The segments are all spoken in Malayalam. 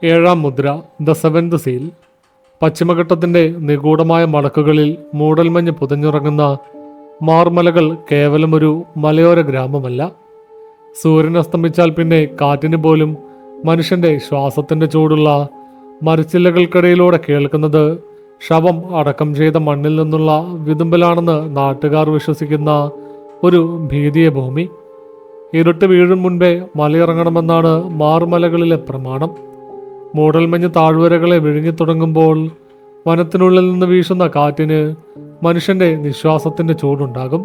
ഏഴാം മുദ്ര, ദ സെവൻത് സീൽ. പശ്ചിമഘട്ടത്തിൻ്റെ നിഗൂഢമായ മടക്കുകളിൽ മൂടൽമഞ്ഞ് പുതഞ്ഞുറങ്ങുന്ന മാർമലകൾ കേവലം ഒരു മലയോര ഗ്രാമമല്ല. സൂര്യൻ അസ്തമിച്ചാൽ പിന്നെ കാറ്റിന് പോലും മനുഷ്യൻ്റെ ശ്വാസത്തിൻ്റെ ചൂടുള്ള മരച്ചില്ലകൾക്കിടയിലൂടെ കേൾക്കുന്നത് ശവം അടക്കം ചെയ്ത മണ്ണിൽ നിന്നുള്ള വിതുമ്പലാണെന്ന് നാട്ടുകാർ വിശ്വസിക്കുന്ന ഒരു ഭീതിയ ഭൂമി. ഇരുട്ട് വീഴും മുൻപേ മലയിറങ്ങണമെന്നാണ് മാർമലകളിലെ പ്രമാണം. മൂടൽമഞ്ഞ് താഴ്വരകളെ വിഴുങ്ങിത്തുടങ്ങുമ്പോൾ വനത്തിനുള്ളിൽ നിന്ന് വീശുന്ന കാറ്റിന് മനുഷ്യൻ്റെ നിശ്വാസത്തിൻ്റെ ചൂടുണ്ടാകും.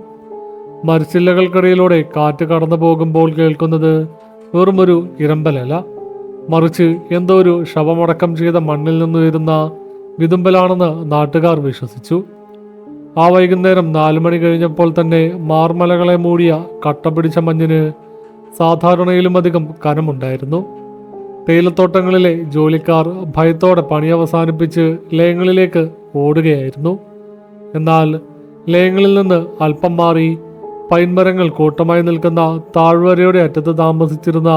മരച്ചില്ലകൾക്കിടയിലൂടെ കാറ്റ് കടന്നു പോകുമ്പോൾ കേൾക്കുന്നത് വെറുമൊരു ഇരമ്പലല്ല, മറിച്ച് എന്തോ ഒരു ശവമടക്കം ചെയ്ത മണ്ണിൽ നിന്ന് വരുന്ന വിതുമ്പലാണെന്ന് നാട്ടുകാർ വിശ്വസിച്ചു. ആ വൈകുന്നേരം 4 മണി കഴിഞ്ഞപ്പോൾ തന്നെ മാർമലകളെ മൂടിയ കട്ട പിടിച്ച മഞ്ഞിന് സാധാരണയിലും അധികം കനമുണ്ടായിരുന്നു. തേയിലത്തോട്ടങ്ങളിലെ ജോലിക്കാർ ഭയത്തോടെ പണി അവസാനിപ്പിച്ച് ലയങ്ങളിലേക്ക് ഓടുകയായിരുന്നു. എന്നാൽ ലയങ്ങളിൽ നിന്ന് അല്പം മാറി പൈൻമരങ്ങൾ കൂട്ടമായി നിൽക്കുന്ന താഴ്വരയുടെ അറ്റത്ത് താമസിച്ചിരുന്ന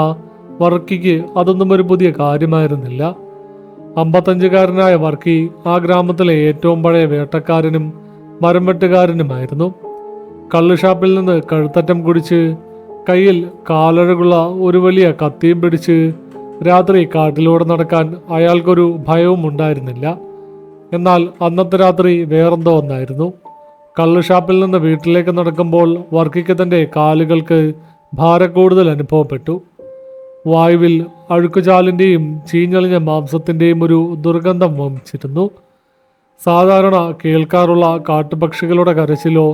വർക്കിക്ക് അതൊന്നും ഒരു പുതിയ കാര്യമായിരുന്നില്ല. 55-കാരനായ വർക്കി ആ ഗ്രാമത്തിലെ ഏറ്റവും പഴയ വേട്ടക്കാരനും മരം വെട്ടുകാരനുമായിരുന്നു. കള്ളുഷാപ്പിൽ നിന്ന് കഴുത്തറ്റം കുടിച്ച് കയ്യിൽ കാലഴകുള്ള ഒരു വലിയ കത്തിയും പിടിച്ച് രാത്രി കാട്ടിലൂടെ നടക്കാൻ അയാൾക്കൊരു ഭയവും ഉണ്ടായിരുന്നില്ല. എന്നാൽ അന്നത്തെ രാത്രി വേറെന്തോ ഒന്നായിരുന്നു. കള്ളുഷാപ്പിൽ നിന്ന് വീട്ടിലേക്ക് നടക്കുമ്പോൾ വർക്കിക്ക് തൻ്റെ കാലുകൾക്ക് ഭാരക്കൂടുതൽ അനുഭവപ്പെട്ടു. വായുവിൽ അഴുക്കുചാലിൻ്റെയും ചീഞ്ഞളിഞ്ഞ മാംസത്തിൻ്റെയും ഒരു ദുർഗന്ധം വമിച്ചിരുന്നു. സാധാരണ കേൾക്കാറുള്ള കാട്ടുപക്ഷികളുടെ കരച്ചിലോ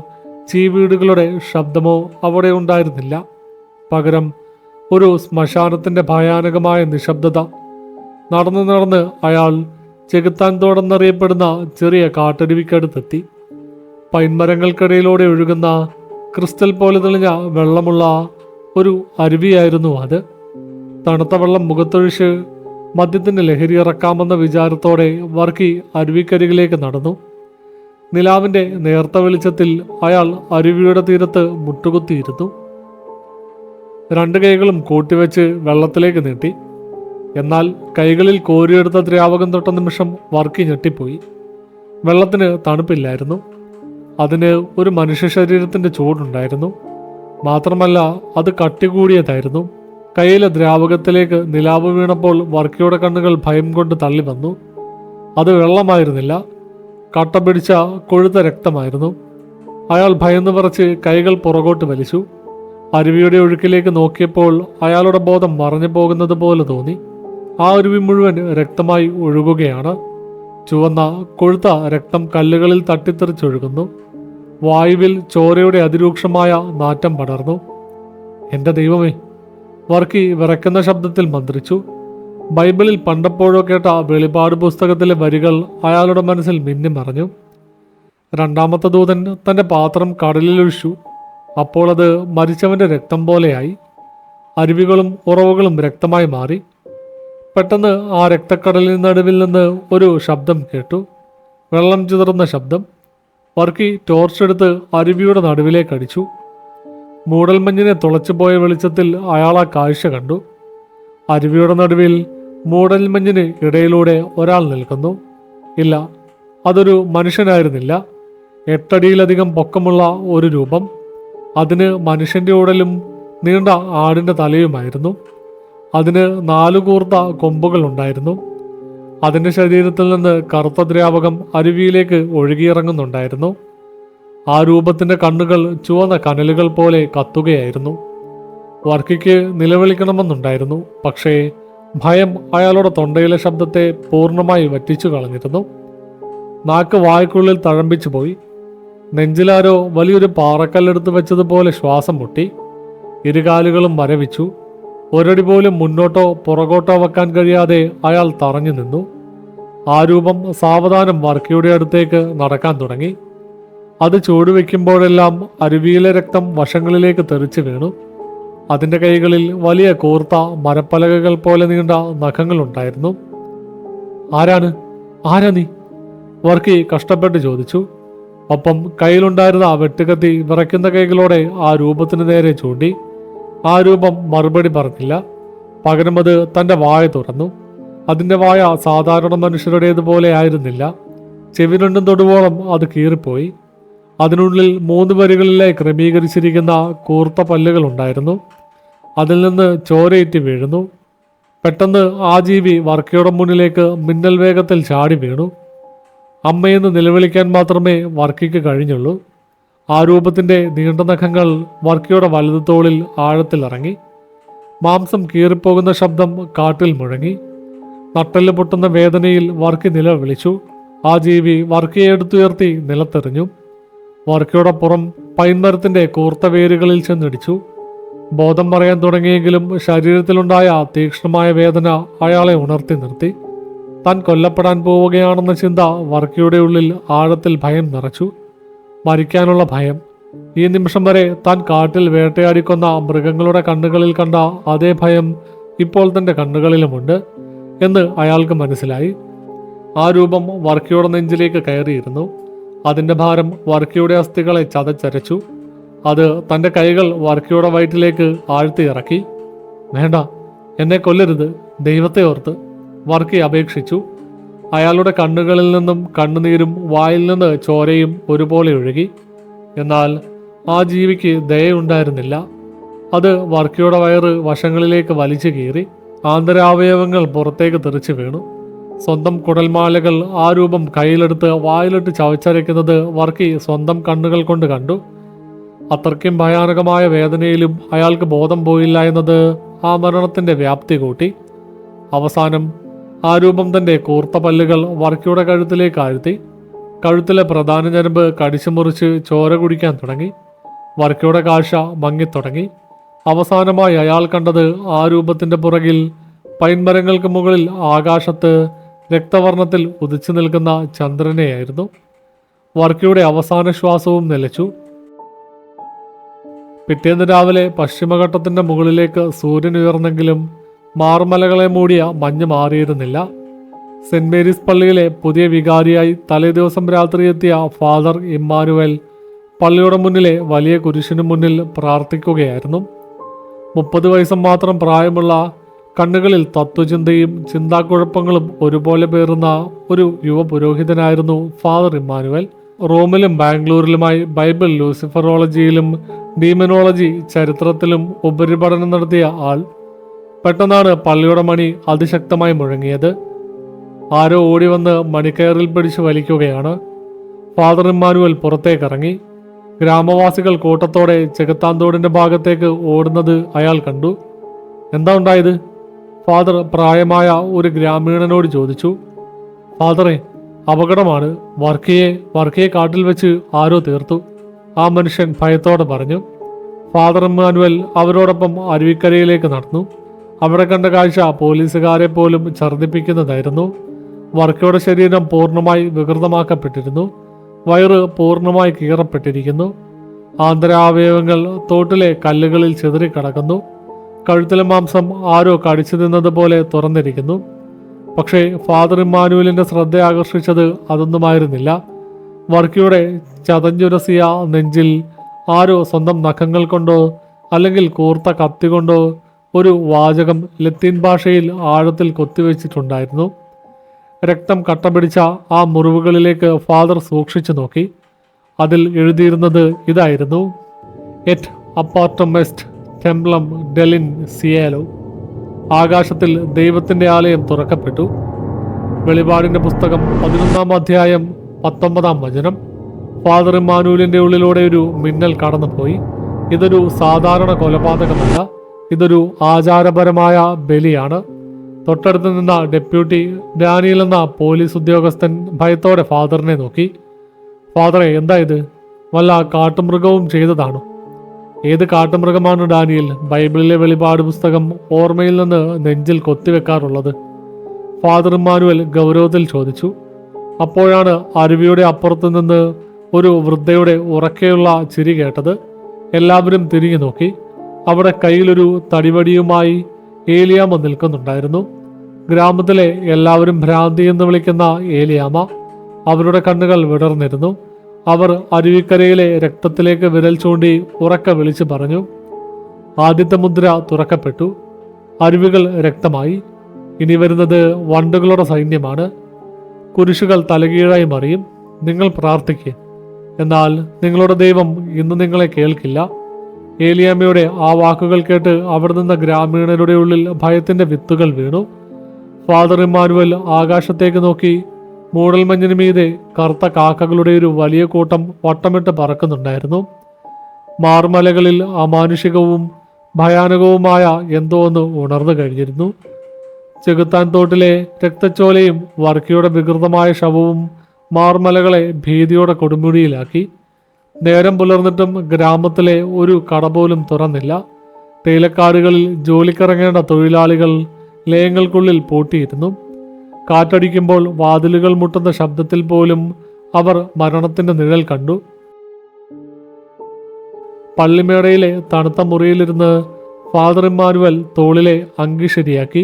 ചീവീടുകളുടെ ശബ്ദമോ അവിടെ ഉണ്ടായിരുന്നില്ല. പകരം ഒരു ശ്മശാനത്തിൻ്റെ ഭയാനകമായ നിശബ്ദത. നടന്ന് നടന്ന് അയാൾ ചെകുത്താൻ തോടെന്നറിയപ്പെടുന്ന ചെറിയ കാട്ടരുവിക്കടുത്തെത്തി. പൈൻമരങ്ങൾക്കിടയിലൂടെ ഒഴുകുന്ന ക്രിസ്റ്റൽ പോലെ തെളിഞ്ഞ വെള്ളമുള്ള ഒരു അരുവിയായിരുന്നു അത്. തണുത്ത വെള്ളം മുഖത്തൊഴിച്ച് മദ്യത്തിൻ്റെ ലഹരി ഇറക്കാമെന്ന വിചാരത്തോടെ വർക്കി അരുവിക്കരികിലേക്ക് നടന്നു. നിലാവിൻ്റെ നേർത്ത വെളിച്ചത്തിൽ അയാൾ അരുവിയുടെ തീരത്ത് മുട്ടുകുത്തിയിരുന്നു. 2 കൈകളും കൂട്ടിവെച്ച് വെള്ളത്തിലേക്ക് നീട്ടി. എന്നാൽ കൈകളിൽ കോരിയെടുത്ത ദ്രാവകം തൊട്ട നിമിഷം വർക്കി ഞെട്ടിപ്പോയി. വെള്ളത്തിന് തണുപ്പില്ലായിരുന്നു, അതിന് ഒരു മനുഷ്യ ശരീരത്തിൻ്റെ ചൂടുണ്ടായിരുന്നു. മാത്രമല്ല അത് കട്ടികൂടിയതായിരുന്നു. കയ്യിലെ ദ്രാവകത്തിലേക്ക് നിലാവ് വീണപ്പോൾ വർക്കിയുടെ കണ്ണുകൾ ഭയം കൊണ്ട് തള്ളി വന്നു. അത് വെള്ളമായിരുന്നില്ല, കട്ട പിടിച്ച കൊഴുത്ത രക്തമായിരുന്നു. അയാൾ ഭയന്ന് വിറച്ച് കൈകൾ പുറകോട്ട് വലിച്ചു. അരുവിയുടെ ഒഴുക്കിലേക്ക് നോക്കിയപ്പോൾ അയാളുടെ ബോധം മറഞ്ഞു പോകുന്നത് പോലെ തോന്നി. ആ അരുവി മുഴുവൻ രക്തമായി ഒഴുകുകയാണ്. ചുവന്ന കൊഴുത്ത രക്തം കല്ലുകളിൽ തട്ടിത്തെറിച്ചൊഴുകുന്നു. വായുവിൽ ചോരയുടെ അതിരൂക്ഷമായ നാറ്റം പടർന്നു. എൻ്റെ ദൈവമേ! വർക്കി വിറയ്ക്കുന്ന ശബ്ദത്തിൽ മന്ത്രിച്ചു. ബൈബിളിൽ പണ്ടപ്പോഴോ കേട്ട വെളിപാട് പുസ്തകത്തിലെ വരികൾ അയാളുടെ മനസ്സിൽ മിന്നിമറഞ്ഞു. 2ാമത്തെ ദൂതൻ തൻ്റെ പാത്രം കടലിലൊഴിച്ചു. അപ്പോൾ അത് മരിച്ചവൻ്റെ രക്തം പോലെയായി. അരുവികളും ഉറവുകളും രക്തമായി മാറി. പെട്ടെന്ന് ആ രക്തക്കടലിന് നടുവിൽ നിന്ന് ഒരു ശബ്ദം കേട്ടു, വെള്ളം ചിതറുന്ന ശബ്ദം. വർക്കി ടോർച്ചെടുത്ത് അരുവിയുടെ നടുവിലേക്ക് അടിച്ചു. മൂടൽമഞ്ഞിനെ തുളച്ചുപോയ വെളിച്ചത്തിൽ അയാൾ ആ കാഴ്ച കണ്ടു. അരുവിയുടെ നടുവിൽ മൂടൽമഞ്ഞിന് ഇടയിലൂടെ ഒരാൾ നിൽക്കുന്നു. ഇല്ല, അതൊരു മനുഷ്യനായിരുന്നില്ല. 8 അടിയിലധികം പൊക്കമുള്ള ഒരു രൂപം. അതിന് മനുഷ്യൻ്റെ ഉടലും നീണ്ട ആടിൻ്റെ തലയുമായിരുന്നു. അതിന് 4 കൂർത്ത കൊമ്പുകൾ ഉണ്ടായിരുന്നു. അതിൻ്റെ ശരീരത്തിൽ നിന്ന് കറുത്ത ദ്രാവകം അരുവിയിലേക്ക് ഒഴുകിയിറങ്ങുന്നുണ്ടായിരുന്നു. ആ രൂപത്തിൻ്റെ കണ്ണുകൾ ചുവന്ന കനലുകൾ പോലെ കത്തുകയായിരുന്നു. വർക്കിക്ക് നിലവിളിക്കണമെന്നുണ്ടായിരുന്നു, പക്ഷേ ഭയം അയാളുടെ തൊണ്ടയിലെ ശബ്ദത്തെ പൂർണ്ണമായി വറ്റിച്ചു കളഞ്ഞിരുന്നു. നാക്ക് വായ്ക്കുള്ളിൽ തഴമ്പിച്ചു പോയി. നെഞ്ചിലാരോ വലിയൊരു പാറക്കല്ലെടുത്ത് വെച്ചതുപോലെ ശ്വാസം മുട്ടി. ഇരുകാലുകളും മരവിച്ചു. ഒരടി പോലും മുന്നോട്ടോ പുറകോട്ടോ വെക്കാൻ കഴിയാതെ അയാൾ തറഞ്ഞു നിന്നു. ആ രൂപം സാവധാനം വർക്കിയുടെ അടുത്തേക്ക് നടക്കാൻ തുടങ്ങി. അത് ചുവടുവെക്കുമ്പോഴെല്ലാം അരുവിയിലെ രക്തം വശങ്ങളിലേക്ക് തെറിച്ചു വീണു. അതിൻ്റെ കൈകളിൽ വലിയ കൂർത്ത മരപ്പലകകൾ പോലെ നീണ്ട നഖങ്ങളുണ്ടായിരുന്നു. ആരാ നീ? വർക്കി കഷ്ടപ്പെട്ട് ചോദിച്ചു. ഒപ്പം കയ്യിലുണ്ടായിരുന്ന വെട്ടുകത്തി വിറയ്ക്കുന്ന കൈകളോടെ ആ രൂപത്തിന് നേരെ ചൂണ്ടി. ആ രൂപം മറുപടി പറഞ്ഞില്ല. പകരം അത് തൻ്റെ വായ തുറന്നു. അതിൻ്റെ വായ സാധാരണ മനുഷ്യരുടേതുപോലെ ആയിരുന്നില്ല. ചെവി രണ്ടും തൊടുവോളം അത് കീറിപ്പോയി. അതിനുള്ളിൽ 3 വരികളിലായി ക്രമീകരിച്ചിരിക്കുന്ന കൂർത്ത പല്ലുകൾ ഉണ്ടായിരുന്നു. അതിൽ നിന്ന് ചോരയിറ്റ് വീഴുന്നു. പെട്ടെന്ന് ആ ജീവി വർക്കിയുടെ മുന്നിലേക്ക് മിന്നൽ വേഗത്തിൽ ചാടി വീണു. അമ്മയെന്ന് നിലവിളിക്കാൻ മാത്രമേ വർക്കിക്ക് കഴിഞ്ഞുള്ളൂ. ആ രൂപത്തിൻ്റെ നീണ്ട നഖങ്ങൾ വർക്കിയുടെ വലതു തോളിൽ ആഴത്തിലിറങ്ങി. മാംസം കീറിപ്പോകുന്ന ശബ്ദം കാട്ടിൽ മുഴങ്ങി. നട്ടെല്ല് പൊട്ടുന്ന വേദനയിൽ വർക്കി നിലവിളിച്ചു. ആ ജീവി വർക്കിയെ എടുത്തുയർത്തി നിലത്തെറിഞ്ഞു. വർക്കിയുടെ പുറം പൈൻമരത്തിൻ്റെ കൂർത്ത വേരുകളിൽ ചെന്നിടിച്ചു. ബോധം പറയാൻ തുടങ്ങിയെങ്കിലും ശരീരത്തിലുണ്ടായ തീക്ഷ്ണമായ വേദന അയാളെ ഉണർത്തി നിർത്തി. താൻ കൊല്ലപ്പെടാൻ പോവുകയാണെന്ന ചിന്ത വർക്കിയുടെ ഉള്ളിൽ ആഴത്തിൽ ഭയം നിറച്ചു. മരിക്കാനുള്ള ഭയം. ഈ നിമിഷം വരെ താൻ കാട്ടിൽ വേട്ടയാടിക്കൊന്ന മൃഗങ്ങളുടെ കണ്ണുകളിൽ കണ്ട അതേ ഭയം ഇപ്പോൾ തൻ്റെ കണ്ണുകളിലുമുണ്ട് എന്ന് അയാൾക്ക് മനസ്സിലായി. ആ രൂപം വർക്കിയുടെ നെഞ്ചിലേക്ക് കയറിയിരുന്നു. അതിൻ്റെ ഭാരം വർക്കിയുടെ അസ്ഥികളെ ചതച്ചരച്ചു. അത് തൻ്റെ കൈകൾ വർക്കിയുടെ വയറ്റിലേക്ക് ആഴ്ത്തി ഇറക്കി. വേണ്ട, എന്നെ കൊല്ലരുത്, ദൈവത്തെ ഓർത്ത്, വർക്കി അപേക്ഷിച്ചു. അയാളുടെ കണ്ണുകളിൽ നിന്നും കണ്ണുനീരും വായിൽ നിന്ന് ചോരയും ഒരുപോലെ ഒഴുകി. എന്നാൽ ആ ജീവിക്ക് ദയയുണ്ടായിരുന്നില്ല. അത് വർക്കിയുടെ വയറ് വശങ്ങളിലേക്ക് വലിച്ചു കീറി. ആന്തരാവയവങ്ങൾ പുറത്തേക്ക് തെറിച്ചു വീണു. സ്വന്തം കുടൽമാലകൾ ആ രൂപം കയ്യിലെടുത്ത് വായിലിട്ട് ചവച്ചരയ്ക്കുന്നത് വർക്കി സ്വന്തം കണ്ണുകൾ കൊണ്ട് കണ്ടു. അത്രയ്ക്കും ഭയാനകമായ വേദനയിലും അയാൾക്ക് ബോധം പോയില്ല എന്നത് ആ മരണത്തിൻ്റെ വ്യാപ്തി കൂട്ടി. അവസാനം ആ രൂപം തൻ്റെ കൂർത്ത പല്ലുകൾ വർക്കിയുടെ കഴുത്തിലേക്ക് ആഴ്ത്തി. കഴുത്തിലെ പ്രധാന ഞരമ്പ് കടിച്ചു മുറിച്ച് ചോര കുടിക്കാൻ തുടങ്ങി. വർക്കിയുടെ കാഴ്ച മങ്ങിത്തുടങ്ങി. അവസാനമായി അയാൾ കണ്ടത് ആ രൂപത്തിൻ്റെ പുറകിൽ പൈൻമരങ്ങൾക്ക് മുകളിൽ ആകാശത്ത് രക്തവർണ്ണത്തിൽ ഉദിച്ചു നിൽക്കുന്ന ചന്ദ്രനെയായിരുന്നു. വർക്കിയുടെ അവസാന ശ്വാസവും നിലച്ചു. പിറ്റേന്ന് രാവിലെ പശ്ചിമഘട്ടത്തിൻ്റെ മുകളിലേക്ക് സൂര്യൻ ഉയർന്നെങ്കിലും മാർമലകളെ മൂടിയ മഞ്ഞ് മാറിയിരുന്നില്ല. സെന്റ് മേരീസ് പള്ളിയിലെ പുതിയ വികാരിയായി തലേദിവസം രാത്രി എത്തിയ ഫാദർ ഇമ്മാനുവൽ പള്ളിയുടെ മുന്നിലെ വലിയ കുരിശിനു മുന്നിൽ പ്രാർത്ഥിക്കുകയായിരുന്നു. 30 വയസ്സ് മാത്രം പ്രായമുള്ള, കണ്ണുകളിൽ തത്വചിന്തയും ചിന്താക്കുഴപ്പങ്ങളും ഒരുപോലെ പേറുന്ന ഒരു യുവ പുരോഹിതനായിരുന്നു ഫാദർ ഇമ്മാനുവൽ. റോമിലും ബാംഗ്ലൂരിലുമായി ബൈബിൾ, ലൂസിഫറോളജിയിലും ഡീമനോളജി, ചരിത്രത്തിലും ഉപരിപഠനം നടത്തിയ ആൾ. പെട്ടെന്നാണ് പള്ളിയുടെ മണി അതിശക്തമായി മുഴങ്ങിയത്. ആരോ ഓടി വന്ന് മണിക്കയറിൽ പിടിച്ചു വലിക്കുകയാണ്. Father Emmanuel പുറത്തേക്കിറങ്ങി. ഗ്രാമവാസികൾ കൂട്ടത്തോടെ ചെകുത്താന്തോടിൻ്റെ ഭാഗത്തേക്ക് ഓടുന്നത് അയാൾ കണ്ടു. എന്താ ഉണ്ടായത്? ഫാദർ പ്രായമായ ഒരു ഗ്രാമീണനോട് ചോദിച്ചു. ഫാദറെ, അപകടമാണ്. വർക്കിയെ കാട്ടിൽ വെച്ച് ആരോ തീർത്തു, ആ മനുഷ്യൻ ഭയത്തോടെ പറഞ്ഞു. ഫാദർ ഇമ്മാനുവൽ അവരോടൊപ്പം അരുവിക്കരയിലേക്ക് നടന്നു. അവിടെ കണ്ട കാഴ്ച പോലീസുകാരെ പോലും ഛർദ്ദിപ്പിക്കുന്നതായിരുന്നു. വർക്കിയുടെ ശരീരം പൂർണ്ണമായി വികൃതമാക്കപ്പെട്ടിരുന്നു. വയറ് പൂർണ്ണമായി കീറപ്പെട്ടിരിക്കുന്നു. ആന്തരാവയവങ്ങൾ തോട്ടിലെ കല്ലുകളിൽ ചിതറിക്കിടക്കുന്നു. കഴുത്തിലെ മാംസം ആരോ കടിച്ചു തിന്നതുപോലെ തുറന്നിരിക്കുന്നു. പക്ഷേ ഫാദർ ഇമ്മാനുവലിൻ്റെ ശ്രദ്ധ ആകർഷിച്ചത് അതൊന്നുമായിരുന്നില്ല. വർക്കിയുടെ ചതഞ്ഞുരസിയ നെഞ്ചിൽ ആരോ സ്വന്തം നഖങ്ങൾ കൊണ്ടോ അല്ലെങ്കിൽ കൂർത്ത കത്തി കൊണ്ടോ ഒരു വാചകം ലത്തീൻ ഭാഷയിൽ ആഴത്തിൽ കൊത്തിവെച്ചിട്ടുണ്ടായിരുന്നു. രക്തം കട്ട പിടിച്ച ആ മുറിവുകളിലേക്ക് ഫാദർ സൂക്ഷിച്ചു നോക്കി. അതിൽ എഴുതിയിരുന്നത് ഇതായിരുന്നു: എറ്റ് അപ്പാർട്ടം എസ്റ്റ് ടെംപ്ലം ഡെലിൻ സിയേലോ. ആകാശത്തിൽ ദൈവത്തിൻ്റെ ആലയം തുറക്കപ്പെട്ടു. വെളിപാടിൻ്റെ പുസ്തകം 11-ാം അധ്യായം 19-ാം വചനം. ഫാദർ ഇമ്മാനുവലിൻ്റെ ഉള്ളിലൂടെ ഒരു മിന്നൽ കടന്നുപോയി. ഇതൊരു സാധാരണ കൊലപാതകമല്ല, ഇതൊരു ആചാരപരമായ ബലിയാണ്. തൊട്ടടുത്ത് നിന്ന ഡെപ്യൂട്ടി ഡാനിയൽ എന്ന പോലീസ് ഉദ്യോഗസ്ഥൻ ഭയത്തോടെ ഫാദറിനെ നോക്കി. ഫാദറെ, എന്താ ഇത്? വല്ല കാട്ടുമൃഗവും ചെയ്തതാണോ? ഏത് കാട്ടുമൃഗമാണ് ഡാനിയൽ ബൈബിളിലെ വെളിപാട് പുസ്തകം ഓർമ്മയിൽ നിന്ന് നെഞ്ചിൽ കൊത്തിവെക്കാറുള്ളത്? ഫാദർ ഇമ്മാനുവൽ ഗൗരവത്തിൽ ചോദിച്ചു. അപ്പോഴാണ് അരുവിയുടെ അപ്പുറത്തു നിന്ന് ഒരു വൃദ്ധയുടെ ഉറക്കെയുള്ള ചിരി കേട്ടത്. എല്ലാവരും തിരിഞ്ഞു നോക്കി. അവിടെ കയ്യിലൊരു തടിവടിയുമായി ഏലിയാമ്മ നിൽക്കുന്നുണ്ടായിരുന്നു. ഗ്രാമത്തിലെ എല്ലാവരും ഭ്രാന്തി എന്ന് വിളിക്കുന്ന ഏലിയാമ്മ. അവരുടെ കണ്ണുകൾ വിടർന്നിരുന്നു. അവർ അരുവിക്കരയിലെ രക്തത്തിലേക്ക് വിരൽ ചൂണ്ടി ഉറക്കെ വിളിച്ചു പറഞ്ഞു. ആദ്യത്തെ മുദ്ര തുറക്കപ്പെട്ടു. അരുവികൾ രക്തമായി. ഇനി വരുന്നത് വണ്ടുകളുടെ സൈന്യമാണ്. കുരിശുകൾ തലകീഴായി മറിയും. നിങ്ങൾ പ്രാർത്ഥിക്കുക, എന്നാൽ നിങ്ങളുടെ ദൈവം ഇന്ന് നിങ്ങളെ കേൾക്കില്ല. ഏലിയാമ്മയുടെ ആ വാക്കുകൾ കേട്ട് അവിടെ നിന്ന ഗ്രാമീണരുടെ ഉള്ളിൽ ഭയത്തിന്റെ വിത്തുകൾ വീണു. ഫാദർ ഇമ്മാനുവൽ ആകാശത്തേക്ക് നോക്കി. മൂടൽമഞ്ഞിന് മീതെ കറുത്ത കാക്കകളുടെ ഒരു വലിയ കൂട്ടം വട്ടമിട്ട് പറക്കുന്നുണ്ടായിരുന്നു. മാർമലകളിൽ അമാനുഷികവും ഭയാനകവുമായ എന്തോ ഒന്ന് ഉണർന്നു കഴിഞ്ഞിരുന്നു. ചെകുത്താൻ തോട്ടിലെ രക്തച്ചോലയും വർക്കിയുടെ വികൃതമായ ശവവും മാർമലകളെ ഭീതിയോടെ കൊടുമുടിയിലാക്കി. നേരം പുലർന്നിട്ടും ഗ്രാമത്തിലെ ഒരു കട പോലും തുറന്നില്ല. തേയിലക്കാടുകളിൽ ജോലിക്കിറങ്ങേണ്ട തൊഴിലാളികൾ ലയങ്ങൾക്കുള്ളിൽ പൂട്ടിയിരുന്നു. കാറ്റടിക്കുമ്പോൾ വാതിലുകൾ മുട്ടുന്ന ശബ്ദത്തിൽ പോലും അവർ മരണത്തിന്റെ നിഴൽ കണ്ടു. പള്ളിമേടയിലെ തണുത്ത മുറിയിലിരുന്ന് ഫാദർ ഇമ്മാനുവൽ തോളിലെ അങ്കി ശരിയാക്കി.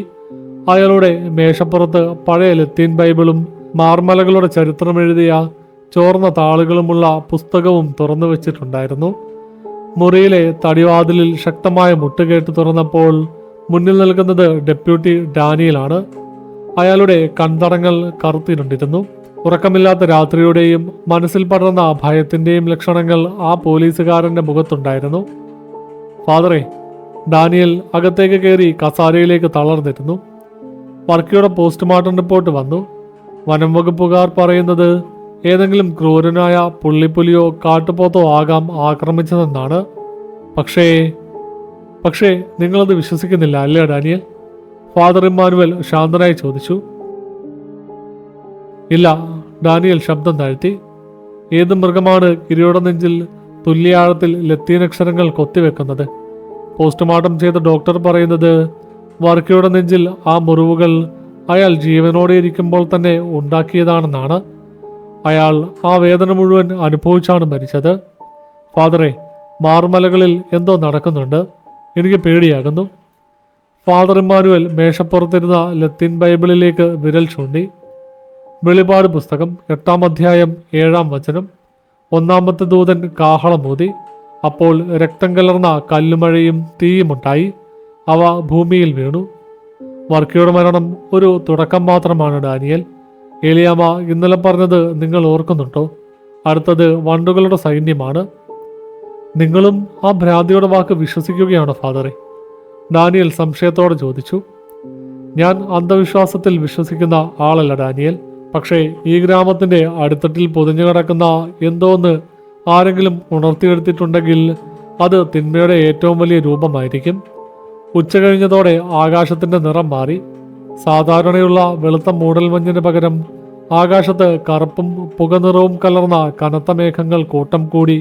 അയാളുടെ മേശപ്പുറത്ത് പഴയ ലത്തീൻ ബൈബിളും മാർമലകളുടെ ചരിത്രം എഴുതിയ ചോർന്ന താളുകളുമുള്ള പുസ്തകവും തുറന്നു വെച്ചിട്ടുണ്ടായിരുന്നു. മുറിയിലെ തടിവാതിലിൽ ശക്തമായ മുട്ടുകേട്ട് തുറന്നപ്പോൾ മുന്നിൽ നിൽക്കുന്നത് ഡെപ്യൂട്ടി ഡാനിയലാണ്. അയാളുടെ കൺതടങ്ങൾ കറുത്തിരുണ്ടിരുന്നു. ഉറക്കമില്ലാത്ത രാത്രിയുടെയും മനസ്സിൽ പടർന്ന ഭയത്തിന്റെയും ലക്ഷണങ്ങൾ ആ പോലീസുകാരന്റെ മുഖത്തുണ്ടായിരുന്നു. ഫാദറെ, ഡാനിയൽ അകത്തേക്ക് കയറി കസാരയിലേക്ക് തളർന്നിരുന്നു. വർക്കിയുടെ പോസ്റ്റ്മോർട്ടം റിപ്പോർട്ട് വന്നു. വനം വകുപ്പുകാർ പറയുന്നത് ഏതെങ്കിലും ക്രൂരനായ പുള്ളിപ്പുലിയോ കാട്ടുപോത്തോ ആകാം ആക്രമിച്ചതെന്നാണ്. പക്ഷേ നിങ്ങളത് വിശ്വസിക്കുന്നില്ല അല്ലേ ഡാനിയൽ? ഫാദർ ഇമ്മാനുവൽ ശാന്തനായി ചോദിച്ചു. ഇല്ല, ഡാനിയൽ ശബ്ദം താഴ്ത്തി. ഏത് മൃഗമാണ് കിരിയുടെ നെഞ്ചിൽ തുല്യാഴത്തിൽ ലത്തീനക്ഷരങ്ങൾ കൊത്തിവെക്കുന്നത്? പോസ്റ്റ്മോർട്ടം ചെയ്ത ഡോക്ടർ പറയുന്നത് വർക്കിയുടെ നെഞ്ചിൽ ആ മുറിവുകൾ അയാൾ ജീവനോടെ ഇരിക്കുമ്പോൾ തന്നെ ഉണ്ടാക്കിയതാണെന്നാണ്. അയാൾ ആ വേദന മുഴുവൻ അനുഭവിച്ചാണ് മരിച്ചത്. ഫാദറെ, മാർമലകളിൽ എന്തോ നടക്കുന്നുണ്ട്. എനിക്ക് പേടിയാകുന്നു. ഫാദർ ഇമ്മാനുവൽ മേശപ്പുറത്തിരുന്ന ലത്തീൻ ബൈബിളിലേക്ക് വിരൽ ചൂണ്ടി. വെളിപാട് പുസ്തകം 8-ാം അധ്യായം 7-ാം വചനം. ഒന്നാമത്തെ ദൂതൻ കാഹളമൂതി. അപ്പോൾ രക്തം കലർന്ന കല്ലുമഴയും തീയുമുണ്ടായി. അവ ഭൂമിയിൽ വീണു. വർക്കിയുടെ മരണം ഒരു തുടക്കം മാത്രമാണ് ഡാനിയൽ. ഏലിയാമ്മ ഇന്നലെ പറഞ്ഞത് നിങ്ങൾ ഓർക്കുന്നുണ്ടോ? അടുത്തത് വണ്ടുകളുടെ സൈന്യമാണ്. നിങ്ങളും ആ ഭ്രാന്തിയുടെ വാക്ക് വിശ്വസിക്കുകയാണോ ഫാദറെ? ഡാനിയൽ സംശയത്തോടെ ചോദിച്ചു. ഞാൻ അന്ധവിശ്വാസത്തിൽ വിശ്വസിക്കുന്ന ആളല്ല ഡാനിയൽ. പക്ഷേ ഈ ഗ്രാമത്തിന്റെ അടിത്തട്ടിൽ പൊതിഞ്ഞു കിടക്കുന്ന എന്തോന്ന് ആരെങ്കിലും ഉണർത്തിയെടുത്തിട്ടുണ്ടെങ്കിൽ അത് തിന്മയുടെ ഏറ്റവും വലിയ രൂപമായിരിക്കും. ഉച്ച കഴിഞ്ഞതോടെ ആകാശത്തിന്റെ നിറം മാറി. സാധാരണയുള്ള വെളുത്ത മൂടൽമഞ്ഞിന് പകരം ആകാശത്ത് കറുപ്പും പുകനിറവും കലർന്ന കനത്ത മേഘങ്ങൾ കൂട്ടം കൂടി.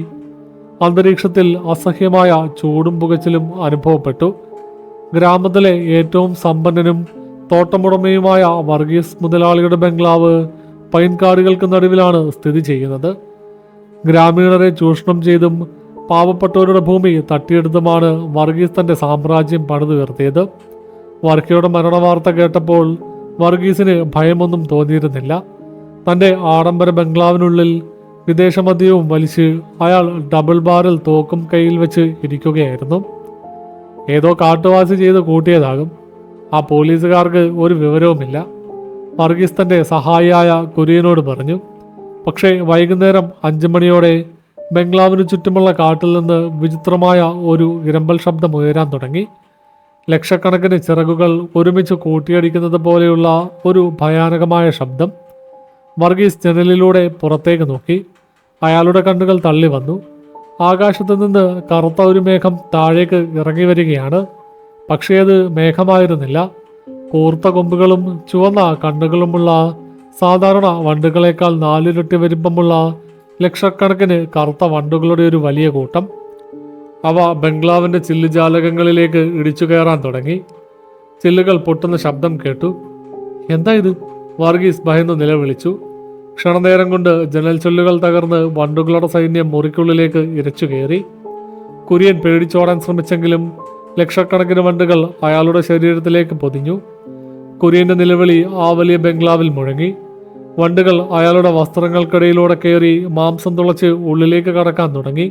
അന്തരീക്ഷത്തിൽ അസഹ്യമായ ചൂടും പുകച്ചിലും അനുഭവപ്പെട്ടു. ഗ്രാമത്തിലെ ഏറ്റവും സമ്പന്നനും തോട്ടമുടമയുമായ വർഗീസ് മുതലാളിയുടെ ബംഗ്ലാവ് പൈൻകാടുകൾക്ക് നടുവിലാണ് സ്ഥിതി ചെയ്യുന്നത്. ഗ്രാമീണരെ ചൂഷണം ചെയ്തും പാവപ്പെട്ടവരുടെ ഭൂമി തട്ടിയെടുത്തുമാണ് വർഗീസ് തന്റെ സാമ്രാജ്യം പണിതുയർത്തിയത്. വർക്കിയുടെ മരണവാർത്ത കേട്ടപ്പോൾ വർഗീസിന് ഭയമൊന്നും തോന്നിയിരുന്നില്ല. തന്റെ ആഡംബര ബംഗ്ലാവിനുള്ളിൽ വിദേശമദ്യവും വലിച്ച് അയാൾ ഡബിൾ ബാരൽ തോക്കും കയ്യിൽ വെച്ച് ഇരിക്കുകയായിരുന്നു. ഏതോ കാട്ടുവാസി ചെയ്ത് കൂട്ടിയതാകും. ആ പോലീസുകാർക്ക് ഒരു വിവരവുമില്ല, വർഗീസ് തന്റെ സഹായിയായ കുര്യനോട് പറഞ്ഞു. പക്ഷേ വൈകുന്നേരം 5 മണിയോടെ ബംഗ്ലാവിന് ചുറ്റുമുള്ള കാട്ടിൽ നിന്ന് വിചിത്രമായ ഒരു ഇരമ്പൽ ശബ്ദം ഉയരാൻ തുടങ്ങി. ലക്ഷക്കണക്കിന് ചിറകുകൾ ഒരുമിച്ച് കൂട്ടിയടിക്കുന്നത് പോലെയുള്ള ഒരു ഭയാനകമായ ശബ്ദം. വർഗീസ് ജനലിലൂടെ പുറത്തേക്ക് നോക്കി. അയാളുടെ കണ്ണുകൾ തള്ളി വന്നു. ആകാശത്ത് നിന്ന് കറുത്ത ഒരു മേഘം താഴേക്ക് ഇറങ്ങി വരികയാണ്. പക്ഷേ അത് മേഘമായിരുന്നില്ല. കൂർത്ത കൊമ്പുകളും ചുവന്ന കണ്ണുകളുമുള്ള സാധാരണ വണ്ടുകളേക്കാൾ 4 ഇരട്ടി വലിപ്പമുള്ള ലക്ഷക്കണക്കിന് കറുത്ത വണ്ടുകളുടെ ഒരു വലിയ കൂട്ടം. അവ ബംഗ്ലാവിന്റെ ചില്ലുജാലകങ്ങളിലേക്ക് ഇടിച്ചു കയറാൻ തുടങ്ങി. ചില്ലുകൾ പൊട്ടുന്ന ശബ്ദം കേട്ടു. എന്താ ഇത്? വർഗീസ് ഭയന്ന് നിലവിളിച്ചു. ക്ഷണനേരം കൊണ്ട് ജനൽ ചൊല്ലുകൾ തകർന്ന് വണ്ടുകളുടെ സൈന്യം മുറിക്കുള്ളിലേക്ക് ഇരച്ചു കയറി. കുര്യൻ പേടിച്ചോടാൻ ശ്രമിച്ചെങ്കിലും ലക്ഷക്കണക്കിന് വണ്ടുകൾ അയാളുടെ ശരീരത്തിലേക്ക് പൊതിഞ്ഞു. കുര്യന്റെ നിലവിളി ആ വലിയ ബംഗ്ലാവിൽ മുഴങ്ങി. വണ്ടുകൾ അയാളുടെ വസ്ത്രങ്ങൾക്കിടയിലൂടെ കയറി മാംസം തുളച്ച് ഉള്ളിലേക്ക് കടക്കാൻ തുടങ്ങി.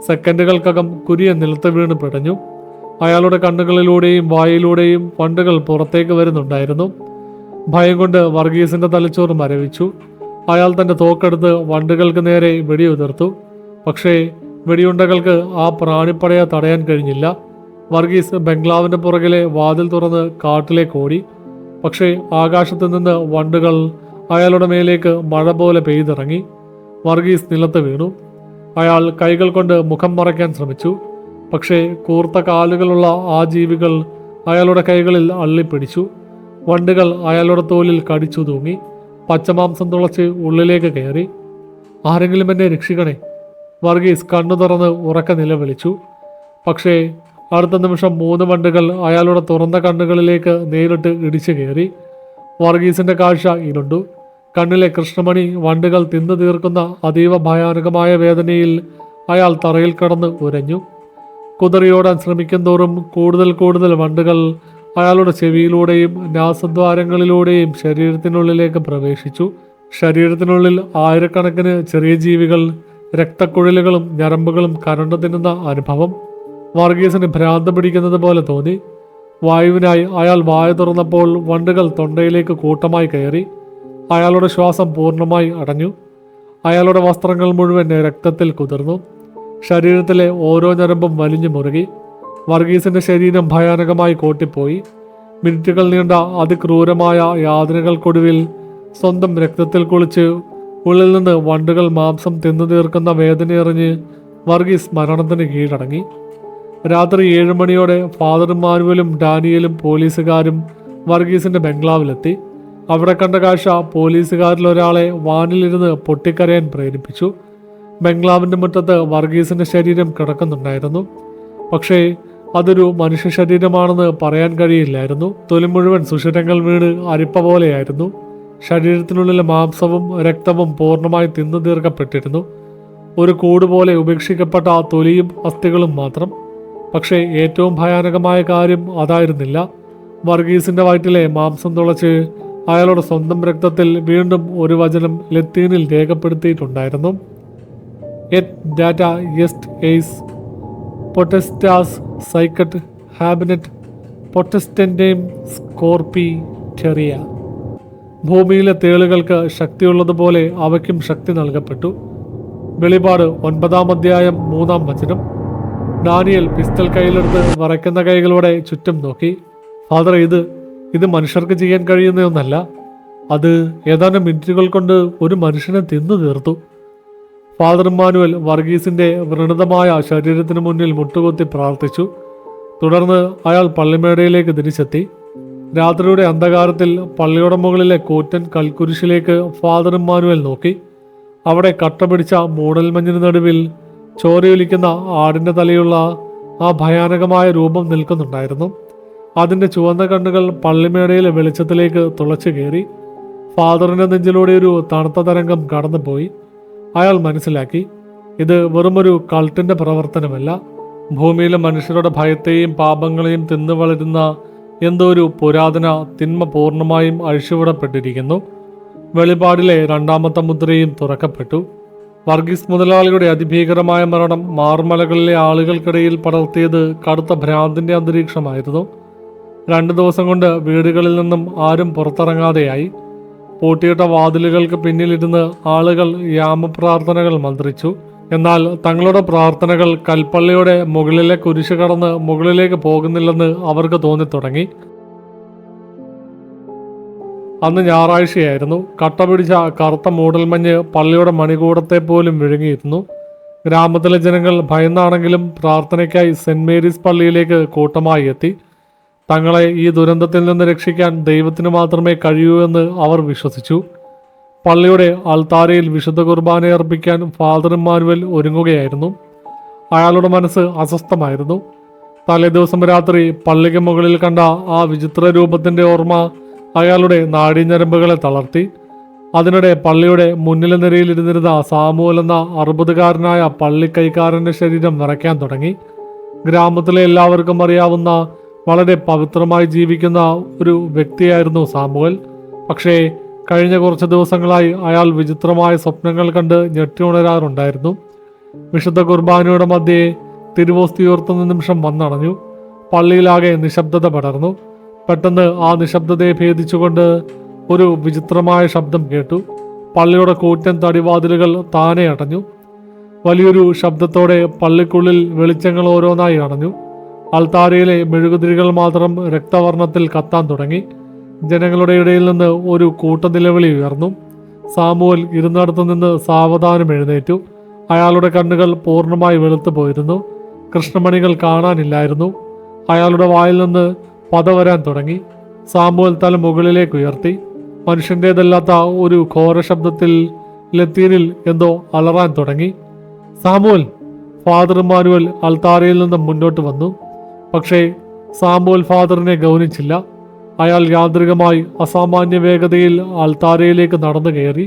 സെക്കൻഡുകൾക്കകം കുര്യൻ നിലത്ത് വീണ് പിടഞ്ഞു. അയാളുടെ കണ്ണുകളിലൂടെയും വായിലൂടെയും വണ്ടുകൾ പുറത്തേക്ക് വരുന്നുണ്ടായിരുന്നു. ഭയം കൊണ്ട് വർഗീസിന്റെ തലച്ചോറ് മരവിച്ചു. അയാൾ തന്റെ തോക്കെടുത്ത് വണ്ടുകൾക്ക് നേരെ വെടിയുതിർത്തു. പക്ഷേ വെടിയുണ്ടകൾക്ക് ആ പ്രാണിപ്പടയെ തടയാൻ കഴിഞ്ഞില്ല. വർഗീസ് ബംഗ്ലാവിന്റെ പുറകിലെ വാതിൽ തുറന്ന് കാട്ടിലേക്ക് ഓടി. പക്ഷേ ആകാശത്ത് നിന്ന് വണ്ടുകൾ അയാളുടെ മേലേക്ക് മഴ പോലെ പെയ്തിറങ്ങി. വർഗീസ് നിലത്ത് വീണു. അയാൾ കൈകൾ കൊണ്ട് മുഖം മറയ്ക്കാൻ ശ്രമിച്ചു. പക്ഷേ കൂർത്ത കാലുകളുള്ള ആ ജീവികൾ അയാളുടെ കൈകളിൽ അള്ളിപ്പിടിച്ചു. വണ്ടുകൾ അയാളുടെ തോലിൽ കടിച്ചു തൂങ്ങി. പച്ചമാംസം തുളച്ച് ഉള്ളിലേക്ക് കയറി. ആരെങ്കിലും എന്നെ രക്ഷിക്കണേ! വർഗീസ് കണ്ണു തുറന്ന് ഉറക്കെ നിലവിളിച്ചു. പക്ഷേ അടുത്ത നിമിഷം 3 വണ്ടുകൾ അയാളുടെ തുറന്ന കണ്ണുകളിലേക്ക് നേരിട്ട് ഇടിച്ചു കയറി. വർഗീസിന്റെ കാഴ്ച ഇരുണ്ടു. കണ്ണിലെ കൃഷ്ണമണി വണ്ടുകൾ തിന്നു തീർക്കുന്ന അതീവ ഭയാനകമായ വേദനയിൽ അയാൾ തറയിൽ കിടന്ന് ഉരഞ്ഞു. കുതറിയോടാൻ ശ്രമിക്കും തോറും കൂടുതൽ വണ്ടുകൾ അയാളുടെ ചെവിയിലൂടെയും നാസദ്വാരങ്ങളിലൂടെയും ശരീരത്തിനുള്ളിലേക്ക് പ്രവേശിച്ചു. ശരീരത്തിനുള്ളിൽ ആയിരക്കണക്കിന് ചെറിയ ജീവികൾ, രക്തക്കുഴലുകളും ഞരമ്പുകളും കരണ്ടു തിന്നുന്ന അനുഭവം വർഗീസിന് ഭ്രാന്ത് പിടിക്കുന്നത് പോലെ തോന്നി. വായുവിനായി അയാൾ വായ തുറന്നപ്പോൾ വണ്ടുകൾ തൊണ്ടയിലേക്ക് കൂട്ടമായി കയറി. അയാളുടെ ശ്വാസം പൂർണ്ണമായി അടഞ്ഞു. അയാളുടെ വസ്ത്രങ്ങൾ മുഴുവൻ രക്തത്തിൽ കുതിർന്നു. ശരീരത്തിലെ ഓരോ ഞരമ്പും വലിഞ്ഞു മുറുകി. വർഗീസിന്റെ ശരീരം ഭയാനകമായി കോട്ടിപ്പോയി. മിനിറ്റുകൾ നീണ്ട അതിക്രൂരമായ യാതനകൾക്കൊടുവിൽ സ്വന്തം രക്തത്തിൽ കുളിച്ച് ഉള്ളിൽ നിന്ന് വണ്ടുകൾ മാംസം തിന്നു തീർക്കുന്ന വേദനയെറിഞ്ഞ് വർഗീസ് മരണത്തിന് കീഴടങ്ങി. രാത്രി 7 മണിയോടെ ഫാദർ മാനുവലും ഡാനിയലും പോലീസുകാരും വർഗീസിന്റെ ബംഗ്ലാവിലെത്തി. അവിടെ കണ്ട കാഴ്ച പോലീസുകാരിൽ ഒരാളെ വാനിലിരുന്ന് പൊട്ടിക്കരയാൻ പ്രേരിപ്പിച്ചു. ബംഗ്ലാവിന്റെ മുറ്റത്ത് വർഗീസിന്റെ ശരീരം കിടക്കുന്നുണ്ടായിരുന്നു. പക്ഷേ അതൊരു മനുഷ്യ ശരീരമാണെന്ന് പറയാൻ കഴിയില്ലായിരുന്നു. തൊലി മുഴുവൻ സുഷിരങ്ങൾ വീണ് അരിപ്പ പോലെയായിരുന്നു. ശരീരത്തിനുള്ളിലെ മാംസവും രക്തവും പൂർണ്ണമായി തിന്നു തീർക്കപ്പെട്ടിരുന്നു. ഒരു കൂട് പോലെ ഉപേക്ഷിക്കപ്പെട്ട തൊലിയും അസ്ഥികളും മാത്രം. പക്ഷേ ഏറ്റവും ഭയാനകമായ കാര്യം അതായിരുന്നില്ല. വർഗീസിന്റെ വയറ്റിലെ മാംസം തുളച്ച് അയാളുടെ സ്വന്തം രക്തത്തിൽ വീണ്ടും ഒരു വചനം ലത്തീനിൽ രേഖപ്പെടുത്തിയിട്ടുണ്ടായിരുന്നു. എറ്റ് ഡാറ്റ എസ്റ്റ് എയ്സ് പൊട്ടസ്റ്റാസ് സൈക്കറ്റ് ഹാബിനറ്റ് പൊട്ടസ്റ്റന്റേം സ്കോർപി ടെറിയ. ഭൂമിയിലെ തേളുകൾക്ക് ശക്തിയുള്ളതുപോലെ അവയ്ക്കും ശക്തി നൽകപ്പെട്ടു. വെളിപാട് 9-ാം അധ്യായം 3-ാം വചനം. ഡാനിയൽ പിസ്റ്റൽ കയ്യിലെടുത്ത് വിറയ്ക്കുന്ന കൈകളോടെ ചുറ്റും നോക്കി. ഫാദർ, ഇത് മനുഷ്യർക്ക് ചെയ്യാൻ കഴിയുന്ന ഒന്നല്ല. അത് ഏതാനും മിനിറ്റുകൾ കൊണ്ട് ഒരു മനുഷ്യനെ തിന്നു തീർത്തു. ഫാദർ മാനുവൽ വർഗീസിന്റെ വ്രണതമായ ശരീരത്തിന് മുന്നിൽ മുട്ടുകുത്തി പ്രാർത്ഥിച്ചു. തുടർന്ന് അയാൾ പള്ളിമേടയിലേക്ക് തിരിച്ചെത്തി. രാത്രിയുടെ അന്ധകാരത്തിൽ പള്ളിയുടെ മുകളിലെ കൂറ്റൻ കൽക്കുരിശിലേക്ക് ഫാദർ മാനുവൽ നോക്കി. അവിടെ കട്ട പിടിച്ച മൂടൽമഞ്ഞിന് നടുവിൽ ചോരയൊലിക്കുന്ന ആടിന്റെ തലയുള്ള ആ ഭയാനകമായ രൂപം നിൽക്കുന്നുണ്ടായിരുന്നു. അതിന്റെ ചുവന്ന കണ്ണുകൾ പള്ളിമേടയിലെ വെളിച്ചത്തിലേക്ക് തുളച്ചു കയറി. ഫാദറിന്റെ നെഞ്ചിലൂടെ ഒരു തണുത്ത തരംഗം കടന്നുപോയി. അയാൾ മനസ്സിലാക്കി, ഇത് വെറുമൊരു കൾട്ടിന്റെ പ്രവർത്തനമല്ല. ഭൂമിയിലെ മനുഷ്യരുടെ ഭയത്തെയും പാപങ്ങളെയും തിന്നു വളരുന്ന എന്തോ ഒരു പുരാതന തിന്മ പൂർണ്ണമായും അഴിച്ചുവിടപ്പെട്ടിരിക്കുന്നു. വെളിപാടിലെ 2-ാമത്തെ മുദ്രയും തുറക്കപ്പെട്ടു. വർഗീസ് മുതലാളിയുടെ അതിഭീകരമായ മരണം മാർമലകളിലെ ആളുകൾക്കിടയിൽ പടർത്തിയത് കടുത്ത ഭ്രാന്തിന്റെ അന്തരീക്ഷമായിരുന്നു. 2 ദിവസം കൊണ്ട് വീടുകളിൽ നിന്നും ആരും പുറത്തിറങ്ങാതെയായി. പൂട്ടിയിട്ട വാതിലുകൾക്ക് പിന്നിലിരുന്ന് ആളുകൾ യാമപ്രാർത്ഥനകൾ മന്ത്രിച്ചു. എന്നാൽ തങ്ങളുടെ പ്രാർത്ഥനകൾ കൽപ്പള്ളിയുടെ മുകളിലെ കുരിശ് കടന്ന് മുകളിലേക്ക് പോകുന്നില്ലെന്ന് അവർക്ക് തോന്നിത്തുടങ്ങി. അന്ന് ഞായറാഴ്ചയായിരുന്നു. കട്ട പിടിച്ച കറുത്ത മൂടൽമഞ്ഞ് പള്ളിയുടെ മണികൂടത്തെ പോലും വിഴുങ്ങിയിരുന്നു. ഗ്രാമത്തിലെ ജനങ്ങൾ ഭയന്നാണെങ്കിലും പ്രാർത്ഥനയ്ക്കായി സെന്റ് മേരീസ് പള്ളിയിലേക്ക് കൂട്ടമായി എത്തി. തങ്ങളെ ഈ ദുരന്തത്തിൽ നിന്ന് രക്ഷിക്കാൻ ദൈവത്തിന് മാത്രമേ കഴിയൂ എന്ന് അവർ വിശ്വസിച്ചു. പള്ളിയുടെ അൾത്താരയിൽ വിശുദ്ധ കുർബാന അർപ്പിക്കാൻ ഫാദർ മാനുവൽ ഒരുങ്ങുകയായിരുന്നു. അയാളുടെ മനസ്സ് അസ്വസ്ഥമായിരുന്നു. തലേദിവസം രാത്രി പള്ളിക്ക് മുകളിൽ കണ്ട ആ വിചിത്ര രൂപത്തിന്റെ ഓർമ്മ അയാളുടെ നാഡീഞരമ്പുകളെ തളർത്തി. അതിനിടെ പള്ളിയുടെ മുന്നിലെ നിരയിലിരുന്നിരുന്ന സാമുവൽ എന്ന 60കാരനായ പള്ളിക്കൈക്കാരന്റെ ശരീരം വിറയ്ക്കാൻ തുടങ്ങി. ഗ്രാമത്തിലെ എല്ലാവർക്കും അറിയാവുന്ന വളരെ പവിത്രമായി ജീവിക്കുന്ന ഒരു വ്യക്തിയായിരുന്നു സാമുവൽ. പക്ഷേ കഴിഞ്ഞ കുറച്ച് ദിവസങ്ങളായി അയാൾ വിചിത്രമായ സ്വപ്നങ്ങൾ കണ്ട് ഞെട്ടി ഉണരാറുണ്ടായിരുന്നു. വിശുദ്ധ കുർബാനയുടെ മധ്യേ തിരുവോസ്തി ഉയർത്തുന്ന നിമിഷം വന്നണഞ്ഞു. പള്ളിയിലാകെ നിശബ്ദത പടർന്നു. പെട്ടെന്ന് ആ നിശബ്ദതയെ ഭേദിച്ചുകൊണ്ട് ഒരു വിചിത്രമായ ശബ്ദം കേട്ടു. പള്ളിയുടെ കൂറ്റൻ തടിവാതിലുകൾ താനെ അടഞ്ഞു. വലിയൊരു ശബ്ദത്തോടെ പള്ളിക്കുള്ളിൽ വെളിച്ചങ്ങൾ ഓരോന്നായി അണഞ്ഞു. അൾത്താരയിലെ മെഴുകുതിരികൾ മാത്രം രക്തവർണ്ണത്തിൽ കത്താൻ തുടങ്ങി. ജനങ്ങളുടെ ഇടയിൽ നിന്ന് ഒരു കൂട്ടനിലവിളി ഉയർന്നു. സാമുവൽ ഇരുന്നിടത്തു നിന്ന് സാവധാനം എഴുന്നേറ്റു. അയാളുടെ കണ്ണുകൾ പൂർണ്ണമായി വെളുത്തു പോയിരുന്നു. കൃഷ്ണമണികൾ കാണാനില്ലായിരുന്നു. അയാളുടെ വായിൽ നിന്ന് പത വരാൻ തുടങ്ങി. സാമുവൽ തല മുകളിലേക്ക് ഉയർത്തി. മനുഷ്യൻ്റേതല്ലാത്ത ഒരു ഘോരശബ്ദത്തിൽ ലത്തീനിൽ എന്തോ അലറാൻ തുടങ്ങി. സാമുവൽ! ഫാദർ ഇമ്മാനുവൽ അൾത്താരയിൽ നിന്ന് മുന്നോട്ട് വന്നു. പക്ഷേ സാമുവൽ ഫാദറിനെ ഗൗനിച്ചില്ല. അയാൾ യാന്ത്രികമായി അസാമാന്യ വേഗതയിൽ അൾത്താരയിലേക്ക് നടന്നു കയറി.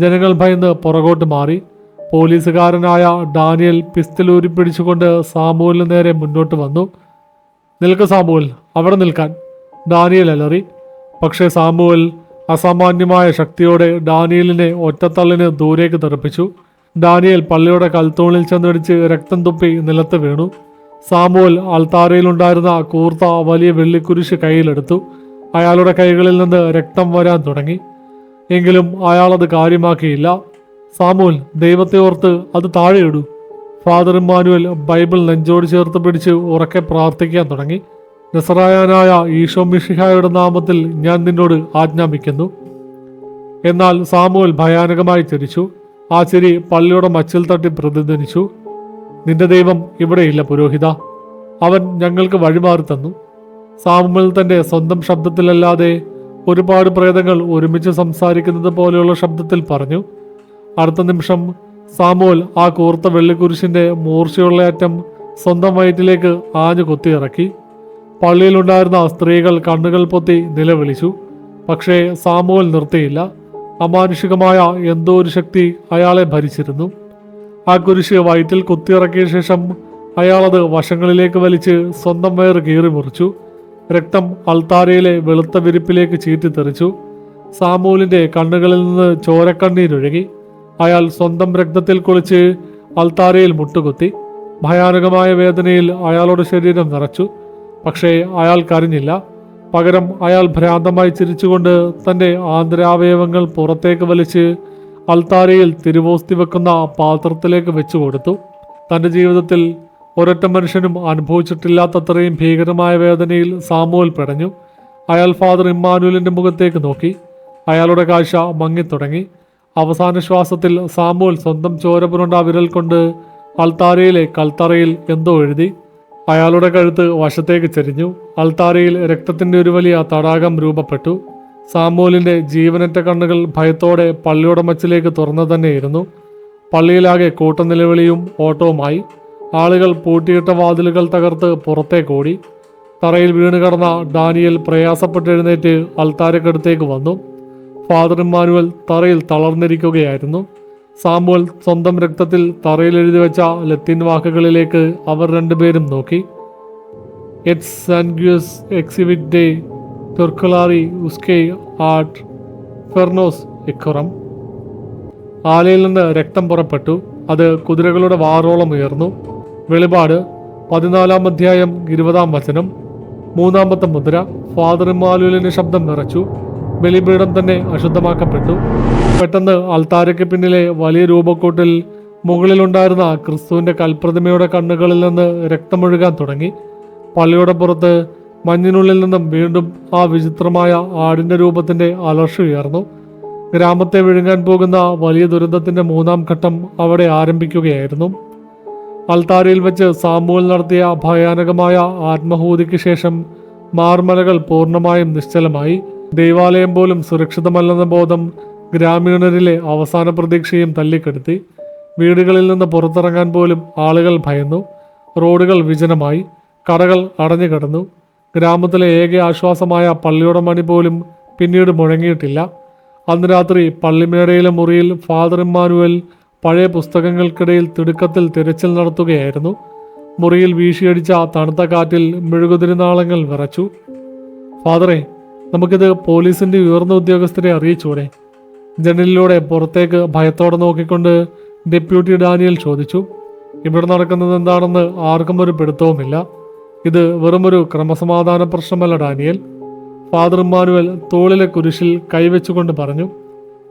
ജനങ്ങൾ ഭയന്ന് പുറകോട്ട് മാറി. പോലീസുകാരനായ ഡാനിയൽ പിസ്റ്റൽ ഊരിപ്പിടിച്ചുകൊണ്ട് സാമുവലിന് നേരെ മുന്നോട്ട് വന്നു. നിൽക്ക് സാമുവൽ, അവിടെ നിൽക്കാൻ! ഡാനിയൽ അലറി. പക്ഷേ സാമുവൽ അസാമാന്യമായ ശക്തിയോടെ ഡാനിയലിനെ ഒറ്റത്തള്ളിന് ദൂരേക്ക് തെറിപ്പിച്ചു. ഡാനിയൽ പള്ളിയുടെ കൽത്തൂണിൽ ചെന്നിടിച്ച് രക്തം തുപ്പി നിലത്ത് വീണു. സാമുവൽ അൾത്താരയിലുണ്ടായിരുന്ന കൂർത്ത വലിയ വെള്ളിക്കുരിശ് കയ്യിലെടുത്തു. അയാളുടെ കൈകളിൽ നിന്ന് രക്തം വരാൻ തുടങ്ങി. എങ്കിലും അയാൾ അത് കാര്യമാക്കിയില്ല. സാമുവൽ, ദൈവത്തെ ഓർത്ത് അത് താഴെയിടൂ. ഫാദർ ഇമ്മാനുവൽ ബൈബിൾ നെഞ്ചോട് ചേർത്ത് പിടിച്ച് ഉറക്കെ പ്രാർത്ഥിക്കാൻ തുടങ്ങി. നസറായനായ ഈശോ മിശിഹായുടെ നാമത്തിൽ ഞാൻ നിന്നോട് ആജ്ഞാപിക്കുന്നു. എന്നാൽ സാമുവൽ ഭയാനകമായി ചിരിച്ചു. ആ ചിരി പള്ളിയുടെ മച്ചിൽ തട്ടി പ്രതിധ്വനിച്ചു. നിന്റെ ദൈവം ഇവിടെയില്ല പുരോഹിത. അവൻ ഞങ്ങൾക്ക് വഴിമാറി തന്നു. സാമുവൽ തന്റെ സ്വന്തം ശബ്ദത്തിലല്ലാതെ ഒരുപാട് പ്രേതങ്ങൾ ഒരുമിച്ച് സംസാരിക്കുന്നത് പോലെയുള്ള ശബ്ദത്തിൽ പറഞ്ഞു. അടുത്ത നിമിഷം സാമുവൽ ആ കൂർത്ത വെള്ളിക്കുരിശിന്റെ മൂർച്ചയുള്ള അറ്റം സ്വന്തം വയറ്റിലേക്ക് ആഞ്ഞു കൊത്തിയിറക്കി. പള്ളിയിലുണ്ടായിരുന്ന സ്ത്രീകൾ കണ്ണുകൾ പൊത്തി നിലവിളിച്ചു. പക്ഷേ സാമുവൽ നിർത്തിയില്ല. അമാനുഷികമായ എന്തോ ഒരു ശക്തി അയാളെ ഭരിച്ചിരുന്നു. ആ കുരിശ് വയറ്റിൽ കുത്തിയിറക്കിയ ശേഷം അയാളത് വശങ്ങളിലേക്ക് വലിച്ച് സ്വന്തം വയറ് കീറി മുറിച്ചു. രക്തം അൾത്താരയിലെ വെളുത്ത വിരിപ്പിലേക്ക് ചീറ്റിത്തെറിച്ചു. സാമുവലിന്റെ കണ്ണുകളിൽ നിന്ന് ചോരക്കണ്ണീരൊഴുകി. അയാൾ സ്വന്തം രക്തത്തിൽ കുളിച്ച് അൾത്താരയിൽ മുട്ടുകുത്തി. ഭയാനകമായ വേദനയിൽ അയാളുടെ ശരീരം നിറച്ചു. പക്ഷേ അയാൾ കരഞ്ഞില്ല. പകരം അയാൾ ഭ്രാന്തമായി ചിരിച്ചുകൊണ്ട് തൻ്റെ ആന്തരാവയവങ്ങൾ പുറത്തേക്ക് വലിച്ച് അൾത്താരയിൽ തിരുവോസ്തി വെക്കുന്ന പാത്രത്തിലേക്ക് വെച്ചു കൊടുത്തു. തൻ്റെ ജീവിതത്തിൽ ഒരൊറ്റ മനുഷ്യനും അനുഭവിച്ചിട്ടില്ലാത്തത്രയും ഭീകരമായ വേദനയിൽ സാമുവൽ പിടഞ്ഞു. അയാൾ ഫാദർ ഇമ്മാനുവലിൻ്റെ മുഖത്തേക്ക് നോക്കി. അയാളുടെ കാഴ്ച മങ്ങിത്തുടങ്ങി. അവസാന ശ്വാസത്തിൽ സാമുവൽ സ്വന്തം ചോര പുരണ്ട വിരൽ കൊണ്ട് അൾത്താരയിലെ കൽത്തറയിൽ എന്തോ എഴുതി. അയാളുടെ കഴുത്ത് വശത്തേക്ക് ചെരിഞ്ഞു. അൾത്താരയിൽ രക്തത്തിൻ്റെ ഒരു വലിയ തടാകം രൂപപ്പെട്ടു. സാമുവലിൻ്റെ ജീവനറ്റ കണ്ണുകൾ ഭയത്തോടെ പള്ളിയുടെ മച്ചിലേക്ക് തുറന്നു തന്നെയിരുന്നു. പള്ളിയിലാകെ കൂട്ടനിലവിളിയും ഓട്ടവുമായി. ആളുകൾ പൂട്ടിയിട്ട വാതിലുകൾ തകർത്ത് പുറത്തേക്കോടി. തറയിൽ വീണ് കിടന്ന ഡാനിയൽ പ്രയാസപ്പെട്ടെഴുന്നേറ്റ് അൾത്താരക്കടുത്തേക്ക് വന്നു. ഫാദർ ഇമ്മാനുവൽ തറയിൽ തളർന്നിരിക്കുകയായിരുന്നു. സാമുവൽ സ്വന്തം രക്തത്തിൽ തറയിൽ എഴുതി വെച്ച ലത്തീൻ വാക്കുകളിലേക്ക് അവർ രണ്ടുപേരും നോക്കി. എറ്റ് സാൻഗ്യൂസ് എക്സിബിറ്റ് ടൊർക്കുലാറി ഉസ്കെ ആർട്ട് ഫെർണോസ് എക്കുറം. ആലയിൽ നിന്ന് രക്തം പുറപ്പെട്ടു. അത് കുതിരകളുടെ വാറോളം ഉയർന്നു. വെളിപാട് 14-ാം അധ്യായം 20-ാം വചനം. 3-ാമത്തെ മുദ്ര. ഫാദർ ഇമ്മാനുവലിന്റെ ശബ്ദം നിറച്ചു. ബലിപീഠം തന്നെ അശുദ്ധമാക്കപ്പെട്ടു. പെട്ടെന്ന് അൾത്താരയ്ക്ക് പിന്നിലെ വലിയ രൂപക്കൂട്ടിൽ മുകളിലുണ്ടായിരുന്ന ക്രിസ്തുവിന്റെ കൽപ്രതിമയുടെ കണ്ണുകളിൽ നിന്ന് രക്തമൊഴുകാൻ തുടങ്ങി. പള്ളിയുടെ പുറത്ത് മഞ്ഞിനുള്ളിൽ നിന്നും വീണ്ടും ആ വിചിത്രമായ ആടിന്റെ രൂപത്തിന്റെ അലർച്ച ഉയർന്നു. ഗ്രാമത്തെ വിഴുങ്ങാൻ പോകുന്ന വലിയ ദുരന്തത്തിന്റെ 3-ാം ഘട്ടം അവിടെ ആരംഭിക്കുകയായിരുന്നു. അൾത്താരയിൽ വെച്ച് സാമുവൽ നടത്തിയ ഭയാനകമായ ആത്മഹൂതിക്ക് ശേഷം മാർമലകൾ പൂർണ്ണമായും നിശ്ചലമായി. ദൈവാലയം പോലും സുരക്ഷിതമല്ലെന്ന ബോധം ഗ്രാമീണരിലെ അവസാന പ്രതീക്ഷയും തല്ലിക്കെടുത്തി. വീടുകളിൽ നിന്ന് പുറത്തിറങ്ങാൻ പോലും ആളുകൾ ഭയന്നു. റോഡുകൾ വിജനമായി. കടകൾ അടഞ്ഞു കിടന്നു. ഗ്രാമത്തിലെ ഏക ആശ്വാസമായ പള്ളിയുടെ മണി പോലും പിന്നീട് മുഴങ്ങിയിട്ടില്ല. അന്ന് രാത്രി പള്ളിമേടയിലെ മുറിയിൽ ഫാദർ ഇമ്മാനുവൽ പഴയ പുസ്തകങ്ങൾക്കിടയിൽ തിടുക്കത്തിൽ തിരച്ചിൽ നടത്തുകയായിരുന്നു. മുറിയിൽ വീശിയടിച്ച തണുത്ത കാറ്റിൽ മെഴുകുതിരിനാളങ്ങൾ വിറച്ചു. ഫാദറെ, നമുക്കിത് പോലീസിന്റെ ഉയർന്ന ഉദ്യോഗസ്ഥരെ അറിയിച്ചൂടെ? ജനലിലൂടെ പുറത്തേക്ക് ഭയത്തോടെ നോക്കിക്കൊണ്ട് ഡെപ്യൂട്ടി ഡാനിയൽ ചോദിച്ചു. ഇവിടെ നടക്കുന്നത് എന്താണെന്ന് ആർക്കും ഒരു പിടുത്തവുമില്ല. ഇത് വെറുമൊരു ക്രമസമാധാന പ്രശ്നമല്ല ഡാനിയൽ. ഫാദർ ഇമ്മാനുവൽ തോളിലെ കുരിശിൽ കൈവച്ചുകൊണ്ട് പറഞ്ഞു.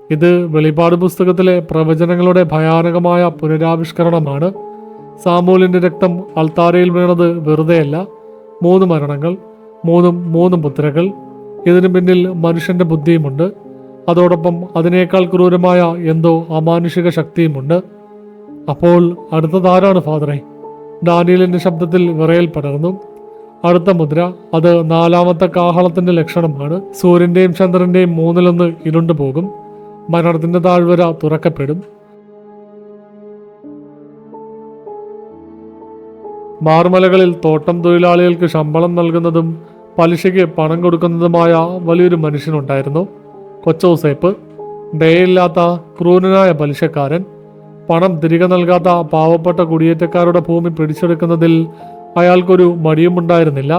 ഇത് വെളിപാട് പുസ്തകത്തിലെ പ്രവചനങ്ങളുടെ ഭയാനകമായ പുനരാവിഷ്കരണമാണ്. സാമൂലിന്റെ രക്തം അൾത്താരയിൽ വീണത് വെറുതെയല്ല. 3 മരണങ്ങൾ, 3 മുദ്രകൾ. ഇതിനു പിന്നിൽ മനുഷ്യന്റെ ബുദ്ധിയുമുണ്ട്. അതോടൊപ്പം അതിനേക്കാൾ ക്രൂരമായ എന്തോ അമാനുഷിക ശക്തിയുമുണ്ട്. അപ്പോൾ അടുത്തതാരാണ് ഫാദറെ? ഡാനിയലിന്റെ ശബ്ദത്തിൽ വിറയൽ പടർന്നു. അടുത്ത മുദ്ര, അത് 4ാമത്തെ കാഹളത്തിന്റെ ലക്ഷണമാണ്. സൂര്യന്റെയും ചന്ദ്രന്റെയും 1/3 ഇരുണ്ടു പോകും. മരണത്തിന്റെ താഴ്വര തുറക്കപ്പെടും. മാർമലകളിൽ തോട്ടം തൊഴിലാളികൾക്ക് ശമ്പളം നൽകുന്നതും പലിശയ്ക്ക് പണം കൊടുക്കുന്നതുമായ വലിയൊരു മനുഷ്യനുണ്ടായിരുന്നു, കൊച്ചൗസേപ്പ്. ദയയില്ലാത്ത ക്രൂരനായ പലിശക്കാരൻ. പണം തിരികെ നൽകാത്ത പാവപ്പെട്ട കുടിയേറ്റക്കാരുടെ ഭൂമി പിടിച്ചെടുക്കുന്നതിൽ അയാൾക്കൊരു മടിയുമുണ്ടായിരുന്നില്ല.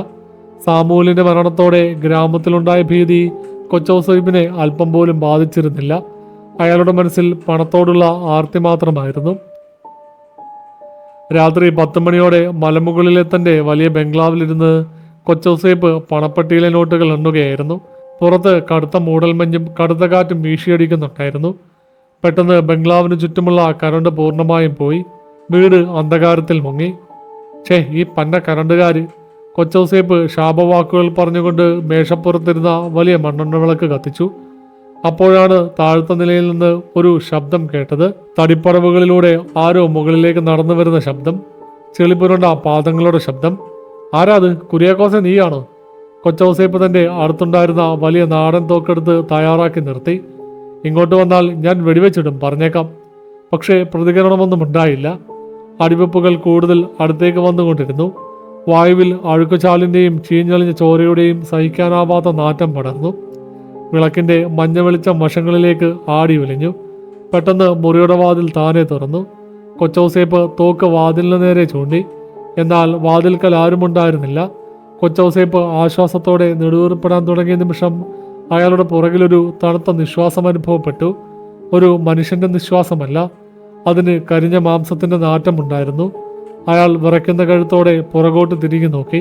സാമൂലിന്റെ മരണത്തോടെ ഗ്രാമത്തിലുണ്ടായ ഭീതി കൊച്ചൗസേപ്പിനെ അല്പം പോലും ബാധിച്ചിരുന്നില്ല. അയാളുടെ മനസ്സിൽ പണത്തോടുള്ള ആർത്തി മാത്രമായിരുന്നു. രാത്രി 10 മണിയോടെ മലമുകളിലെ തന്റെ വലിയ ബംഗ്ലാവിലിരുന്ന് കൊച്ചൗസേപ്പ് പണപ്പെട്ടിയിലെ നോട്ടുകൾ എണ്ണുകയായിരുന്നു. പുറത്ത് കടുത്ത മൂടൽമഞ്ഞും കടുത്ത കാറ്റും വീശിയടിക്കുന്നുണ്ടായിരുന്നു. പെട്ടെന്ന് ബംഗ്ലാവിന് ചുറ്റുമുള്ള കരണ്ട് പൂർണ്ണമായും പോയി. വീട് അന്ധകാരത്തിൽ മുങ്ങി. ഈ പന്ന കരണ്ടുകാര്! കൊച്ചൗസേപ്പ് ശാപവാക്കുകൾ പറഞ്ഞുകൊണ്ട് മേശപ്പുറത്തിരുന്ന വലിയ മണ്ണെണ്ണ വിളക്ക് കത്തിച്ചു. അപ്പോഴാണ് താഴ്ത്ത നിലയിൽ നിന്ന് ഒരു ശബ്ദം കേട്ടത്. തടിപ്പറവുകളിലൂടെ ആരോ മുകളിലേക്ക് നടന്നു വരുന്ന ശബ്ദം. ചെളിപുരണ്ട പാദങ്ങളുടെ ശബ്ദം. ആരാത്? കുര്യാക്കോസെ, നീയാണോ? കൊച്ചൗസേപ്പ് തന്റെ അടുത്തുണ്ടായിരുന്ന വലിയ നാടൻ തോക്കെടുത്ത് തയ്യാറാക്കി നിർത്തി. ഇങ്ങോട്ട് വന്നാൽ ഞാൻ വെടിവെച്ചിടും, പറഞ്ഞേക്കാം. പക്ഷേ പ്രതികരണമൊന്നും ഉണ്ടായില്ല. അടിവെപ്പുകൾ കൂടുതൽ അടുത്തേക്ക് വന്നുകൊണ്ടിരുന്നു. വായുവിൽ അഴുക്കുചാലിന്റെയും ചീഞ്ഞളിഞ്ഞ ചോരയുടെയും സഹിക്കാനാവാത്ത നാറ്റം പടർന്നു. വിളക്കിന്റെ മഞ്ഞ വെളിച്ചം വശങ്ങളിലേക്ക് ആടി ഉലഞ്ഞു. പെട്ടെന്ന് മുറിയുടെ വാതിൽ താനെ തുറന്നു. കൊച്ചൗസേപ്പ് തോക്ക് വാതിലിന് നേരെ ചൂണ്ടി. എന്നാൽ വാതിൽക്കൽ ആരുമുണ്ടായിരുന്നില്ല. കൊച്ചൗസേപ്പ് ആശ്വാസത്തോടെ നെടുവീർപ്പിടാൻ തുടങ്ങിയ നിമിഷം അയാളുടെ പുറകിലൊരു തണുത്ത നിശ്വാസം അനുഭവപ്പെട്ടു. ഒരു മനുഷ്യന്റെ നിശ്വാസമല്ല, അതിന് കരിഞ്ഞ മാംസത്തിന്റെ നാറ്റമുണ്ടായിരുന്നു. അയാൾ വിറയ്ക്കുന്ന കഴുത്തോടെ പുറകോട്ട് തിരിഞ്ഞു നോക്കി.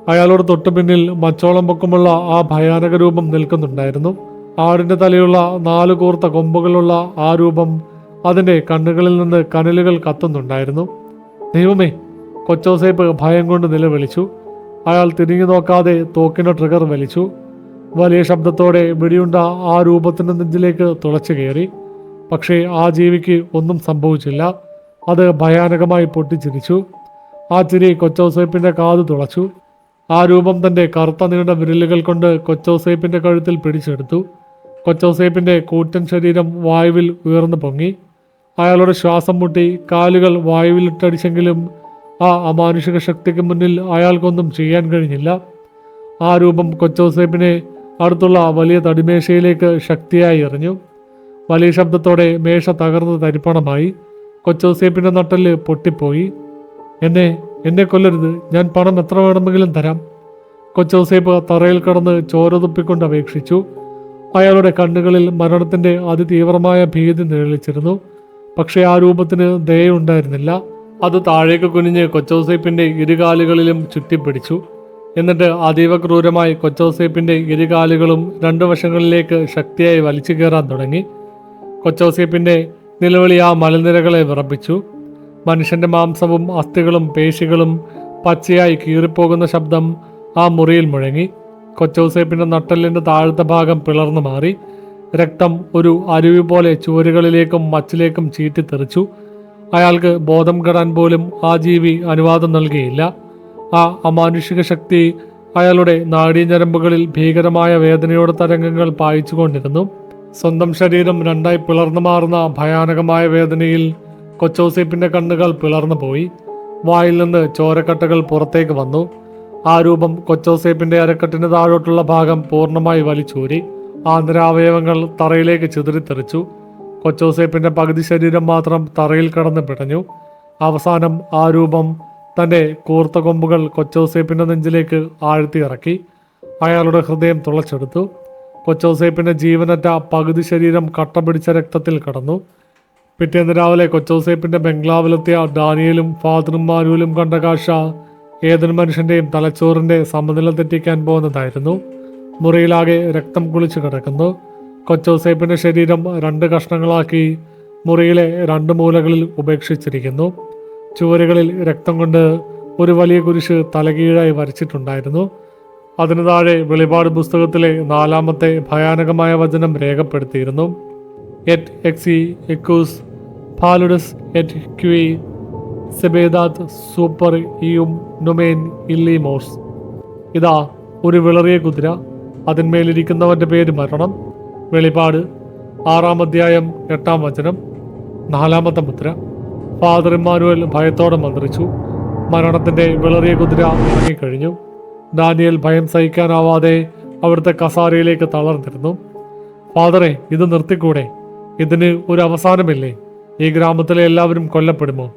അയാളോട് തൊട്ടു പിന്നിൽ മച്ചോളം പൊക്കമുള്ള ആ ഭയാനക രൂപം നിൽക്കുന്നുണ്ടായിരുന്നു. ആടിന്റെ തലയുള്ള 4 കൂർത്ത കൊമ്പുകളുള്ള ആ രൂപം, അതിന്റെ കണ്ണുകളിൽ നിന്ന് കനലുകൾ കത്തുന്നുണ്ടായിരുന്നു. ദൈവമേ! കൊച്ചൗസേപ്പ് ഭയം കൊണ്ട് നിലവിളിച്ചു. അയാൾ തിരിഞ്ഞു നോക്കാതെ തോക്കിന്റെ ട്രിഗർ വലിച്ചു. വലിയ ശബ്ദത്തോടെ വെടിയുണ്ട ആ രൂപത്തിന്റെ നെഞ്ചിലേക്ക് തുളച്ചു കയറി. പക്ഷേ ആ ജീവിക്ക് ഒന്നും സംഭവിച്ചില്ല. അത് ഭയാനകമായി പൊട്ടിച്ചിരിച്ചു. ആ ചിരി കൊച്ചൗസേപ്പിന്റെ കാത് തുളച്ചു. ആ രൂപം തന്റെ കറുത്ത നീണ്ട വിരലുകൾ കൊണ്ട് കൊച്ചൗസേപ്പിന്റെ കഴുത്തിൽ പിടിച്ചെടുത്തു. കൊച്ചൗസേപ്പിന്റെ കൂറ്റൻ ശരീരം വായുവിൽ ഉയർന്നു പൊങ്ങി. അയാളുടെ ശ്വാസം മുട്ടി. കാലുകൾ വായുവിലിട്ടടിച്ചെങ്കിലും ആ അമാനുഷിക ശക്തിക്ക് മുന്നിൽ അയാൾക്കൊന്നും ചെയ്യാൻ കഴിഞ്ഞില്ല. ആ രൂപം കൊച്ചൗസേപ്പിനെ അടുത്തുള്ള വലിയ തടിമേശയിലേക്ക് ശക്തിയായി എറിഞ്ഞു. വലിയ ശബ്ദത്തോടെ മേശ തകർന്ന് തരിപ്പണമായി. കൊച്ചൗസേപ്പിന്റെ നട്ടെല്ല് പൊട്ടിപ്പോയി. എന്നെ കൊല്ലരുത്, ഞാൻ പണം എത്ര വേണമെങ്കിലും തരാം. കൊച്ചൗസേപ്പ് തറയിൽ കിടന്ന് ചോര തുപ്പിക്കൊണ്ട് അപേക്ഷിച്ചു. അയാളുടെ കണ്ണുകളിൽ മരണത്തിന്റെ അതിതീവ്രമായ ഭീതി നിഴലിച്ചിരുന്നു. പക്ഷേ ആ രൂപത്തിന് ദയുണ്ടായിരുന്നില്ല. അത് താഴേക്ക് കുനിഞ്ഞ് കൊച്ചൗസേപ്പിന്റെ ഇരുകാലുകളിലും ചുറ്റിപ്പിടിച്ചു. എന്നിട്ട് അതീവ ക്രൂരമായി കൊച്ചൗസേപ്പിന്റെ ഇരുകാലുകളും 2 വശങ്ങളിലേക്ക് ശക്തിയായി വലിച്ചു കയറാൻ തുടങ്ങി. കൊച്ചൗസേപ്പിന്റെ നിലവിളി ആ മലനിരകളെ വിറപ്പിച്ചു. മനുഷ്യന്റെ മാംസവും അസ്ഥികളും പേശികളും പച്ചയായി കീറിപ്പോകുന്ന ശബ്ദം ആ മുറിയിൽ മുഴങ്ങി. കൊച്ചൗസേപ്പിന്റെ നട്ടെല്ലിന്റെ താഴത്തെ ഭാഗം പിളർന്നു മാറി. രക്തം ഒരു അരുവി പോലെ ചുവരുകളിലേക്കും മച്ചിലേക്കും ചീറ്റിത്തെറിച്ചു. അയാൾക്ക് ബോധം കെടാൻ പോലും ആ ജീവി അനുവാദം നൽകിയില്ല. ആ അമാനുഷിക ശക്തി അയാളുടെ നാഡീഞരമ്പുകളിൽ ഭീകരമായ വേദനയുടെ തരംഗങ്ങൾ പായിച്ചുകൊണ്ടിരുന്നു. സ്വന്തം ശരീരം 2ആയി പിളർന്നു മാറുന്ന ഭയാനകമായ വേദനയിൽ കൊച്ചൗസേപ്പിന്റെ കണ്ണുകൾ പിളർന്നു പോയി. വായിൽ നിന്ന് ചോരക്കട്ടകൾ പുറത്തേക്ക് വന്നു. ആ രൂപം കൊച്ചൗസേപ്പിന്റെ അരക്കെട്ടിന് താഴോട്ടുള്ള ഭാഗം പൂർണ്ണമായി വലിച്ചൂരി. ആന്തരാവയവങ്ങൾ തറയിലേക്ക് ചിതറിത്തെറിച്ചു. കൊച്ചൗസേപ്പിന്റെ പകുതി ശരീരം മാത്രം തറയിൽ കിടന്ന് പിടഞ്ഞു. അവസാനം ആ രൂപം തന്റെ കൂർത്ത കൊമ്പുകൾ കൊച്ചൗസേപ്പിന്റെ നെഞ്ചിലേക്ക് ആഴ്ത്തിയിറക്കി. അയാളുടെ ഹൃദയം തുളച്ചെടുത്തു. കൊച്ചൗസേപ്പിന്റെ ജീവനറ്റ പകുതി ശരീരം കട്ട പിടിച്ച രക്തത്തിൽ കടന്നു. പിറ്റേന്ന് രാവിലെ കൊച്ചൗസേപ്പിന്റെ ബംഗ്ലാവിലെത്തിയ ഡാനിയലും ഫാദറും മാനുവലും കണ്ട കാഴ്ച ഏതൊരു മനുഷ്യൻ്റെയും തലച്ചോറിൻ്റെ സമനില തെറ്റിക്കാൻ പോകുന്നതായിരുന്നു. മുറിയിലാകെ രക്തം കുളിച്ചു കിടക്കുന്നു. കൊച്ചൗസേപ്പിൻ്റെ ശരീരം 2 കഷ്ണങ്ങളാക്കി മുറിയിലെ 2 മൂലകളിൽ ഉപേക്ഷിച്ചിരിക്കുന്നു. ചുവരുകളിൽ രക്തം കൊണ്ട് ഒരു വലിയ കുരിശ് തലകീഴായി വരച്ചിട്ടുണ്ടായിരുന്നു. അതിനു താഴെ വെളിപാട് പുസ്തകത്തിലെ 4-ാമത്തെ ഭയാനകമായ വചനം രേഖപ്പെടുത്തിയിരുന്നു. എറ്റ് എക്സി എക്കൂസ് ഫാലുഡസ് എറ്റ് ക്വി സെബേദാത്ത് സൂപ്പർ ഇയും നൊമേൻ ഇല്ലീമോസ്. ഇതാ ഒരു വിളറിയ കുതിര, അതിന്മേലിരിക്കുന്നവൻ്റെ പേര് മരണം. വെളിപാട് 6-ാം അധ്യായം 8-ാം വചനം. 4-ാമത്തെ മുദ്ര. ഫാദർ ഇമ്മാനുവൽ ഭയത്തോടെ മന്ത്രിച്ചു. മരണത്തിൻ്റെ വിളറിയ കുതിര ഇറങ്ങിക്കഴിഞ്ഞു. ഡാനിയൽ ഭയം സഹിക്കാനാവാതെ അവിടുത്തെ കസാരയിലേക്ക് തളർന്നിരുന്നു. ഫാദറെ, ഇത് നിർത്തിക്കൂടെ? ഇതിന് ഒരു അവസാനമില്ലേ? ഈ ഗ്രാമത്തിലെ എല്ലാവരും കൊല്ലപ്പെടുമോ?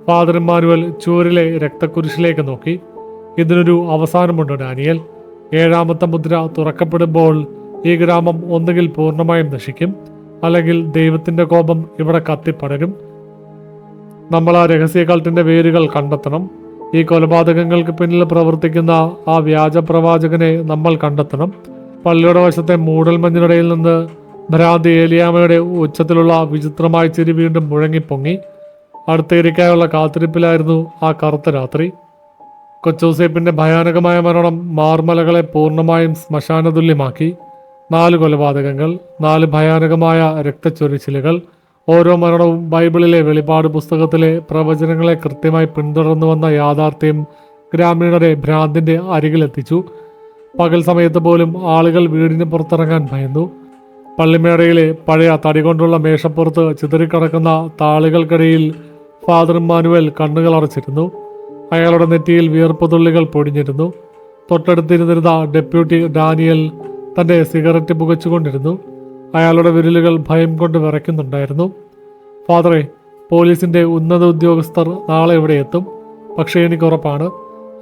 ഫാദർ ഇമ്മാനുവൽ ചുവരിലെ രക്തക്കുരിശിലേക്ക് നോക്കി. ഇതിനൊരു അവസാനമുണ്ട് ഡാനിയൽ. 7-ാമത്തെ മുദ്ര തുറക്കപ്പെടുമ്പോൾ ഈ ഗ്രാമം ഒന്നുകിൽ പൂർണ്ണമായും നശിക്കും, അല്ലെങ്കിൽ ദൈവത്തിൻ്റെ കോപം ഇവിടെ കത്തിപ്പടരും. നമ്മൾ ആ രഹസ്യ കൾട്ടിൻ്റെ വേരുകൾ കണ്ടെത്തണം. ഈ കൊലപാതകങ്ങൾക്ക് പിന്നിൽ പ്രവർത്തിക്കുന്ന ആ വ്യാജ പ്രവാചകനെ നമ്മൾ കണ്ടെത്തണം. പള്ളിയുടെ വശത്തെ മൂടൽമഞ്ഞിനിടയിൽ നിന്ന് ഭ്രാന്തി ഏലിയാമയുടെ ഉച്ചത്തിലുള്ള വിചിത്രമായ ചിരി വീണ്ടും മുഴങ്ങിപ്പൊങ്ങി. അടുത്തേരിക്കാനുള്ള കാത്തിരിപ്പിലായിരുന്നു ആ കറുത്ത രാത്രി. കൊച്ചൗസേപ്പിന്റെ ഭയാനകമായ മരണം മാർമലകളെ പൂർണ്ണമായും ശ്മശാനതുല്യമാക്കി. 4 കൊലപാതകങ്ങൾ, 4 ഭയാനകമായ രക്തച്ചൊരിച്ചിലുകൾ. ഓരോ മരണവും ബൈബിളിലെ വെളിപാട് പുസ്തകത്തിലെ പ്രവചനങ്ങളെ കൃത്യമായി പിന്തുടർന്നു വന്ന യാഥാർത്ഥ്യം ഗ്രാമീണരെ ഭ്രാന്തിൻ്റെ അരികിലെത്തിച്ചു. പകൽ സമയത്ത് പോലും ആളുകൾ വീടിന് പുറത്തിറങ്ങാൻ ഭയന്നു. പള്ളിമേടയിലെ പഴയ തടി കൊണ്ടുള്ള മേശപ്പുറത്ത് ചിതറിക്കിടക്കുന്ന താളുകൾക്കിടയിൽ ഫാദർ ഇമ്മാനുവൽ കണ്ണുകൾ അടച്ചിരുന്നു. അയാളുടെ നെറ്റിയിൽ വിയർപ്പ് തുള്ളികൾ പൊടിഞ്ഞിരുന്നു. തൊട്ടടുത്തിരുന്നിരുന്ന ഡെപ്യൂട്ടി ഡാനിയൽ തൻ്റെ സിഗരറ്റ് പുകച്ചുകൊണ്ടിരുന്നു. അയാളുടെ വിരലുകൾ ഭയം കൊണ്ട് വിറയ്ക്കുന്നുണ്ടായിരുന്നു. ഫാദറെ, പോലീസിൻ്റെ ഉന്നത ഉദ്യോഗസ്ഥർ നാളെ ഇവിടെ എത്തും. പക്ഷേ എനിക്കുറപ്പാണ്,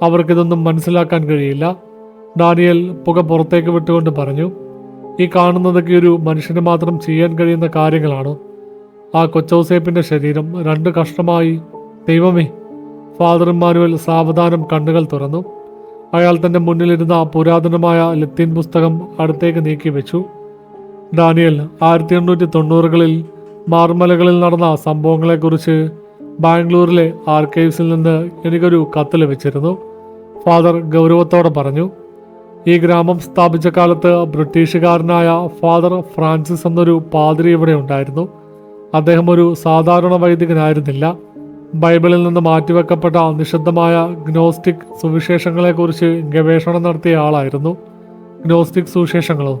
അവർക്കിതൊന്നും മനസ്സിലാക്കാൻ കഴിയില്ല. ഡാനിയൽ പുക പുറത്തേക്ക് വിട്ടുകൊണ്ട് പറഞ്ഞു. ഈ കാണുന്നതൊക്കെ ഒരു മനുഷ്യന് മാത്രം ചെയ്യാൻ കഴിയുന്ന കാര്യങ്ങളാണ്. ആ കൊച്ചൗസേപ്പിൻ്റെ ശരീരം 2 കഷ്ണമായി. ദൈവമേ! ഫാദർ ഇമ്മാനുവൽ സാവധാനം കണ്ണുകൾ തുറന്നു. അയാൾ തൻ്റെ മുന്നിലിരുന്ന പുരാതനമായ ലത്തീൻ പുസ്തകം അടുത്തേക്ക് നീക്കി വെച്ചു. ഡാനിയൽ, 1890-കളിൽ മാർമലകളിൽ നടന്ന സംഭവങ്ങളെക്കുറിച്ച് ബാംഗ്ലൂരിലെ ആർക്കൈവ്സിൽ നിന്ന് എനിക്കൊരു കത്ത് ലഭിച്ചിരുന്നു. ഫാദർ ഗൗരവത്തോടെ പറഞ്ഞു. ഈ ഗ്രാമം സ്ഥാപിച്ച കാലത്ത് ബ്രിട്ടീഷുകാരനായ ഫാദർ ഫ്രാൻസിസ് എന്നൊരു പാദ്രി ഇവിടെ ഉണ്ടായിരുന്നു. അദ്ദേഹം ഒരു സാധാരണ വൈദികനായിരുന്നില്ല. ബൈബിളിൽ നിന്ന് മാറ്റിവെക്കപ്പെട്ട നിഷിദ്ധമായ ഗ്നോസ്റ്റിക് സുവിശേഷങ്ങളെക്കുറിച്ച് ഗവേഷണം നടത്തിയ ആളായിരുന്നു. ഗ്നോസ്റ്റിക് സുവിശേഷങ്ങളോ?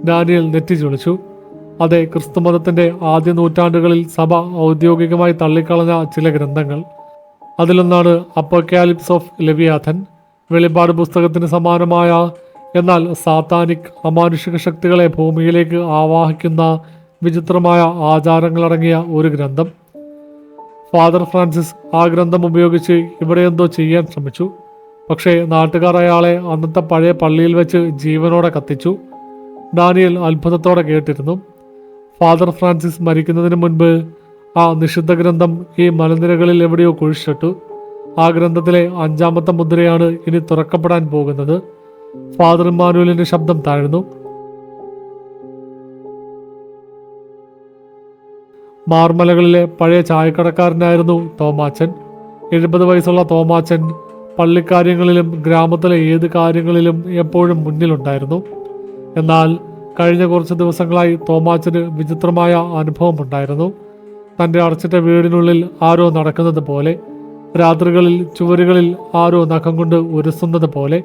ഡാനിയൽ നെറ്റി ചുളിച്ചു. അതെ, ക്രിസ്തുമതത്തിൻ്റെ ആദ്യ നൂറ്റാണ്ടുകളിൽ സഭ ഔദ്യോഗികമായി തള്ളിക്കളഞ്ഞ ചില ഗ്രന്ഥങ്ങൾ. അതിലൊന്നാണ് അപ്പോക്കാലിപ്സ് ഓഫ് ലെവിയാഥൻ. വെളിപാട് പുസ്തകത്തിന് സമാനമായ, എന്നാൽ സാത്താനിക് അമാനുഷിക ശക്തികളെ ഭൂമിയിലേക്ക് ആവാഹിക്കുന്ന വിചിത്രമായ ആചാരങ്ങളടങ്ങിയ ഒരു ഗ്രന്ഥം. ഫാദർ ഫ്രാൻസിസ് ആ ഗ്രന്ഥം ഉപയോഗിച്ച് ഇവിടെ എന്തോ ചെയ്യാൻ ശ്രമിച്ചു. പക്ഷേ നാട്ടുകാർ അയാളെ അന്നത്തെ പഴയ പള്ളിയിൽ വെച്ച് ജീവനോടെ കത്തിച്ചു. ഡാനിയൽ അത്ഭുതത്തോടെ കേട്ടിരുന്നു. ഫാദർ ഫ്രാൻസിസ് മരിക്കുന്നതിന് മുൻപ് ആ നിഷിദ്ധ ഗ്രന്ഥം ഈ മലനിരകളിൽ എവിടെയോ കുഴിച്ചിട്ടു. ആ ഗ്രന്ഥത്തിലെ 5-ാമത്തെ മുദ്രയാണ് ഇനി തുറക്കപ്പെടാൻ പോകുന്നത്. ഫാദർ ഇമ്മാനുവലിന്റെ ശബ്ദം താഴ്ന്നു. മാർമലകളിലെ പഴയ ചായക്കടക്കാരനായിരുന്നു തോമാച്ചൻ. 70 വയസ്സുള്ള തോമാച്ചൻ പള്ളിക്കാര്യങ്ങളിലും ഗ്രാമത്തിലെ ഏത് കാര്യങ്ങളിലും എപ്പോഴും മുന്നിലുണ്ടായിരുന്നു. എന്നാൽ കഴിഞ്ഞ കുറച്ച് ദിവസങ്ങളായി തോമാച്ചന് വിചിത്രമായ അനുഭവമുണ്ടായിരുന്നു. തൻ്റെ അടച്ചിട്ട വീടിനുള്ളിൽ ആരോ നടക്കുന്നത് പോലെ, രാത്രികളിൽ ചുവരുകളിൽ ആരോ നഖം കൊണ്ട് ഉരസുന്നത് പോലെ.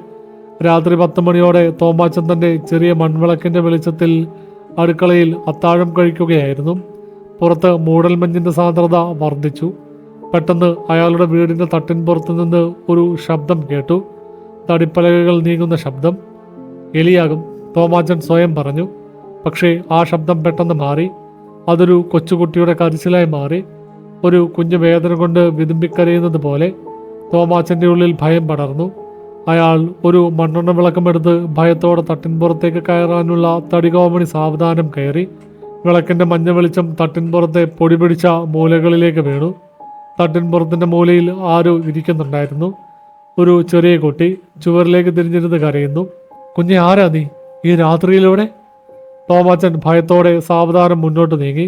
രാത്രി 10 മണിയോടെ തോമാച്ചൻ തൻ്റെ ചെറിയ മൺവിളക്കിൻ്റെ വെളിച്ചത്തിൽ അടുക്കളയിൽ അത്താഴം കഴിക്കുകയായിരുന്നു. പുറത്ത് മൂടൽമഞ്ഞിൻ്റെ സാന്ദ്രത വർദ്ധിച്ചു. പെട്ടെന്ന് അയാളുടെ വീടിൻ്റെ തട്ടിൻപുറത്ത് നിന്ന് ഒരു ശബ്ദം കേട്ടു. തടിപ്പലകകൾ നീങ്ങുന്ന ശബ്ദം. എലിയാകും, തോമാച്ചൻ സ്വയം പറഞ്ഞു. പക്ഷേ ആ ശബ്ദം പെട്ടെന്ന് മാറി. അതൊരു കൊച്ചുകുട്ടിയുടെ കരച്ചിലായി മാറി. ഒരു കുഞ്ഞു വേദന കൊണ്ട് വിതുമ്പിക്കരയുന്നത് പോലെ. തോമാച്ചൻ്റെ ഉള്ളിൽ ഭയം പടർന്നു. അയാൾ ഒരു മണ്ണെണ്ണ വിളക്കമെടുത്ത് ഭയത്തോടെ തട്ടിൻപുറത്തേക്ക് കയറാനുള്ള തടികോമണി സാവധാനം കയറി. വിളക്കിൻ്റെ മഞ്ഞ വെളിച്ചം തട്ടിൻപുറത്തെ പൊടി പിടിച്ച മൂലകളിലേക്ക് വീണു. തട്ടിൻപുറത്തിൻ്റെ മൂലയിൽ ആരോ ഇരിക്കുന്നുണ്ടായിരുന്നു. ഒരു ചെറിയ കുട്ടി ചുവരിലേക്ക് തിരിഞ്ഞിരുന്ന് കരയുന്നു. കുഞ്ഞെ, ആരാ നീ ഈ രാത്രിയിലൂടെ? തോമാച്ചൻ ഭയത്തോടെ സാവധാനം മുന്നോട്ട് നീങ്ങി.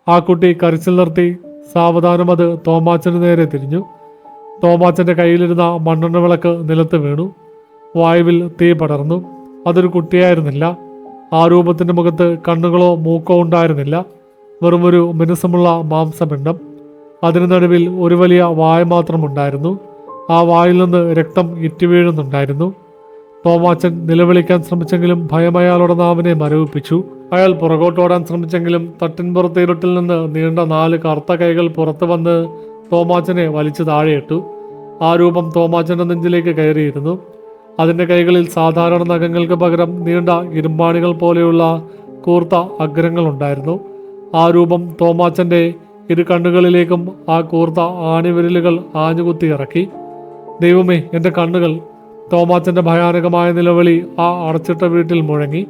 ആ കുട്ടി കരച്ചിൽ നിർത്തി സാവധാനം അത് തോമാച്ചന് നേരെ തിരിഞ്ഞു. തോമാച്ചൻ്റെ കയ്യിലിരുന്ന മണ്ണെണ്ണ വിളക്ക് നിലത്ത് വീണു. വായുവിൽ തീ പടർന്നു. അതൊരു കുട്ടിയായിരുന്നില്ല. ആ രൂപത്തിൻ്റെ മുഖത്ത് കണ്ണുകളോ മൂക്കോ ഉണ്ടായിരുന്നില്ല. വെറുമൊരു മിനുസമുള്ള മാംസപിണ്ഡം. അതിന് നടുവിൽ ഒരു വലിയ വായ മാത്രമുണ്ടായിരുന്നു. ആ വായിൽ നിന്ന് രക്തം ഇറ്റുവീഴുന്നുണ്ടായിരുന്നു. തോമാച്ചൻ നിലവിളിക്കാൻ ശ്രമിച്ചെങ്കിലും ഭയം അയാളുടെ നാവിനെ മരവിപ്പിച്ചു. അയാൾ പുറകോട്ടോടാൻ ശ്രമിച്ചെങ്കിലും തട്ടിൻപുറത്തെ ഇരുട്ടിൽ നിന്ന് നീണ്ട 4 കറുത്ത കൈകൾ പുറത്തു വന്ന് തോമാച്ചനെ വലിച്ചു താഴെയിട്ടു. ആ രൂപം തോമാച്ചൻ്റെ നെഞ്ചിലേക്ക് കയറിയിരുന്നു. അതിൻ്റെ കൈകളിൽ സാധാരണ നഖങ്ങൾക്ക് പകരം നീണ്ട ഇരുമ്പാണികൾ പോലെയുള്ള കൂർത്ത അഗ്രങ്ങളുണ്ടായിരുന്നു. ആ രൂപം തോമാച്ചൻ്റെ ഇരു കണ്ണുകളിലേക്കും ആ കൂർത്ത ആണിവിരലുകൾ ആഞ്ഞുകുത്തി ഇറക്കി. ദൈവമേ, എൻ്റെ കണ്ണുകൾ! തോമാച്ചൻ്റെ ഭയാനകമായ നിലവിളി ആ അടച്ചിട്ട വീട്ടിൽ മുഴങ്ങി.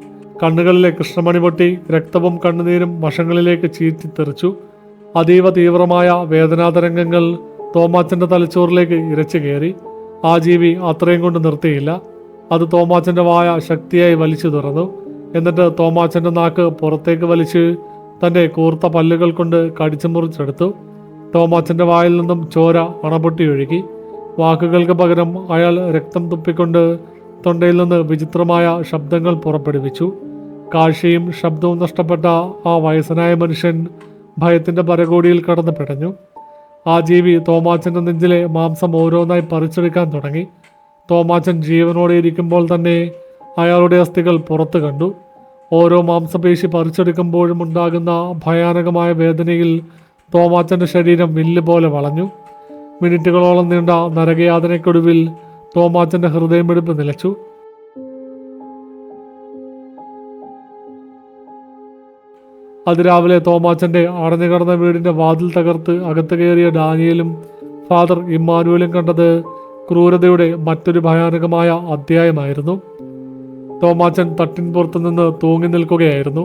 കണ്ണുകളിലെ കൃഷ്ണമണി പൊട്ടി രക്തവും കണ്ണുനീരും വശങ്ങളിലേക്ക് ചീറ്റിത്തെറിച്ചു. അതീവ തീവ്രമായ വേദനാതരംഗങ്ങൾ തോമാച്ചൻ്റെ തലച്ചോറിലേക്ക് ഇരച്ചു കയറി. ആ ജീവി അത്രയും കൊണ്ട് നിർത്തിയില്ല. അത് തോമാച്ചൻ്റെ വായ ശക്തിയായി വലിച്ചു തുറന്നു. എന്നിട്ട് തോമാച്ചൻ്റെ നാക്ക് പുറത്തേക്ക് വലിച്ച് തൻ്റെ കൂർത്ത പല്ലുകൾ കൊണ്ട് കടിച്ചു മുറിച്ചെടുത്തു. തോമാച്ചൻ്റെ വായിൽ നിന്നും ചോര അണപൊട്ടി ഒഴുകി. വാക്കുകൾക്ക് പകരം അയാൾ രക്തം തുപ്പിക്കൊണ്ട് തൊണ്ടയിൽ നിന്ന് വിചിത്രമായ ശബ്ദങ്ങൾ പുറപ്പെടുവിച്ചു. കാഴ്ചയും ശബ്ദവും നഷ്ടപ്പെട്ട ആ വയസ്സനായ മനുഷ്യൻ ഭയത്തിൻ്റെ പരകോടിയിൽ കടന്നു പിടഞ്ഞു. ആ ജീവി തോമാച്ചൻ്റെ നെഞ്ചിലെ മാംസം ഓരോന്നായി പറിച്ചെടുക്കാൻ തുടങ്ങി. തോമാച്ചൻ ജീവനോടെ ഇരിക്കുമ്പോൾ തന്നെ അയാളുടെ അസ്ഥികൾ പുറത്തു കണ്ടു. ഓരോ മാംസപേശി പറിച്ചെടുക്കുമ്പോഴും ഉണ്ടാകുന്ന ഭയാനകമായ വേദനയിൽ തോമാച്ചൻ്റെ ശരീരം വില്ല് പോലെ വളഞ്ഞു. മിനിറ്റുകളോളം നീണ്ട നരകയാതനയ്ക്കൊടുവിൽ തോമാച്ചൻ്റെ ഹൃദയമിടിപ്പ് നിലച്ചു. അതിരാവിലെ തോമാച്ചൻ്റെ അടഞ്ഞുകിടന്ന വീടിൻ്റെ വാതിൽ തകർത്ത് അകത്ത് കയറിയ ഡാനിയലും ഫാദർ ഇമ്മാനുവലും കണ്ടത് ക്രൂരതയുടെ മറ്റൊരു ഭയാനകമായ അധ്യായമായിരുന്നു. തോമാച്ചൻ തട്ടിൻപുറത്തു നിന്ന് തൂങ്ങി നിൽക്കുകയായിരുന്നു.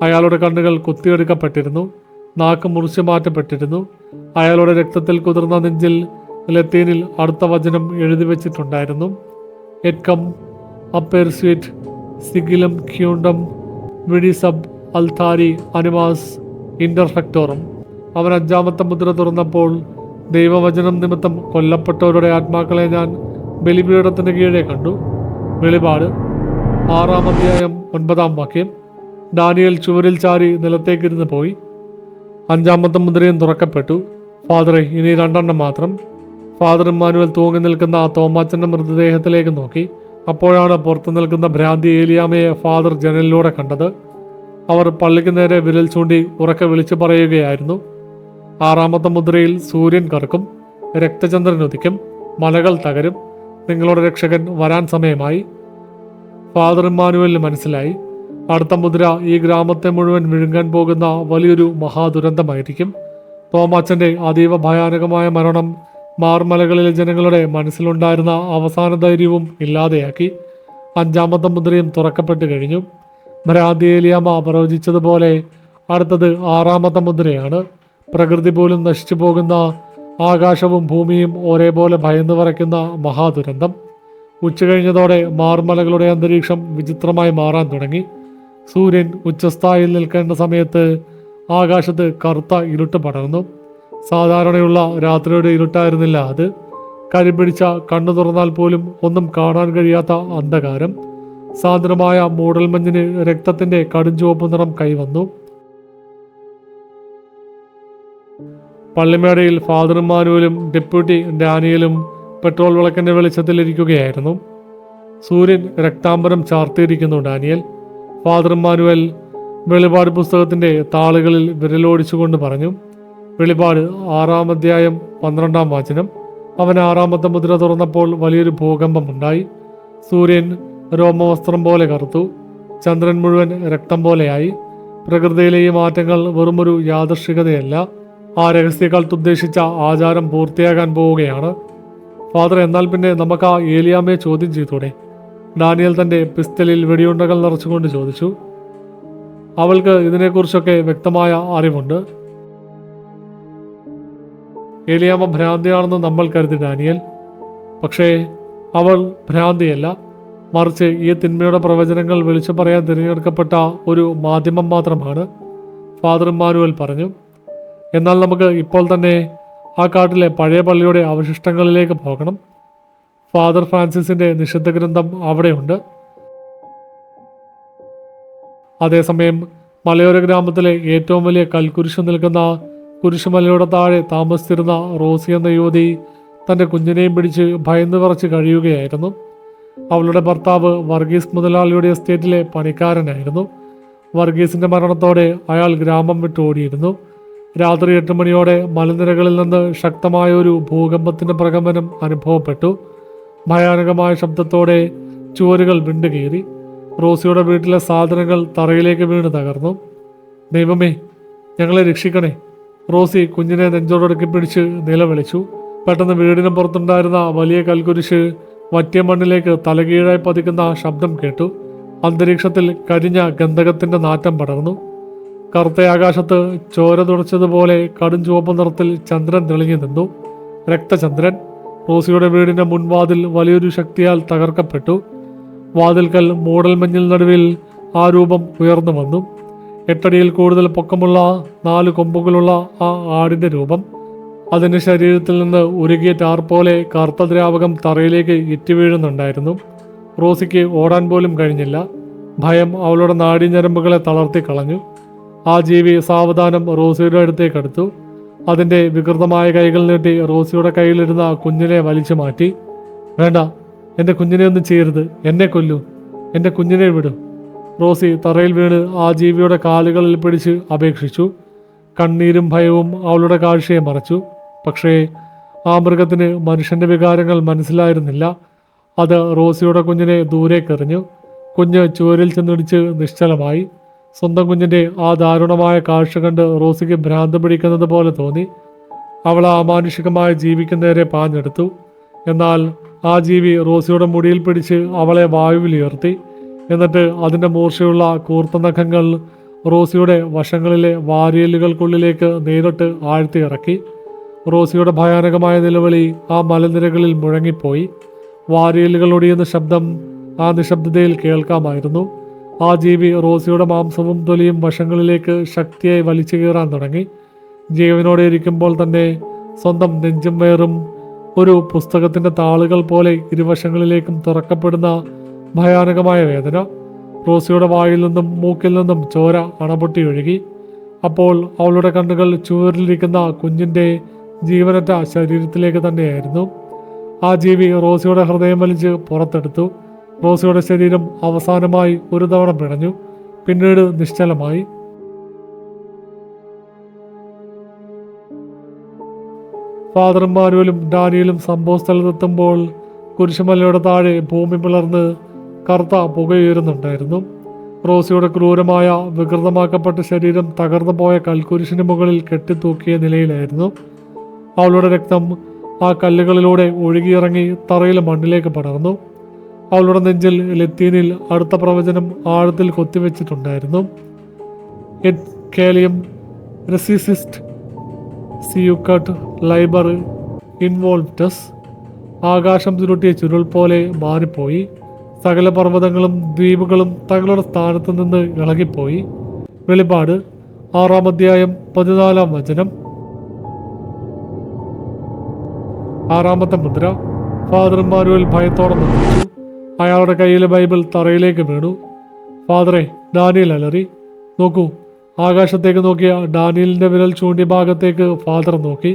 അയാളുടെ കണ്ണുകൾ കുത്തിയെടുക്കപ്പെട്ടിരുന്നു. നാക്ക് മുറിച്ചു മാറ്റപ്പെട്ടിരുന്നു. അയാളുടെ രക്തത്തിൽ കുതിർന്ന നെഞ്ചിൽ ലത്തീനിൽ അടുത്ത വചനം എഴുതി വെച്ചിട്ടുണ്ടായിരുന്നു: എറ്റ് കം അപ്പേർസ്വിറ്റ് സിഗിലം ക്യൂണ്ടം വിഡി സബ് അൽത്താരി അനിമാസ് ഇന്റർഫെക്ടോറും. അവൻ 5ാമത്തെ മുദ്ര തുറന്നപ്പോൾ, ദൈവവചനം നിമിത്തം കൊല്ലപ്പെട്ടവരുടെ ആത്മാക്കളെ ഞാൻ ബലിപീഠത്തിന് കീഴെ കണ്ടു. വെളിപാട് 6-ാം അധ്യായം 9-ാം വാക്യം. ഡാനിയൽ ചുവരിൽ ചാരി നിലത്തേക്കിരുന്ന് പോയി. 5ാമത്തെ മുദ്രയും തുറക്കപ്പെട്ടു. ഫാദറെ, ഇനി 2 മാത്രം. ഫാദർ ഇമ്മാനുവൽ തൂങ്ങി നിൽക്കുന്ന ആ തോമാച്ചൻ്റെ മൃതദേഹത്തിലേക്ക് നോക്കി. അപ്പോഴാണ് പുറത്തു നിൽക്കുന്ന ഭ്രാന്തി ഏലിയാമയെ ഫാദർ ജനലിലൂടെ കണ്ടത്. അവർ പള്ളിക്ക് നേരെ വിരൽ ചൂണ്ടി ഉറക്കെ വിളിച്ചു പറയുകയായിരുന്നു: 6ാമത്തെ മുദ്രയിൽ സൂര്യൻ കറക്കും, രക്തചന്ദ്രൻ ഉദിക്കും, മലകൾ തകരും, നിങ്ങളുടെ രക്ഷകൻ വരാൻ സമയമായി. ഫാദർ ഇമ്മാനുവലിന് മനസ്സിലായി, അടുത്ത മുദ്ര ഈ ഗ്രാമത്തെ മുഴുവൻ വിഴുങ്ങാൻ പോകുന്ന വലിയൊരു മഹാദുരന്തമായിരിക്കും. തോമാച്ചൻ്റെ അതീവ ഭയാനകമായ മരണം മാർമലകളിലെ ജനങ്ങളുടെ മനസ്സിലുണ്ടായിരുന്ന അവസാന ധൈര്യവും ഇല്ലാതെയാക്കി. 5ാമത്തെ മുദ്രയും തുറക്കപ്പെട്ടു കഴിഞ്ഞു. ഭ്രാന്തി ഏലിയാമ പ്രവചിച്ചതുപോലെ അടുത്തത് 6ാമത്തെ മുദ്രയാണ്. പ്രകൃതി പോലും നശിച്ചു പോകുന്ന, ആകാശവും ഭൂമിയും ഒരേപോലെ ഭയന്നു വരയ്ക്കുന്ന മഹാദുരന്തം. ഉച്ചകഴിഞ്ഞതോടെ മാർമലകളുടെ അന്തരീക്ഷം വിചിത്രമായി മാറാൻ തുടങ്ങി. സൂര്യൻ ഉച്ചസ്ഥായിൽ നിൽക്കേണ്ട സമയത്ത് ആകാശത്ത് കറുത്ത ഇരുട്ട് പടർന്നു. സാധാരണയുള്ള രാത്രിയുടെ ഇരുട്ടായിരുന്നില്ല അത്. കരിപിടിച്ച കണ്ണു തുറന്നാൽ പോലും ഒന്നും കാണാൻ കഴിയാത്ത അന്ധകാരം. സാന്ദ്രമായ മൂടൽമഞ്ഞിന് രക്തത്തിന്റെ കടുംചുവപ്പ് നിറം കൈവന്നു. പള്ളിമേടയിൽ ഫാദർ ഇമ്മാനുവലും ഡെപ്യൂട്ടി ഡാനിയലും പെട്രോൾ വിളക്കിന്റെ വെളിച്ചത്തിലിരിക്കുകയായിരുന്നു. സൂര്യൻ രക്താംബരം ചാർത്തിയിരിക്കുന്നു. ഡാനിയൽ, ഫാദർ ഇമ്മാനുവൽ വെളിപാട് പുസ്തകത്തിന്റെ താളുകളിൽ വിരലോടിച്ചുകൊണ്ട് പറഞ്ഞു. വെളിപാട് 6-ാം അധ്യായം 12-ാം വചനം. അവൻ 6ാമത്തെ മുദ്ര തുറന്നപ്പോൾ വലിയൊരു ഭൂകമ്പമുണ്ടായി. സൂര്യൻ രോമവസ്ത്രം പോലെ കറുത്തു. ചന്ദ്രൻ മുഴുവൻ രക്തം പോലെയായി. പ്രകൃതിയിലെ ഈ മാറ്റങ്ങൾ വെറുമൊരു യാദൃശ്ചികതയല്ല. ആ രഹസ്യകാലത്ത് ഉദ്ദേശിച്ച ആചാരം പൂർത്തിയാകാൻ പോവുകയാണ്. ഫാദർ, എന്നാൽ പിന്നെ നമുക്ക് ആ ഏലിയാമയെ ചോദ്യം ചെയ്തൂടെ? ഡാനിയൽ തൻ്റെ പിസ്റ്റലിൽ വെടിയുണ്ടകൾ നിറച്ചുകൊണ്ട് ചോദിച്ചു. അവൾക്ക് ഇതിനെക്കുറിച്ചൊക്കെ വ്യക്തമായ അറിവുണ്ട്. ഏലിയാമ ഭ്രാന്തിയാണെന്ന് നമ്മൾ കരുതി ഡാനിയൽ. പക്ഷേ അവൾ ഭ്രാന്തിയല്ല, മറിച്ച് ഈ തിന്മയുടെ പ്രവചനങ്ങൾ വിളിച്ചു പറയാൻ തിരഞ്ഞെടുക്കപ്പെട്ട ഒരു മാധ്യമം മാത്രമാണ്, ഫാദർ ഇമ്മാനുവൽ പറഞ്ഞു. എന്നാൽ നമുക്ക് ഇപ്പോൾ തന്നെ ആ കാട്ടിലെ പഴയ പള്ളിയുടെ അവശിഷ്ടങ്ങളിലേക്ക് പോകണം. ഫാദർ ഫ്രാൻസിസിന്റെ നിഷിദ്ധ ഗ്രന്ഥം അവിടെയുണ്ട്. അതേസമയം മലയോര ഗ്രാമത്തിലെ ഏറ്റവും വലിയ കൽക്കുരിശ് നിൽക്കുന്ന കുരിശുമലയുടെ താഴെ താമസിച്ചിരുന്ന റോസി എന്ന യുവതി തൻ്റെ കുഞ്ഞിനെയും പിടിച്ച് ഭയന്ന് വിറച്ച് കഴിയുകയായിരുന്നു. അവളുടെ ഭർത്താവ് വർഗീസ് മുതലാളിയുടെ എസ്റ്റേറ്റിലെ പണിക്കാരനായിരുന്നു. വർഗീസിന്റെ മരണത്തോടെ അയാൾ ഗ്രാമം വിട്ട് ഓടിയിരുന്നു. രാത്രി 8 മണിയോടെ മലനിരകളിൽ നിന്ന് ശക്തമായ ഒരു ഭൂകമ്പത്തിന്റെ പ്രകമ്പനം അനുഭവപ്പെട്ടു. ഭയാനകമായ ശബ്ദത്തോടെ ചുവരുകൾ വിണ്ടുകീറി. റോസിയുടെ വീട്ടിലെ സാധനങ്ങൾ തറയിലേക്ക് വീണ് തകർന്നു. ദൈവമേ, ഞങ്ങളെ രക്ഷിക്കണേ! റോസി കുഞ്ഞിനെ നെഞ്ചോടൊടുക്കി പിടിച്ച് നിലവിളിച്ചു. പെട്ടെന്ന് വീടിന് പുറത്തുണ്ടായിരുന്ന വലിയ കൽക്കുരിശ് വറ്റിയ മണ്ണിലേക്ക് തലകീഴായി പതിക്കുന്ന ശബ്ദം കേട്ടു. അന്തരീക്ഷത്തിൽ കരിഞ്ഞ ഗന്ധകത്തിന്റെ നാറ്റം പടർന്നു. കറുത്ത ആകാശത്ത് ചോര തുടച്ചതുപോലെ കടും ചുവപ്പ് നിറത്തിൽ ചന്ദ്രൻ തെളിഞ്ഞു നിന്നു. രക്തചന്ദ്രൻ. റോസിയുടെ വീടിന്റെ മുൻവാതിൽ വലിയൊരു ശക്തിയാൽ തകർക്കപ്പെട്ടു. വാതിൽക്കൽ മൂടൽമഞ്ഞിൽ നടുവിൽ ആ രൂപം ഉയർന്നു വന്നു. 8 അടിയിൽ കൂടുതൽ പൊക്കമുള്ള 4 കൊമ്പുകളുള്ള ആ ആടിന്റെ രൂപം. അതിന്റെ ശരീരത്തിൽ നിന്ന് ഉരുകിയ ടാർ പോലെ കറുത്ത ദ്രാവകം തറയിലേക്ക് ഇറ്റി വീഴുന്നുണ്ടായിരുന്നു. റോസിക്ക് ഓടാൻ പോലും കഴിഞ്ഞില്ല. ഭയം അവളുടെ നാഡീഞരമ്പുകളെ തളർത്തി കളഞ്ഞു. ആ ജീവി സാവധാനം റോസിയുടെ അടുത്തേക്ക് അടുത്തു. അതിന്റെ വികൃതമായ കൈകൾ നീട്ടി റോസിയുടെ കയ്യിലിരുന്ന കുഞ്ഞിനെ വലിച്ചു മാറ്റി. വേണ്ട, എൻ്റെ കുഞ്ഞിനെ ഒന്നും ചെയ്യരുത്, എന്നെ കൊല്ലൂ, എൻ്റെ കുഞ്ഞിനെ വിടും. റോസി തറയിൽ വീണ് ആ ജീവിയുടെ കാലുകളിൽ പിടിച്ച് അപേക്ഷിച്ചു. കണ്ണീരും ഭയവും അവളുടെ കാഴ്ചയെ മറച്ചു. പക്ഷേ ആ മൃഗത്തിന് മനുഷ്യന്റെ വികാരങ്ങൾ മനസ്സിലായിരുന്നില്ല. അത് റോസിയുടെ കുഞ്ഞിനെ ദൂരേക്കെറിഞ്ഞു. കുഞ്ഞ് ചുവരിൽ ചെന്നിടിച്ച് നിശ്ചലമായി. സ്വന്തം കുഞ്ഞിന്റെ ആ ദാരുണമായ കാഴ്ച കണ്ട് റോസിക്ക് ഭ്രാന്ത് പിടിക്കുന്നത് പോലെ തോന്നി. അവൾ ആ അമാനുഷികമായ ജീവിക്ക് നേരെ പാഞ്ഞെടുത്തു. എന്നാൽ ആ ജീവി റോസിയുടെ മുടിയിൽ പിടിച്ച് അവളെ വായുവിലുയർത്തി. എന്നിട്ട് അതിൻ്റെ മൂർച്ചയുള്ള കൂർത്ത നഖങ്ങൾ റോസിയുടെ വശങ്ങളിലെ വാരിയലുകൾക്കുള്ളിലേക്ക് നേരിട്ട് ആഴ്ത്തി ഇറക്കി. റോസിയുടെ ഭയാനകമായ നിലവിളി ആ മലനിരകളിൽ മുഴങ്ങിപ്പോയി. വാരിയലുകൾ ഒടിയുന്ന ശബ്ദം ആ നിശബ്ദതയിൽ കേൾക്കാമായിരുന്നു. ആ ജീവി റോസിയുടെ മാംസവും തൊലിയും വശങ്ങളിലേക്ക് ശക്തിയായി വലിച്ചു കീറാൻ തുടങ്ങി. ജീവനോടെ ഇരിക്കുമ്പോൾ തന്നെ സ്വന്തം നെഞ്ചും വയറും ഒരു പുസ്തകത്തിന്റെ താളുകൾ പോലെ ഇരുവശങ്ങളിലേക്കും തുറക്കപ്പെടുന്ന ഭയാനകമായ വേദന. റോസിയുടെ വായിൽ നിന്നും മൂക്കിൽ നിന്നും ചോര അണപൊട്ടി ഒഴുകി. അപ്പോൾ അവളുടെ കണ്ണുകൾ ചുവരിലിരിക്കുന്ന കുഞ്ഞിന്റെ ജീവനറ്റ ശരീരത്തിലേക്ക് തന്നെയായിരുന്നു. ആ ജീവി റോസിയുടെ ഹൃദയം വലിച്ച് പുറത്തെടുത്തു. റോസിയുടെ ശരീരം അവസാനമായി ഒരു തവണ പിടഞ്ഞു, പിന്നീട് നിശ്ചലമായി. ഫാദർ ഇമ്മാനുവലും ഡാനിയലും സംഭവസ്ഥലത്തെത്തുമ്പോൾ കുരിശുമലയുടെ താഴെ ഭൂമി പിളർന്ന് കറുത്ത പുകയുയരുന്നുണ്ടായിരുന്നു. റോസിയുടെ ക്രൂരമായ വികൃതമാക്കപ്പെട്ട ശരീരം തകർന്നു പോയ കൽക്കുരിശിന് മുകളിൽ കെട്ടിത്തൂക്കിയ നിലയിലായിരുന്നു. അവളുടെ രക്തം ആ കല്ലുകളിലൂടെ ഒഴുകിയിറങ്ങി തറയിലെ മണ്ണിലേക്ക് പടർന്നു. അവളുടെ നെഞ്ചിൽ ലത്തീനിൽ അടുത്ത പ്രവചനം ആഴത്തിൽ കൊത്തിവെച്ചിട്ടുണ്ടായിരുന്നു. എറ്റ് കേലിയം റെസിസിസ്റ്റ് സിയുക്കട്ട് ലൈബർ ഇൻവോൾവ്റ്റസ്. ആകാശം ചുരുട്ടിയ ചുരുൾ പോലെ മാറിപ്പോയി. സകല പർവ്വതങ്ങളും ദ്വീപുകളും തങ്ങളുടെ സ്ഥാനത്ത് നിന്ന് ഇളകിപ്പോയി. വെളിപാട് 6-ാം അധ്യായം 14-ാം വചനം. 6-ാമത്തെ മുദ്ര. ഫാദർ ഇമ്മാനുവൽ ഭയത്തോടെ നിന്നു. അയാളുടെ കയ്യിലെ ബൈബിൾ തറയിലേക്ക് വീണു. ഫാദറെ, ഡാനിയൽ അലറി. നോക്കൂ. ആകാശത്തേക്ക് നോക്കിയ ഡാനിയലിന്റെ വിരൽ ചൂണ്ടിയ ഭാഗത്തേക്ക് ഫാദർ നോക്കി.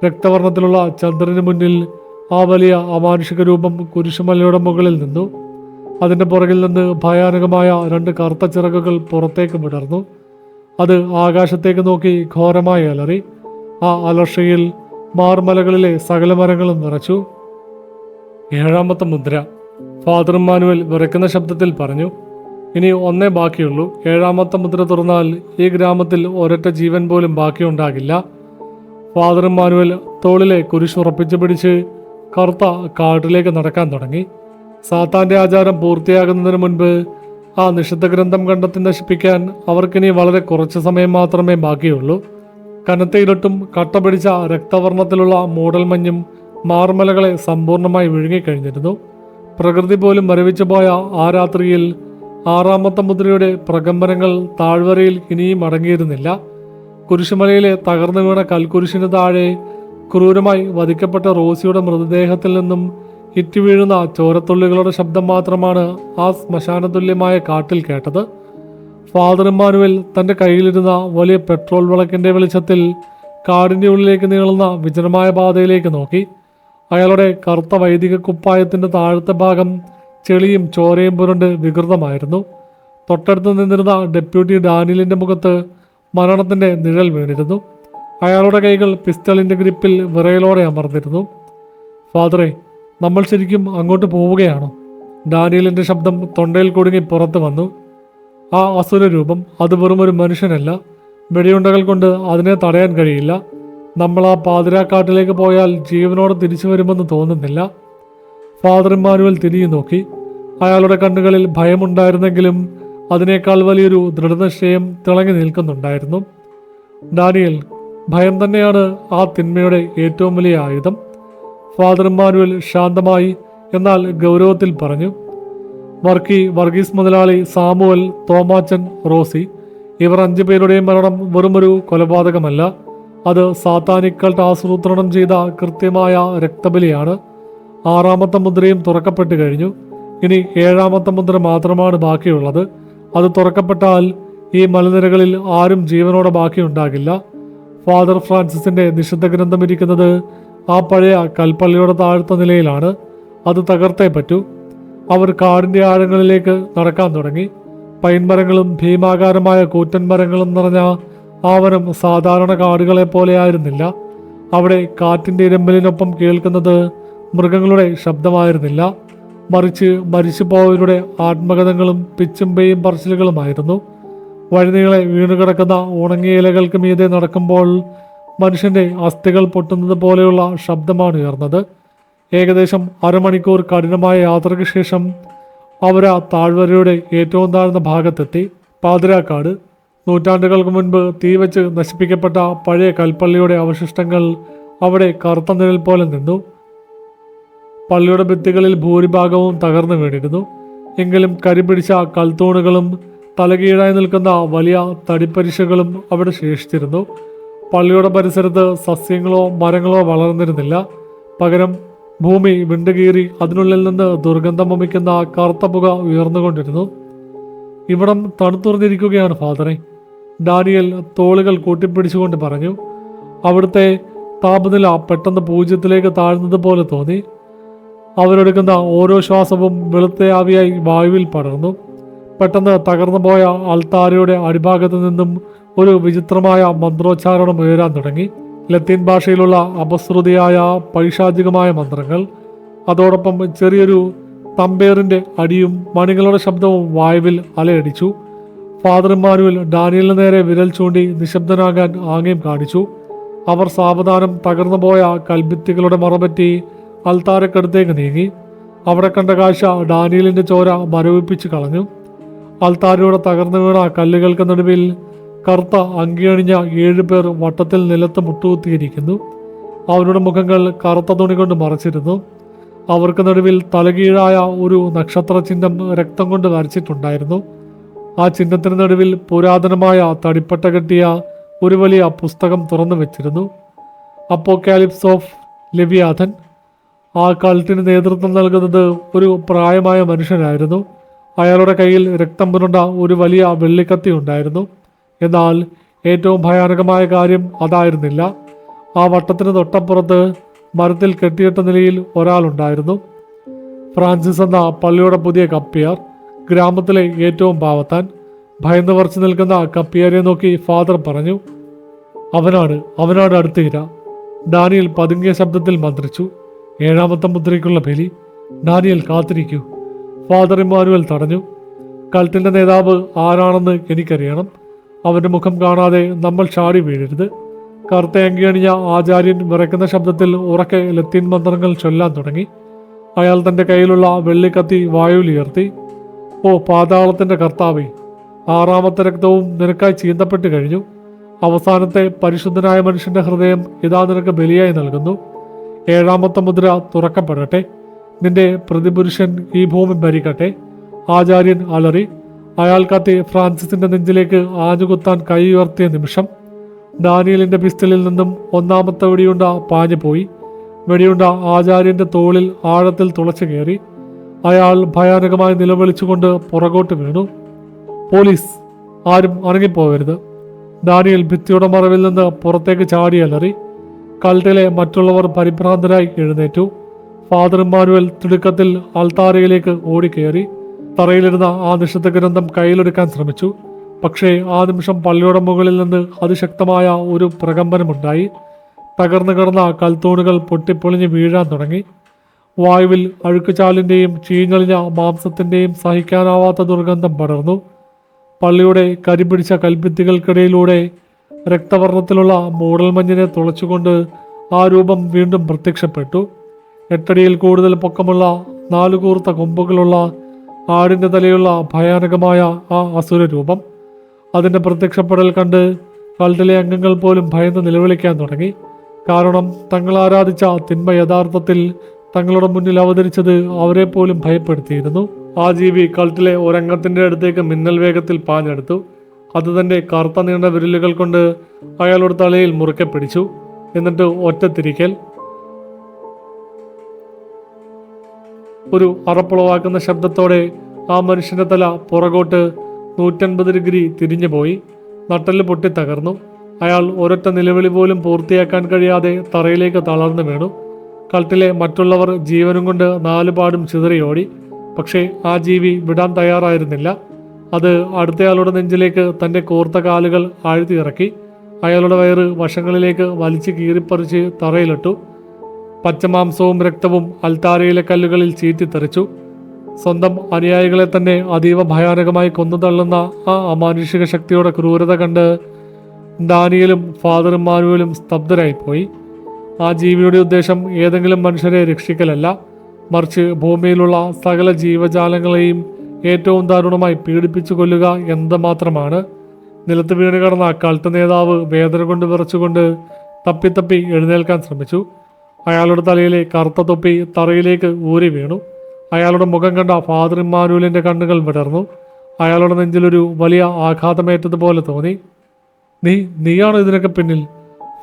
രക്തവർണ്ണത്തിലുള്ള ചന്ദ്രന് മുന്നിൽ ആ വലിയ അമാനുഷിക രൂപം കുരിശുമലയുടെ മുകളിൽ നിന്നു. അതിന്റെ പുറകിൽ നിന്ന് ഭയാനകമായ 2 കറുത്ത ചിറകുകൾ പുറത്തേക്ക് വിടർന്നു. അത് ആകാശത്തേക്ക് നോക്കി ഘോരമായി അലറി. ആ അലർച്ചയിൽ മാർമലകളിലെ സകല മരങ്ങളും വിറച്ചു. 7-ാമത്തെ മുദ്ര. ഫാദർ ഇമ്മാനുവൽ വിറയ്ക്കുന്ന ശബ്ദത്തിൽ പറഞ്ഞു, ഇനി ഒന്നേ ബാക്കിയുള്ളൂ. 7-ാമത്തെ മുദ്ര തുറന്നാൽ ഈ ഗ്രാമത്തിൽ ഒരൊറ്റ ജീവൻ പോലും ബാക്കിയുണ്ടാകില്ല. ഫാദർ ഇമ്മാനുവൽ തോളിലെ കുരിശ് ഉറപ്പിച്ചു പിടിച്ച് കറുത്ത കാട്ടിലേക്ക് നടക്കാൻ തുടങ്ങി. സാത്താന്റെ ആചാരം പൂർത്തിയാകുന്നതിന് മുൻപ് ആ നിഷിദ്ധ ഗ്രന്ഥം കണ്ടെത്തി നശിപ്പിക്കാൻ അവർക്കിനി വളരെ കുറച്ച് സമയം മാത്രമേ ബാക്കിയുള്ളൂ. കനത്ത ഇരുട്ടും കട്ട പിടിച്ച രക്തവർണ്ണത്തിലുള്ള മൂടൽമഞ്ഞും മാർമലകളെ സമ്പൂർണമായി വിഴുങ്ങിക്കഴിഞ്ഞിരുന്നു. പ്രകൃതി പോലും മരവിച്ചു പോയ ആ രാത്രിയിൽ ആറാമത്തെ മുദ്രയുടെ പ്രകമ്പനങ്ങൾ താഴ്വരയിൽ ഇനിയും അടങ്ങിയിരുന്നില്ല. കുരിശുമലയിലെ തകർന്നു വീണ കൽക്കുരിശിന് താഴെ ക്രൂരമായി വധിക്കപ്പെട്ട റോസിയുടെ മൃതദേഹത്തിൽ നിന്നും ഇറ്റുവീഴുന്ന ചോരത്തുള്ളികളുടെ ശബ്ദം മാത്രമാണ് ആ ശ്മശാനതുല്യമായ കാട്ടിൽ കേട്ടത്. ഫാദർ ഇമ്മാനുവൽ തൻ്റെ കയ്യിലിരുന്ന വലിയ പെട്രോൾ വിളക്കിൻ്റെ വെളിച്ചത്തിൽ കാടിൻ്റെ ഉള്ളിലേക്ക് നീളുന്ന വിജനമായ പാതയിലേക്ക് നോക്കി. അയാളുടെ കറുത്ത വൈദിക കുപ്പായത്തിൻ്റെ താഴത്തെ ഭാഗം ചെളിയും ചോരയും പുരണ്ട് വികൃതമായിരുന്നു. തൊട്ടടുത്ത് നിന്നിരുന്ന ഡെപ്യൂട്ടി ഡാനിയലിൻ്റെ മുഖത്ത് മരണത്തിൻ്റെ നിഴൽ വീണിരുന്നു. അയാളുടെ കൈകൾ പിസ്റ്റളിൻ്റെ ഗ്രിപ്പിൽ വിറയലോടെ അമർന്നിരുന്നു. ഫാദറെ, നമ്മൾ ശരിക്കും അങ്ങോട്ട് പോവുകയാണോ? ഡാനിയലിൻ്റെ ശബ്ദം തൊണ്ടയിൽ കുടുങ്ങി പുറത്തു വന്നു. ആ അസുര രൂപം അത് വെറും ഒരു മനുഷ്യനല്ല. വെടിയുണ്ടകൾ കൊണ്ട് അതിനെ തടയാൻ കഴിയില്ല. നമ്മൾ ആ പാതിരാക്കാട്ടിലേക്ക് പോയാൽ ജീവനോടെ തിരിച്ചു വരുമെന്ന് തോന്നുന്നില്ല. ഫാദർ ഇമ്മാനുവൽ തിരിഞ്ഞു നോക്കി. അയാളുടെ കണ്ണുകളിൽ ഭയമുണ്ടായിരുന്നെങ്കിലും അതിനേക്കാൾ വലിയൊരു ദൃഢനിശ്ചയം തിളങ്ങി നിൽക്കുന്നുണ്ടായിരുന്നു. ഡാനിയൽ, ഭയം തന്നെയാണ് ആ തിന്മയുടെ ഏറ്റവും വലിയ ആയുധം. ഫാദർ ഇമ്മാനുവൽ ശാന്തമായി എന്നാൽ ഗൗരവത്തിൽ പറഞ്ഞു. വർഗീസ് മുതലാളി, സാമുവൽ, തോമാച്ചൻ, റോസി, ഇവർ 5 പേരുടെയും മരണം വെറുമൊരു കൊലപാതകമല്ല. അത് സാത്താനിക് കൾട്ട് ആസൂത്രണം ചെയ്ത കൃത്യമായ രക്തബലിയാണ്. 6ാമത്തെ മുദ്രയും തുറക്കപ്പെട്ടു കഴിഞ്ഞു. ഇനി 7ാമത്തെ മുദ്ര മാത്രമാണ് ബാക്കിയുള്ളത്. അത് തുറക്കപ്പെട്ടാൽ ഈ മലനിരകളിൽ ആരും ജീവനോടെ ബാക്കിയുണ്ടാകില്ല. ഫാദർ ഫ്രാൻസിസിന്റെ നിഷിദ്ധ ഗ്രന്ഥം ഇരിക്കുന്നത് ആ പഴയ കൽപ്പള്ളിയുടെ താഴ്ത്ത നിലയിലാണ്. അത് തകർത്തേ പറ്റൂ. അവർ കാടിന്റെ ആഴങ്ങളിലേക്ക് നടക്കാൻ തുടങ്ങി. പൈൻമരങ്ങളും ഭീമാകാരമായ കൂറ്റൻ മരങ്ങളും നിറഞ്ഞ ആ വനം സാധാരണ കാടുകളെ പോലെ ആയിരുന്നില്ല. അവിടെ കാറ്റിന്റെ ഇരമ്പലിനൊപ്പം കേൾക്കുന്നത് മൃഗങ്ങളുടെ ശബ്ദമായിരുന്നില്ല, മറിച്ച് മരിച്ചുപോയവരുടെ ആത്മകഥകളും പിച്ചുംപേയും പറച്ചിലുകളുമായിരുന്നു. വഴിനീളെ വീണുകിടക്കുന്ന ഉണങ്ങിയ ഇലകൾക്ക് മീതെ നടക്കുമ്പോൾ മനുഷ്യന്റെ അസ്ഥികൾ പൊട്ടുന്നത് പോലെയുള്ള ശബ്ദമാണ് ഉയർന്നത്. ഏകദേശം അരമണിക്കൂർ കഠിനമായ യാത്രയ്ക്ക് ശേഷം അവരാ താഴ്വരയുടെ ഏറ്റവും താഴ്ന്ന ഭാഗത്തെത്തി. പാതിരാക്കാട്. നൂറ്റാണ്ടുകൾക്ക് മുൻപ് തീവച്ച് നശിപ്പിക്കപ്പെട്ട പഴയ കൽപ്പള്ളിയുടെ അവശിഷ്ടങ്ങൾ അവിടെ കറുത്ത നിഴൽ പോലെ നിന്നു. പള്ളിയുടെ ഭിത്തികളിൽ ഭൂരിഭാഗവും തകർന്നു വീണിരുന്നു. എങ്കിലും കരിപിടിച്ച കൽത്തൂണുകളും തലകീഴായി നിൽക്കുന്ന വലിയ തടിപ്പരിശകളും അവിടെ ശേഷിച്ചിരുന്നു. പള്ളിയുടെ പരിസരത്ത് സസ്യങ്ങളോ മരങ്ങളോ വളർന്നിരുന്നില്ല. പകരം ഭൂമി വിണ്ടുകീറി അതിനുള്ളിൽ നിന്ന് ദുർഗന്ധം വമിക്കുന്ന കറുത്ത പുക ഉയർന്നുകൊണ്ടിരുന്നു. ഇവിടം തണുത്തുറഞ്ഞിരിക്കുകയാണ് ഫാദറെ, ഡാനിയൽ തോളുകൾ കൂട്ടിപ്പിടിച്ചുകൊണ്ട് പറഞ്ഞു. അവിടുത്തെ താപനില പെട്ടെന്ന് 0 താഴ്ന്നത് പോലെ തോന്നി. അവരെടുക്കുന്ന ഓരോ ശ്വാസവും വെളുത്ത ആവിയായി വായുവിൽ പടർന്നു. പെട്ടെന്ന് തകർന്നു പോയ അൾത്താരയുടെ അടിഭാഗത്തു നിന്നും ഒരു വിചിത്രമായ മന്ത്രോച്ചാരണം ഉയരാൻ തുടങ്ങി. ലത്തീൻ ഭാഷയിലുള്ള അപശ്രുതിയായ പൈശാചികമായ മന്ത്രങ്ങൾ. അതോടൊപ്പം ചെറിയൊരു തമ്പേറിന്റെ അടിയും മണികളുടെ ശബ്ദവും വായുവിൽ അലയടിച്ചു. ഫാദർ ഇമ്മാനുവൽ ഡാനിയലിന് നേരെ വിരൽ ചൂണ്ടി നിശബ്ദനാകാൻ ആംഗ്യം കാണിച്ചു. അവർ സാവധാനം തകർന്നുപോയ കൽഭിത്തികളുടെ മറപറ്റി അൾത്താരക്കടുത്തേക്ക് നീങ്ങി. അവിടെ കണ്ട കാഴ്ച ഡാനിയലിന്റെ ചോര മരവിപ്പിച്ച് കളഞ്ഞു. അൾത്താരയുടെ തകർന്നു വീണ കല്ലുകൾക്ക് നടുവിൽ കറുത്ത അങ്കിയണിഞ്ഞ 7 പേർ വട്ടത്തിൽ നിലത്ത് മുട്ടുകുത്തിയിരിക്കുന്നു. അവരുടെ മുഖങ്ങൾ കറുത്ത തുണി കൊണ്ട് മറച്ചിരുന്നു. അവർക്ക് നടുവിൽ തലകീഴായ ഒരു നക്ഷത്ര ചിഹ്നം രക്തം കൊണ്ട് വരച്ചിട്ടുണ്ടായിരുന്നു. ആ ചിഹ്നത്തിന് നടുവിൽ പുരാതനമായ തടിപ്പട്ട കെട്ടിയ ഒരു വലിയ പുസ്തകം തുറന്നു വെച്ചിരുന്നു. Apocalypse of Leviathan. ആ കൾട്ടിന് നേതൃത്വം നൽകുന്നത് ഒരു പ്രായമായ മനുഷ്യനായിരുന്നു. അയാളുടെ കയ്യിൽ രക്തം പുരണ്ട ഒരു വലിയ വെള്ളിക്കത്തി ഉണ്ടായിരുന്നു. എന്നാൽ ഏറ്റവും ഭയാനകമായ കാര്യം അതായിരുന്നില്ല. ആ വട്ടത്തിന് തൊട്ടപ്പുറത്ത് മരത്തിൽ കെട്ടിയിട്ട നിലയിൽ ഒരാളുണ്ടായിരുന്നു. ഫ്രാൻസിസ് എന്ന പള്ളിയുടെ പുതിയ കപ്പിയാർ, ഗ്രാമത്തിലെ ഏറ്റവും പാവത്താൻ. ഭയന്ന് പറിച്ചു നിൽക്കുന്ന കപ്പിയാരെ നോക്കി ഫാദർ പറഞ്ഞു, അവനാണ് അടുത്തീര. ഡാനിയൽ പതുങ്ങിയ ശബ്ദത്തിൽ മന്ത്രിച്ചു. 7ാമത്തെ മുദ്രയ്ക്കുള്ള ബലി. ഡാനിയൽ, കാത്തിരിക്കൂ. ഫാദർ ഇമ്മാനുവൽ തടഞ്ഞു. കൾട്ടിന്റെ നേതാവ് ആരാണെന്ന് എനിക്കറിയണം. അവന്റെ മുഖം കാണാതെ നമ്മൾ ചാടി വീഴരുത്. കറുത്ത അങ്കിയണിഞ്ഞ ആചാര്യൻ വിറയ്ക്കുന്ന ശബ്ദത്തിൽ ഉറക്കെ ലത്തീൻ മന്ത്രങ്ങൾ ചൊല്ലാൻ തുടങ്ങി. അയാൾ തന്റെ കയ്യിലുള്ള വെള്ളിക്കത്തി വായുവിലുയർത്തി. ഓ പാതാളത്തിന്റെ കർത്താവേ, 6ാമത്തെ രക്തവും നിനക്കായി ചീന്തപ്പെട്ട് കഴിഞ്ഞു. അവസാനത്തെ പരിശുദ്ധനായ മനുഷ്യന്റെ ഹൃദയം ഇതാ നിനക്ക് ബലിയായി നൽകുന്നു. ഏഴാമത്തെ മുദ്ര തുറക്കപ്പെടട്ടെ. നിന്റെ പ്രതിപുരുഷൻ ഈ ഭൂമി ഭരിക്കട്ടെ. ആചാര്യൻ അലറി. അയാൾ കത്തി ഫ്രാൻസിസിന്റെ നെഞ്ചിലേക്ക് ആഞ്ഞുകുത്താൻ കൈ ഉയർത്തിയ നിമിഷം ഡാനിയലിന്റെ പിസ്റ്റലിൽ നിന്നും ഒന്നാമത്തെ വെടിയുണ്ട പാഞ്ഞുപോയി. വെടിയുണ്ട ആചാര്യന്റെ തോളിൽ ആഴത്തിൽ തുളച്ചു കയറി. അയാൾ ഭയാനകമായി നിലവിളിച്ചുകൊണ്ട് പുറകോട്ട് വീണു. പോലീസ്, ആരും അണങ്ങിപ്പോകരുത്! ഡാനിയൽ ഭിത്തിയുടെ മറവിൽ നിന്ന് പുറത്തേക്ക് ചാടി അലറി. കൾട്ടിലെ മറ്റുള്ളവർ പരിഭ്രാന്തരായി എഴുന്നേറ്റു. ഫാദർ ഇമ്മാനുവൽ തിടുക്കത്തിൽ അൾത്താരയിലേക്ക് ഓടിക്കയറി. തറയിലിരുന്ന ആ നിശബ്ദ ഗ്രന്ഥം കയ്യിലെടുക്കാൻ ശ്രമിച്ചു. പക്ഷേ ആ നിമിഷം പള്ളിയുടെ മുകളിൽ നിന്ന് അതിശക്തമായ ഒരു പ്രകമ്പനമുണ്ടായി. തകർന്നു കിടന്ന കൽത്തൂണുകൾ പൊട്ടിപ്പൊളിഞ്ഞ് വീഴാൻ തുടങ്ങി. വായുവിൽ അഴുക്കുചാലിൻ്റെയും ചീഞ്ഞളിഞ്ഞ മാംസത്തിൻ്റെയും സഹിക്കാനാവാത്ത ദുർഗന്ധം പടർന്നു. പള്ളിയുടെ കരിപിടിച്ച കൽഭിത്തികൾക്കിടയിലൂടെ രക്തവർണ്ണത്തിലുള്ള മൂടൽമഞ്ഞിനെ തുളച്ചുകൊണ്ട് ആ രൂപം വീണ്ടും പ്രത്യക്ഷപ്പെട്ടു. 8 അടിയിൽ കൂടുതൽ പൊക്കമുള്ള 4 കൂർത്ത കൊമ്പുകളുള്ള ആടിൻ്റെ തലയുള്ള ഭയാനകമായ ആ അസുര രൂപം. അതിൻ്റെ പ്രത്യക്ഷപ്പെടൽ കണ്ട് കൾട്ടിലെ അംഗങ്ങൾ പോലും ഭയന്ന് നിലവിളിക്കാൻ തുടങ്ങി. കാരണം തങ്ങൾ ആരാധിച്ച തിന്മ യഥാർത്ഥത്തിൽ തങ്ങളുടെ മുന്നിൽ അവതരിച്ചത് അവരെ പോലും ഭയപ്പെടുത്തിയിരുന്നു. ആ ജീവി കൾട്ടിലെ ഒരംഗത്തിൻ്റെ അടുത്തേക്ക് മിന്നൽ വേഗത്തിൽ പാഞ്ഞെടുത്തു. അത് തൻ്റെ കറുത്ത നീണ്ട വിരലുകൾ കൊണ്ട് അയാളുടെ തലയിൽ മുറുക്കെ പിടിച്ചു. എന്നിട്ട് ഒറ്റത്തിരിക്കൽ ഒരു അറപ്പുളവാക്കുന്ന ശബ്ദത്തോടെ ആ മനുഷ്യന്റെ തല പുറകോട്ട് 180 ഡിഗ്രി തിരിഞ്ഞുപോയി. നട്ടെല്ല് പൊട്ടി തകർന്നു. അയാൾ ഒരൊറ്റ നിലവിളി പോലും പൂർത്തിയാക്കാൻ കഴിയാതെ തറയിലേക്ക് തളർന്നു വീണു. കൾട്ടിലെ മറ്റുള്ളവർ ജീവനും കൊണ്ട് 4 പാടും ചിതറിയോടി. പക്ഷേ ആ ജീവി വിടാൻ തയ്യാറായിരുന്നില്ല. അത് അടുത്തയാളുടെ നെഞ്ചിലേക്ക് തൻ്റെ കൂർത്ത കാലുകൾ ആഴ്ത്തിയിറക്കി. അയാളുടെ വയറ് വശങ്ങളിലേക്ക് വലിച്ചു കീറിപ്പറിച്ച് തറയിലിട്ടു. പച്ചമാംസവും രക്തവും അൽത്താരയിലെ കല്ലുകളിൽ ചീറ്റിത്തെറിച്ചു. സ്വന്തം അനുയായികളെ തന്നെ അതീവ ഭയാനകമായി കൊന്നുതള്ളുന്ന ആ അമാനുഷിക ശക്തിയുടെ ക്രൂരത കണ്ട് ഡാനിയലും ഫാദർ ഇമ്മാനുവലും സ്തബ്ധരായിപ്പോയി. ആ ജീവിയുടെ ഉദ്ദേശം ഏതെങ്കിലും മനുഷ്യരെ രക്ഷിക്കലല്ല, മറിച്ച് ഭൂമിയിലുള്ള സകല ജീവജാലങ്ങളെയും ഏറ്റവും ദാരുണമായി പീഡിപ്പിച്ചു കൊല്ലുക എന്തുമാത്രമാണ്. നിലത്ത് വീണ് കിടന്ന കൾട്ട് നേതാവ് വേദന കൊണ്ട് വിറച്ചുകൊണ്ട് തപ്പിത്തപ്പി എഴുന്നേൽക്കാൻ ശ്രമിച്ചു. അയാളുടെ തലയിലെ കറുത്ത തൊപ്പി തറയിലേക്ക് ഊരി വീണു. അയാളുടെ മുഖം കണ്ട ഫാദർ ഇമ്മാനുവലിൻ്റെ കണ്ണുകൾ വിടർന്നു. അയാളുടെ നെഞ്ചിലൊരു വലിയ ആഘാതമേറ്റതുപോലെ തോന്നി. നീയാണോ ഇതിനൊക്കെ പിന്നിൽ?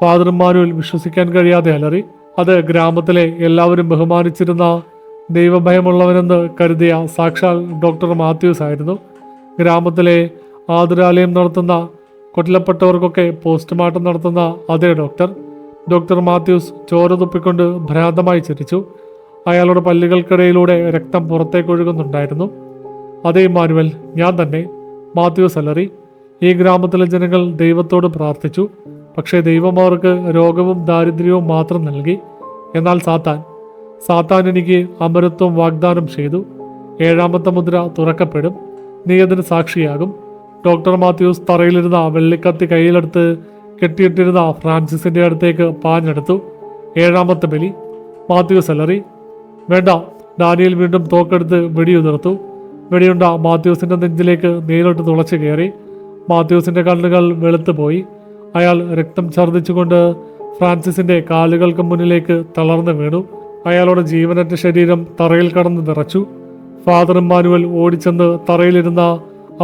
ഫാദർ ഇമ്മാനുവൽ വിശ്വസിക്കാൻ കഴിയാതെ അലറി. അത് ഗ്രാമത്തിലെ എല്ലാവരും ബഹുമാനിച്ചിരുന്ന ദൈവഭയമുള്ളവനെന്ന് കരുതിയ സാക്ഷാൽ ഡോക്ടർ മാത്യൂസ് ആയിരുന്നു. ഗ്രാമത്തിലെ ആതുരാലയം നടത്തുന്ന കൊല്ലപ്പെട്ടവർക്കൊക്കെ പോസ്റ്റ്മോർട്ടം നടത്തുന്ന അതേ ഡോക്ടർ മാത്യൂസ് ചോര തുപ്പിക്കൊണ്ട് ഭ്രാന്തമായി ചിരിച്ചു. അയാളുടെ പല്ലുകൾക്കിടയിലൂടെ രക്തം പുറത്തേക്ക് ഒഴുകുന്നുണ്ടായിരുന്നു. അതേ ഇമ്മാനുവൽ, ഞാൻ തന്നെ, മാത്യൂസ് അലറി. ഈ ഗ്രാമത്തിലെ ജനങ്ങൾ ദൈവത്തോട് പ്രാർത്ഥിച്ചു. പക്ഷേ ദൈവം അവർക്ക് രോഗവും ദാരിദ്ര്യവും മാത്രം നൽകി. എന്നാൽ സാത്താൻ എനിക്ക് അമരത്വം വാഗ്ദാനം ചെയ്തു. 7ാമത്തെ മുദ്ര തുറക്കപ്പെടും. നീ അതിന് സാക്ഷിയാകും. ഡോക്ടർ മാത്യൂസ് തറയിലിരുന്ന വെള്ളിക്കത്തി കയ്യിലെടുത്ത് കെട്ടിയിട്ടിരുന്ന ഫ്രാൻസിസിന്റെ അടുത്തേക്ക് പാഞ്ഞെടുത്തു. 7ാമത്തെ ബലി. മാത്യൂസ് അലറി. വേണ്ട! ഡാനിയൽ വീണ്ടും തോക്കെടുത്ത് വെടിയുതിർത്തു. വെടിയുണ്ട മാത്യൂസിന്റെ നെഞ്ചിലേക്ക് നേരിട്ട് തുളച്ചു കയറി. മാത്യൂസിന്റെ കണ്ണുകൾ വെളുത്തുപോയി. അയാൾ രക്തം ഛർദ്ദിച്ചുകൊണ്ട് ഫ്രാൻസിസിന്റെ കാലുകൾക്ക് മുന്നിലേക്ക് തളർന്നു വീണു. അയാളുടെ ജീവനറ്റ ശരീരം തറയിൽ കടന്ന് വിറച്ചു. ഫാദർ ഇമ്മാനുവൽ ഓടിച്ചെന്ന് തറയിലിരുന്ന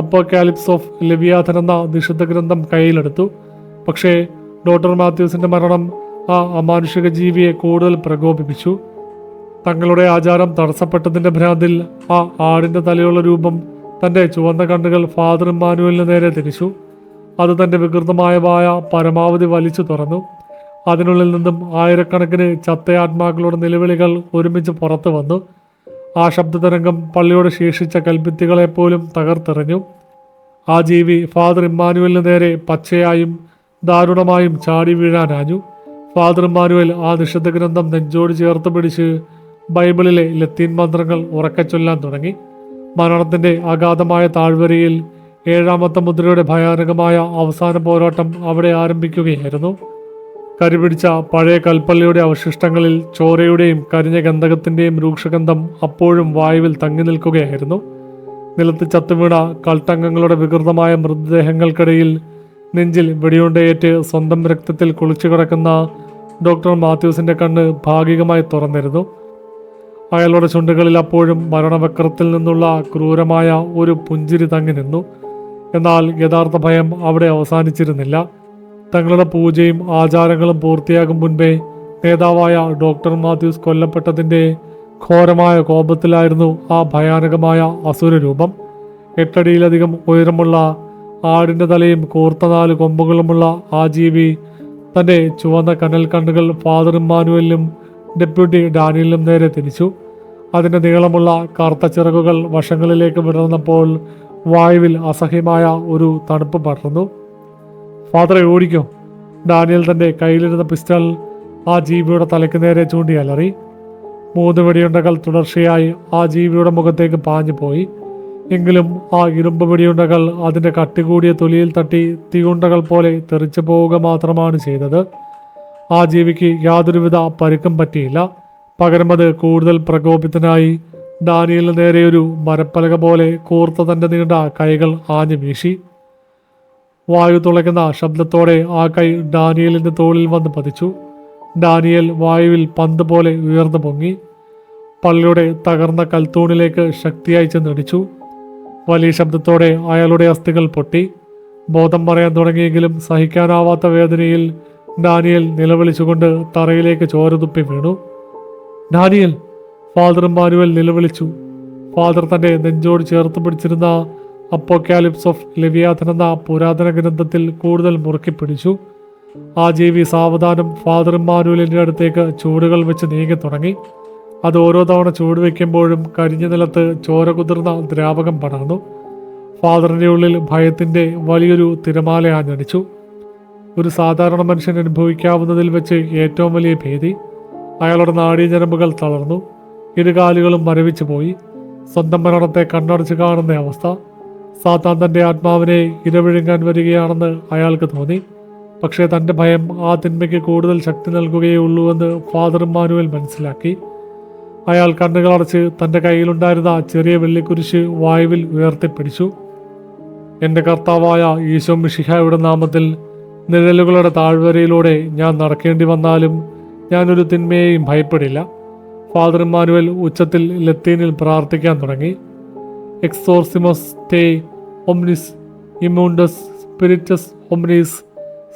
അപ്പോക്കാലിപ്സ് ഓഫ് ലെവിയാഥൻ എന്ന നിഷിദ്ധ ഗ്രന്ഥം കയ്യിലെടുത്തു. പക്ഷേ ഡോക്ടർ മാത്യൂസിന്റെ മരണം ആ അമാനുഷിക ജീവിയെ കൂടുതൽ പ്രകോപിപ്പിച്ചു. തങ്ങളുടെ ആചാരം തടസ്സപ്പെട്ടതിന്റെ ഭ്രാന്തിൽ ആ ആടിന്റെ തലയുള്ള രൂപം തന്റെ ചുവന്ന കണ്ണുകൾ ഫാദർ ഇമ്മാനുവലിന് നേരെ തിരിച്ചു. അത് തന്റെ വികൃതമായ വായ പരമാവധി വലിച്ചു തുറന്നു. അതിനുള്ളിൽ നിന്നും ആയിരക്കണക്കിന് ചത്ത ആത്മാക്കളുടെ നിലവിളികൾ ഒരുമിച്ച് പുറത്തു വന്നു. ആ ശബ്ദതരംഗം പള്ളിയോട് ശേഷിച്ച കൽഭിത്തികളെപ്പോലും തകർത്തെറിഞ്ഞു. ആ ജീവി ഫാദർ ഇമ്മാനുവലിന് നേരെ പച്ചയായും ദാരുണമായും ചാടി വീഴാനാഞ്ഞു. ഫാദർ ഇമ്മാനുവൽ ആ നിഷിദ്ധ ഗ്രന്ഥം നെഞ്ചോട് ചേർത്ത് പിടിച്ച് ബൈബിളിലെ ലത്തീൻ മന്ത്രങ്ങൾ ഉറക്കെ ചൊല്ലാൻ തുടങ്ങി. മരണത്തിന്റെ അഗാധമായ താഴ്വരയിൽ 7ാമത്തെ മുദ്രയുടെ ഭയാനകമായ അവസാന പോരാട്ടം അവിടെ ആരംഭിക്കുകയായിരുന്നു. കരിപിടിച്ച പഴയ കൽപ്പള്ളിയുടെ അവശിഷ്ടങ്ങളിൽ ചോരയുടെയും കരിഞ്ഞ ഗന്ധകത്തിൻ്റെയും രൂക്ഷഗന്ധം അപ്പോഴും വായുവിൽ തങ്ങി നിൽക്കുകയായിരുന്നു. നിലത്ത് ചത്തുവീണ കൾട്ടംഗങ്ങളുടെ വികൃതമായ മൃതദേഹങ്ങൾക്കിടയിൽ നെഞ്ചിൽ വെടിയുണ്ടയേറ്റ് സ്വന്തം രക്തത്തിൽ കുളിച്ചു കിടക്കുന്ന ഡോക്ടർ മാത്യൂസിന്റെ കണ്ണ് ഭാഗികമായി തുറന്നിരുന്നു. അയാളുടെ ചുണ്ടുകളിൽ അപ്പോഴും മരണവക്രത്തിൽ നിന്നുള്ള ക്രൂരമായ ഒരു പുഞ്ചിരി തങ്ങി നിന്നു. എന്നാൽ യഥാർത്ഥ ഭയം അവിടെ അവസാനിച്ചിരുന്നില്ല. തങ്ങളുടെ പൂജയും ആചാരങ്ങളും പൂർത്തിയാകും മുൻപേ നേതാവായ ഡോക്ടർ മാത്യൂസ് കൊല്ലപ്പെട്ടതിൻ്റെ ഘോരമായ കോപത്തിലായിരുന്നു ആ ഭയാനകമായ അസുരരൂപം. 8 അടിയിലധികം ഉയരമുള്ള ആടിൻ്റെ തലയും കൂർത്ത 4 കൊമ്പുകളുമുള്ള ആ ജീവി തൻ്റെ ചുവന്ന കനൽ കണ്ണുകൾ ഫാദർ ഇമ്മാനുവലിനും ഡെപ്യൂട്ടി ഡാനിയലിനും നേരെ തിരിച്ചു. അതിൻ്റെ നീളമുള്ള കറുത്ത ചിറകുകൾ വശങ്ങളിലേക്ക് വിടർന്നപ്പോൾ വായുവിൽ അസഹ്യമായ ഒരു തണുപ്പ് പടർന്നു. ഫാദറെ, ഓടിക്കോ! ഡാനിയൽ തൻ്റെ കയ്യിലിരുന്ന പിസ്റ്റൾ ആ ജീവിയുടെ തലയ്ക്ക് നേരെ ചൂണ്ടി അലറി. 3 വെടിയുണ്ടകൾ തുടർച്ചയായി ആ ജീവിയുടെ മുഖത്തേക്ക് പാഞ്ഞു പോയി. എങ്കിലും ആ ഇരുമ്പ് വെടിയുണ്ടകൾ അതിൻ്റെ കട്ടികൂടിയ തൊലിയിൽ തട്ടി തീയുണ്ടകൾ പോലെ തെറിച്ചു പോവുക മാത്രമാണ് ചെയ്തത്. ആ ജീവിക്ക് യാതൊരുവിധ പരിക്കും പറ്റിയില്ല. പകരം അത് കൂടുതൽ പ്രകോപിതനായി ഡാനിയലിന് നേരെ ഒരു മരപ്പലക പോലെ കൂർത്ത തൻ്റെ നീണ്ട കൈകൾ ആഞ്ഞു വീശി. വായു തുളയ്ക്കുന്ന ശബ്ദത്തോടെ ആ കൈ ഡാനിയലിൻ്റെ തോളിൽ വന്ന് പതിച്ചു. ഡാനിയൽ വായുവിൽ പന്ത് പോലെ ഉയർന്നു പൊങ്ങി പള്ളിയുടെ തകർന്ന കൽത്തൂണിലേക്ക് ശക്തിയായി ചെന്നിടിച്ചു. വലിയ ശബ്ദത്തോടെ അയാളുടെ അസ്ഥികൾ പൊട്ടി. ബോധം പറയാൻ തുടങ്ങിയെങ്കിലും സഹിക്കാനാവാത്ത വേദനയിൽ ഡാനിയൽ നിലവിളിച്ചുകൊണ്ട് തറയിലേക്ക് ചോര തുപ്പി വീണു. ഡാനിയൽ! ഫാദർ ഇമ്മാനുവൽ നിലവിളിച്ചു. ഫാദർ തൻ്റെ നെഞ്ചോട് ചേർത്ത് പിടിച്ചിരുന്ന അപ്പോക്കാലിപ്സ് ഓഫ് ലെവിയാഥൻ എന്ന പുരാതന ഗ്രന്ഥത്തിൽ കൂടുതൽ മുറുക്കി പിടിച്ചു. ആ ജീവി സാവധാനം ഫാദർ ഇമ്മാനുവലിൻ്റെ അടുത്തേക്ക് ചൂടുകൾ വെച്ച് നീങ്ങി തുടങ്ങി. അത് ഓരോ തവണ ചൂട് വയ്ക്കുമ്പോഴും കരിഞ്ഞ നിലത്ത് ചോര കുതിർന്ന ദ്രാവകം പടർന്നു. ഫാദറിൻ്റെ ഉള്ളിൽ ഭയത്തിൻ്റെ വലിയൊരു തിരമാല ആഞ്ഞടിച്ചു. ഒരു സാധാരണ മനുഷ്യൻ അനുഭവിക്കാവുന്നതിൽ വെച്ച് ഏറ്റവും വലിയ ഭീതി. അയാളുടെ നാഡീഞരമ്പുകൾ തളർന്നു. ഇരുകാലുകളും മരവിച്ചു പോയി. സ്വന്തം മരണത്തെ കണ്ണടച്ച് കാണുന്ന അവസ്ഥ. സാത്താൻ തൻ്റെ ആത്മാവിനെ ഇരവിഴുങ്ങാൻ വരികയാണെന്ന് അയാൾക്ക് തോന്നി. പക്ഷേ തൻ്റെ ഭയം ആ തിന്മയ്ക്ക് കൂടുതൽ ശക്തി നൽകുകയുള്ളൂവെന്ന് ഫാദർ ഇമ്മാനുവൽ മനസ്സിലാക്കി. അയാൾ കണ്ണുകളടച്ച് തൻ്റെ കയ്യിലുണ്ടായിരുന്ന ചെറിയ വെള്ളിക്കുരിശ് വായുവിൽ ഉയർത്തിപ്പിടിച്ചു. എൻ്റെ കർത്താവായ ഈശോ മിശിഹായുടെ നാമത്തിൽ നിഴലുകളുടെ താഴ്വരയിലൂടെ ഞാൻ നടക്കേണ്ടി വന്നാലും ഞാനൊരു തിന്മയെയും ഭയപ്പെടില്ല. ഫാദർ ഇമ്മാനുവൽ ഉച്ചത്തിൽ ലത്തീനിൽ പ്രാർത്ഥിക്കാൻ തുടങ്ങി. എക്സോർസിമസ് തേ ഒംനിസ് ഇമ്യൂണ്ടസ് സ്പിരിറ്റസ് ഒംനിസ്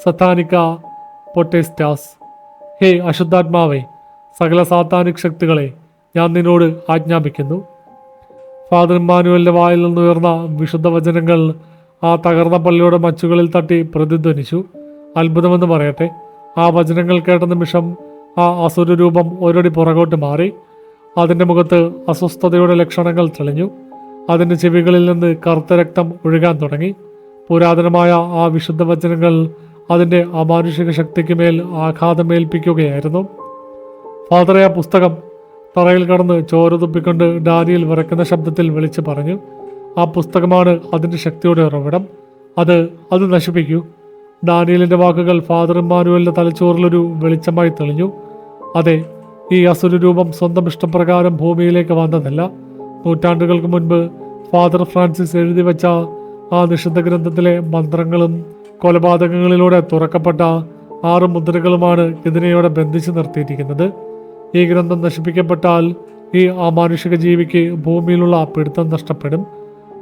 സത്താനിക്ക പൊട്ടേസ്റ്റാസ്. ഹേ അശുദ്ധാത്മാവേ, സകല സാത്താനിക് ശക്തികളെ ഞാൻ നിന്നോട് ആജ്ഞാപിക്കുന്നു. ഫാദർ ഇമ്മാനുവലിൻ്റെ വായിൽ നിന്നുയർന്ന വിശുദ്ധ വചനങ്ങൾ ആ തകർന്ന പള്ളിയുടെ മച്ചുകളിൽ തട്ടി പ്രതിധ്വനിച്ചു. അത്ഭുതമെന്ന് പറയട്ടെ, ആ വചനങ്ങൾ കേട്ട നിമിഷം ആ അസുരരൂപം ഒരടി പുറകോട്ട് മാറി. അതിൻ്റെ മുഖത്ത് അസ്വസ്ഥതയുടെ ലക്ഷണങ്ങൾ തെളിഞ്ഞു. അതിൻ്റെ ചെവികളിൽ നിന്ന് കറുത്ത രക്തം ഒഴുകാൻ തുടങ്ങി. പുരാതനമായ ആ വിശുദ്ധ വചനങ്ങൾ അതിൻ്റെ അമാനുഷിക ശക്തിക്ക് മേൽ ആഘാതമേൽപ്പിക്കുകയായിരുന്നു. ഫാദറെ, ആ പുസ്തകം! തറയിൽ കടന്ന് ചോര തുപ്പിക്കൊണ്ട് ഡാനിയൽ വിറയ്ക്കുന്ന ശബ്ദത്തിൽ വിളിച്ചു പറഞ്ഞു. ആ പുസ്തകമാണ് അതിൻ്റെ ശക്തിയുടെ ഉറവിടം. അത് നശിപ്പിക്കൂ. ഡാനിയലിൻ്റെ വാക്കുകൾ ഫാദർ ഇമ്മാനുവലിൻ്റെ തലച്ചോറിലൊരു വെളിച്ചമായി തെളിഞ്ഞു. അതെ, ഈ അസുരരൂപം സ്വന്തം ഇഷ്ടപ്രകാരം ഭൂമിയിലേക്ക് വന്നതല്ല. നൂറ്റാണ്ടുകൾക്ക് മുൻപ് ഫാദർ ഫ്രാൻസിസ് എഴുതി വെച്ച ആ നിഷിദ്ധ ഗ്രന്ഥത്തിലെ മന്ത്രങ്ങളും കൊലപാതകങ്ങളിലൂടെ തുറക്കപ്പെട്ട 6 മുദ്രകളുമാണ് ഇതിനെയോടെ ബന്ധിച്ചു നിർത്തിയിരിക്കുന്നത്. ഈ ഗ്രന്ഥം നശിപ്പിക്കപ്പെട്ടാൽ ഈ അമാനുഷിക ജീവിക്ക് ഭൂമിയിലുള്ള പിടുത്തം നഷ്ടപ്പെടും.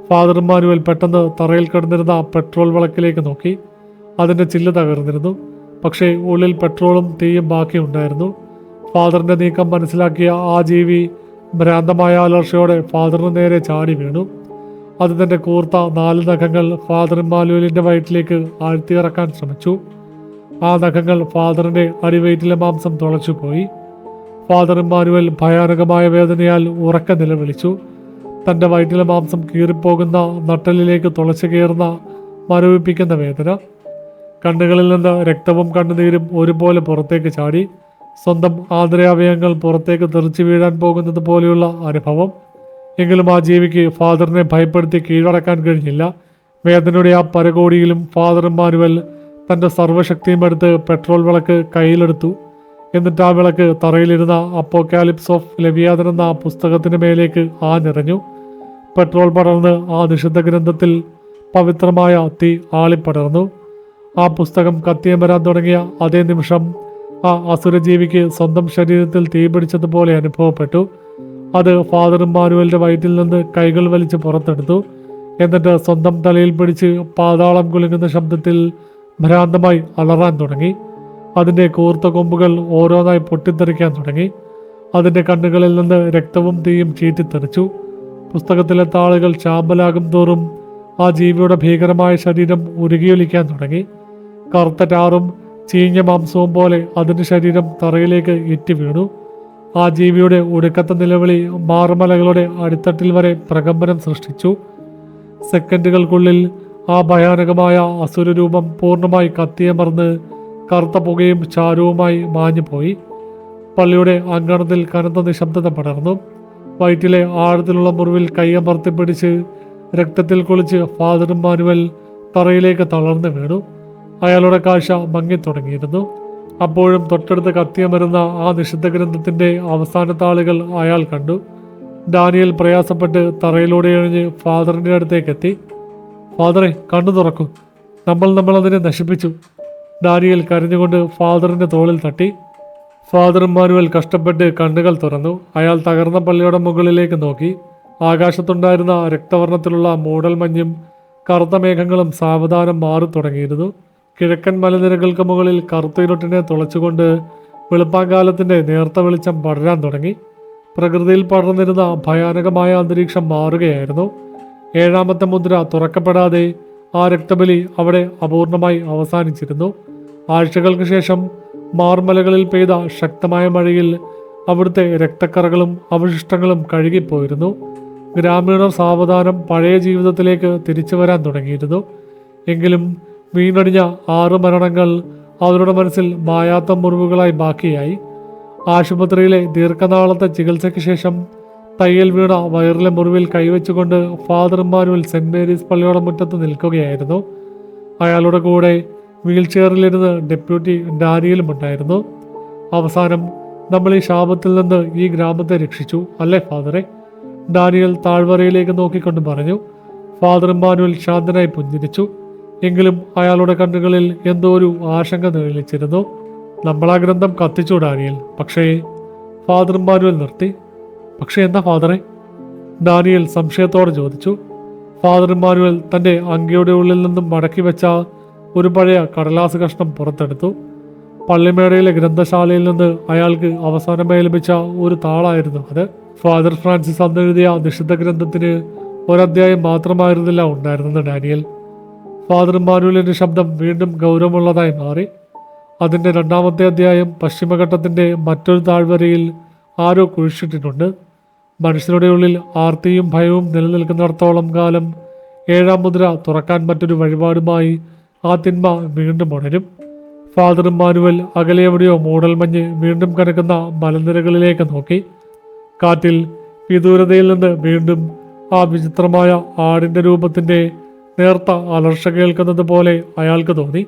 ഫാദർ ഇമ്മാനുവൽ പെട്ടെന്ന് തറയിൽ കിടന്നിരുന്ന പെട്രോൾ വിളക്കിലേക്ക് നോക്കി. അതിൻ്റെ ചില്ല് തകർന്നിരുന്നു. പക്ഷേ ഉള്ളിൽ പെട്രോളും തീയും ബാക്കിയുണ്ടായിരുന്നു. ഫാദറിൻ്റെ നീക്കം മനസ്സിലാക്കിയ ആ ജീവി ഭ്രാന്തമായ അലർച്ചയോടെ ഫാദറിന് നേരെ ചാടി വീണു. അത് തൻ്റെ കൂർത്ത 4 നഖങ്ങൾ ഫാദർ ഇമ്മാനുവലിൻ്റെ വയറ്റിലേക്ക് ആഴ്ത്തിയിറക്കാൻ ശ്രമിച്ചു. ആ നഖങ്ങൾ ഫാദറിൻ്റെ അടിവയറ്റിലെ മാംസം തുളച്ചുപോയി. ഫാദർ ഇമ്മാനുവൽ ഭയാനകമായ വേദനയാൽ ഉറക്കെ നിലവിളിച്ചു. തൻ്റെ വയറ്റിലെ മാംസം കീറിപ്പോകുന്ന നട്ടലിലേക്ക് തുളച്ചു കയറുന്ന മരവിപ്പിക്കുന്ന വേദന. കണ്ണുകളിൽ നിന്ന് രക്തവും കണ്ണുനീരും ഒരുപോലെ പുറത്തേക്ക് ചാടി. സ്വന്തം ആന്തരാവയവങ്ങൾ പുറത്തേക്ക് തെറിച്ചു വീഴാൻ പോകുന്നത് പോലെയുള്ള അനുഭവം. എങ്കിലും ആ ജീവിക്ക് ഫാദറിനെ ഭയപ്പെടുത്തി കീഴടക്കാൻ കഴിഞ്ഞില്ല. വേദനയുടെ ആ പരകോടിയിലും ഫാദർ ഇമ്മാനുവൽ തൻ്റെ സർവ്വശക്തിയും എടുത്ത് പെട്രോൾ വിളക്ക് കയ്യിലെടുത്തു. എന്നിട്ട് ആ വിളക്ക് തറയിലിരുന്ന അപ്പോക്കാലിപ്സ് ഓഫ് ലെവിയാഥൻ എന്ന പുസ്തകത്തിന് മേലേക്ക് ആഞ്ഞെറിഞ്ഞു. പെട്രോൾ പടർന്ന് ആ നിഷിദ്ധ ഗ്രന്ഥത്തിൽ പവിത്രമായ തീ ആളിപ്പടർന്നു. ആ പുസ്തകം കത്തിയമരാൻ തുടങ്ങിയ അതേ നിമിഷം ആ അസുരജീവിക്ക് സ്വന്തം ശരീരത്തിൽ തീ പിടിച്ചതുപോലെ അനുഭവപ്പെട്ടു. അത് ഫാദർ ഇമ്മാനുവലിന്റെ വയറ്റിൽ നിന്ന് കൈകൾ വലിച്ച് പുറത്തെടുത്തു. എന്നിട്ട് സ്വന്തം തലയിൽ പിടിച്ച് പാതാളം കുലുങ്ങുന്ന ശബ്ദത്തിൽ ഭ്രാന്തമായി അലറാൻ തുടങ്ങി. അതിൻ്റെ കൂർത്ത കൊമ്പുകൾ ഓരോന്നായി പൊട്ടിത്തെറിക്കാൻ തുടങ്ങി. അതിൻ്റെ കണ്ണുകളിൽ നിന്ന് രക്തവും തീയും ചീറ്റിത്തെറിച്ചു. പുസ്തകത്തിലെ താളുകൾ ചാമ്പലാകും തോറും ആ ജീവിയുടെ ഭീകരമായ ശരീരം ഉരുകിയൊലിക്കാൻ തുടങ്ങി. കറുത്ത ടാറും ചീഞ്ഞ മാംസവും പോലെ അതിൻ്റെ ശരീരം തറയിലേക്ക് ഇറ്റി വീണു. ആ ജീവിയുടെ ഒടുക്കത്തെ നിലവിളി മാറുമലകളുടെ അടിത്തട്ടിൽ വരെ പ്രകമ്പനം സൃഷ്ടിച്ചു. സെക്കൻഡുകൾക്കുള്ളിൽ ആ ഭയാനകമായ അസുരരൂപം പൂർണ്ണമായി കത്തിയമർന്ന് കറുത്ത പുകയും ചാരവുമായി മാഞ്ഞുപോയി. പള്ളിയുടെ അങ്കണത്തിൽ കനത്ത നിശബ്ദത പടർന്നു. വയറ്റിലെ ആഴത്തിലുള്ള മുറിവിൽ കൈയമർത്തി പിടിച്ച് രക്തത്തിൽ കുളിച്ച് ഫാദർ ഇമ്മാനുവൽ തറയിലേക്ക് തളർന്നു വീണു. അയാളുടെ കാഴ്ച മങ്ങിത്തുടങ്ങിയിരുന്നു. അപ്പോഴും തൊട്ടടുത്ത് കത്തിയമരുന്ന ആ നിഷിദ്ധ ഗ്രന്ഥത്തിന്റെ അവസാന താളുകൾ അയാൾ കണ്ടു. ഡാനിയൽ പ്രയാസപ്പെട്ട് തറയിലൂടെ എഴിഞ്ഞ് ഫാദറിന്റെ അടുത്തേക്ക് എത്തി. ഫാദറെ, കണ്ണു തുറക്കൂ, നമ്മളതിനെ നശിപ്പിച്ചു. ഡാനിയൽ കരഞ്ഞുകൊണ്ട് ഫാദറിന്റെ തോളിൽ തട്ടി. ഫാദർ ഇമ്മാനുവൽ കഷ്ടപ്പെട്ട് കണ്ണുകൾ തുറന്നു. അയാൾ തകർന്ന പള്ളിയുടെ മുകളിലേക്ക് നോക്കി. ആകാശത്തുണ്ടായിരുന്ന രക്തവർണ്ണത്തിലുള്ള മൂടൽമഞ്ഞും കറുത്ത മേഘങ്ങളും സാവധാനം മാറി തുടങ്ങിയിരുന്നു. കിഴക്കൻ മലനിരകൾക്ക് മുകളിൽ കറുത്ത ഇരുട്ടിനെ തുളച്ചുകൊണ്ട് വെളുപ്പാങ്കാലത്തിന്റെ നേർത്ത വെളിച്ചം പടരാൻ തുടങ്ങി. പ്രകൃതിയിൽ പടർന്നിരുന്ന ഭയാനകമായ അന്തരീക്ഷം മാറുകയായിരുന്നു. ഏഴാമത്തെ മുദ്ര തുറക്കപ്പെടാതെ ആ രക്തബലി അവിടെ അപൂർണമായി അവസാനിച്ചിരുന്നു. ആഴ്ചകൾക്ക് ശേഷം മാർമലകളിൽ പെയ്ത ശക്തമായ മഴയിൽ അവിടുത്തെ രക്തക്കറകളും അവശിഷ്ടങ്ങളും കഴുകിപ്പോയിരുന്നു. ഗ്രാമീണർ സാവധാനം പഴയ ജീവിതത്തിലേക്ക് തിരിച്ചു വരാൻ തുടങ്ങിയിരുന്നു. എങ്കിലും വീണടിഞ്ഞ 6 മരണങ്ങൾ അവരുടെ മനസ്സിൽ മായാത്ത മുറിവുകളായി ബാക്കിയായി. ആശുപത്രിയിലെ ദീർഘനാളത്തെ ചികിത്സയ്ക്ക് ശേഷം തയ്യൽ വീണ വയറിലെ മുറിവിൽ കൈവച്ചുകൊണ്ട് ഫാദർ ഇമ്മാനുവൽ സെന്റ് മേരീസ് പള്ളിയുടെ മുറ്റത്ത് നിൽക്കുകയായിരുന്നു. അയാളുടെ കൂടെ വീൽ ചെയറിലിരുന്ന് ഡെപ്യൂട്ടി ഡാനിയലും ഉണ്ടായിരുന്നു. അവസാനം നമ്മൾ ഈ ശാപത്തിൽ നിന്ന് ഈ ഗ്രാമത്തെ രക്ഷിച്ചു, അല്ലേ ഫാദറെ? ഡാനിയൽ താഴ്വരയിലേക്ക് നോക്കിക്കൊണ്ട് പറഞ്ഞു. ഫാദർ ഇമ്മാനുവൽ ശാന്തനായി പുഞ്ചിരിച്ചു. എങ്കിലും അയാളുടെ കണ്ണുകളിൽ എന്തോ ഒരു ആശങ്ക നിഴലിച്ചിരുന്നു. നമ്മൾ ആ ഗ്രന്ഥം കത്തിച്ചു ഡാനിയൽ. പക്ഷേ ഫാദർ ഇമ്മാനുവൽ നിർത്തി. പക്ഷേ എന്താ ഫാദറെ? ഡാനിയൽ സംശയത്തോടെ ചോദിച്ചു. ഫാദർ ഇമ്മാനുവൽ തൻ്റെ അങ്കിയുടെ ഉള്ളിൽ നിന്നും മടക്കി വെച്ച ഒരു പഴയ കടലാസ് കഷ്ണം പുറത്തെടുത്തു. പള്ളിമേടയിലെ ഗ്രന്ഥശാലയിൽ നിന്ന് അയാൾക്ക് അവസാനമായി ലഭിച്ച ഒരു താളായിരുന്നു അത്. ഫാദർ ഫ്രാൻസിസ് അന്നെഴുതിയ നിഷിദ്ധ ഗ്രന്ഥത്തിന് ഒരധ്യായം മാത്രമായിരുന്നില്ല ഉണ്ടായിരുന്നത് ഡാനിയൽ. ഫാദർ ഇമ്മാനുവലിന്റെ ശബ്ദം വീണ്ടും ഗൗരവമുള്ളതായി മാറി. അതിൻ്റെ 2ാമത്തെ അധ്യായം പശ്ചിമഘട്ടത്തിന്റെ മറ്റൊരു താഴ്വരയിൽ ആരോ കുഴിച്ചിട്ടിട്ടുണ്ട്. മനുഷ്യരുടെ ഉള്ളിൽ ആർത്തിയും ഭയവും നിലനിൽക്കുന്നിടത്തോളം കാലം 7ാം മുദ്ര തുറക്കാൻ മറ്റൊരു വഴിപാടുമായി ആ തിന്മ വീണ്ടും ഉണരും. ഫാദർ ഇമ്മാനുവൽ അകലെ എവിടെയോ മൂടൽമഞ്ഞ് വീണ്ടും കനക്കുന്ന മലനിരകളിലേക്ക് നോക്കി. കാറ്റിൽ വിദൂരതയിൽ നിന്ന് വീണ്ടും ആ വിചിത്രമായ ആടിന്റെ രൂപത്തിന്റെ നേർത്ത അലർച്ച കേൾക്കുന്നത് പോലെ അയാൾക്ക് തോന്നി.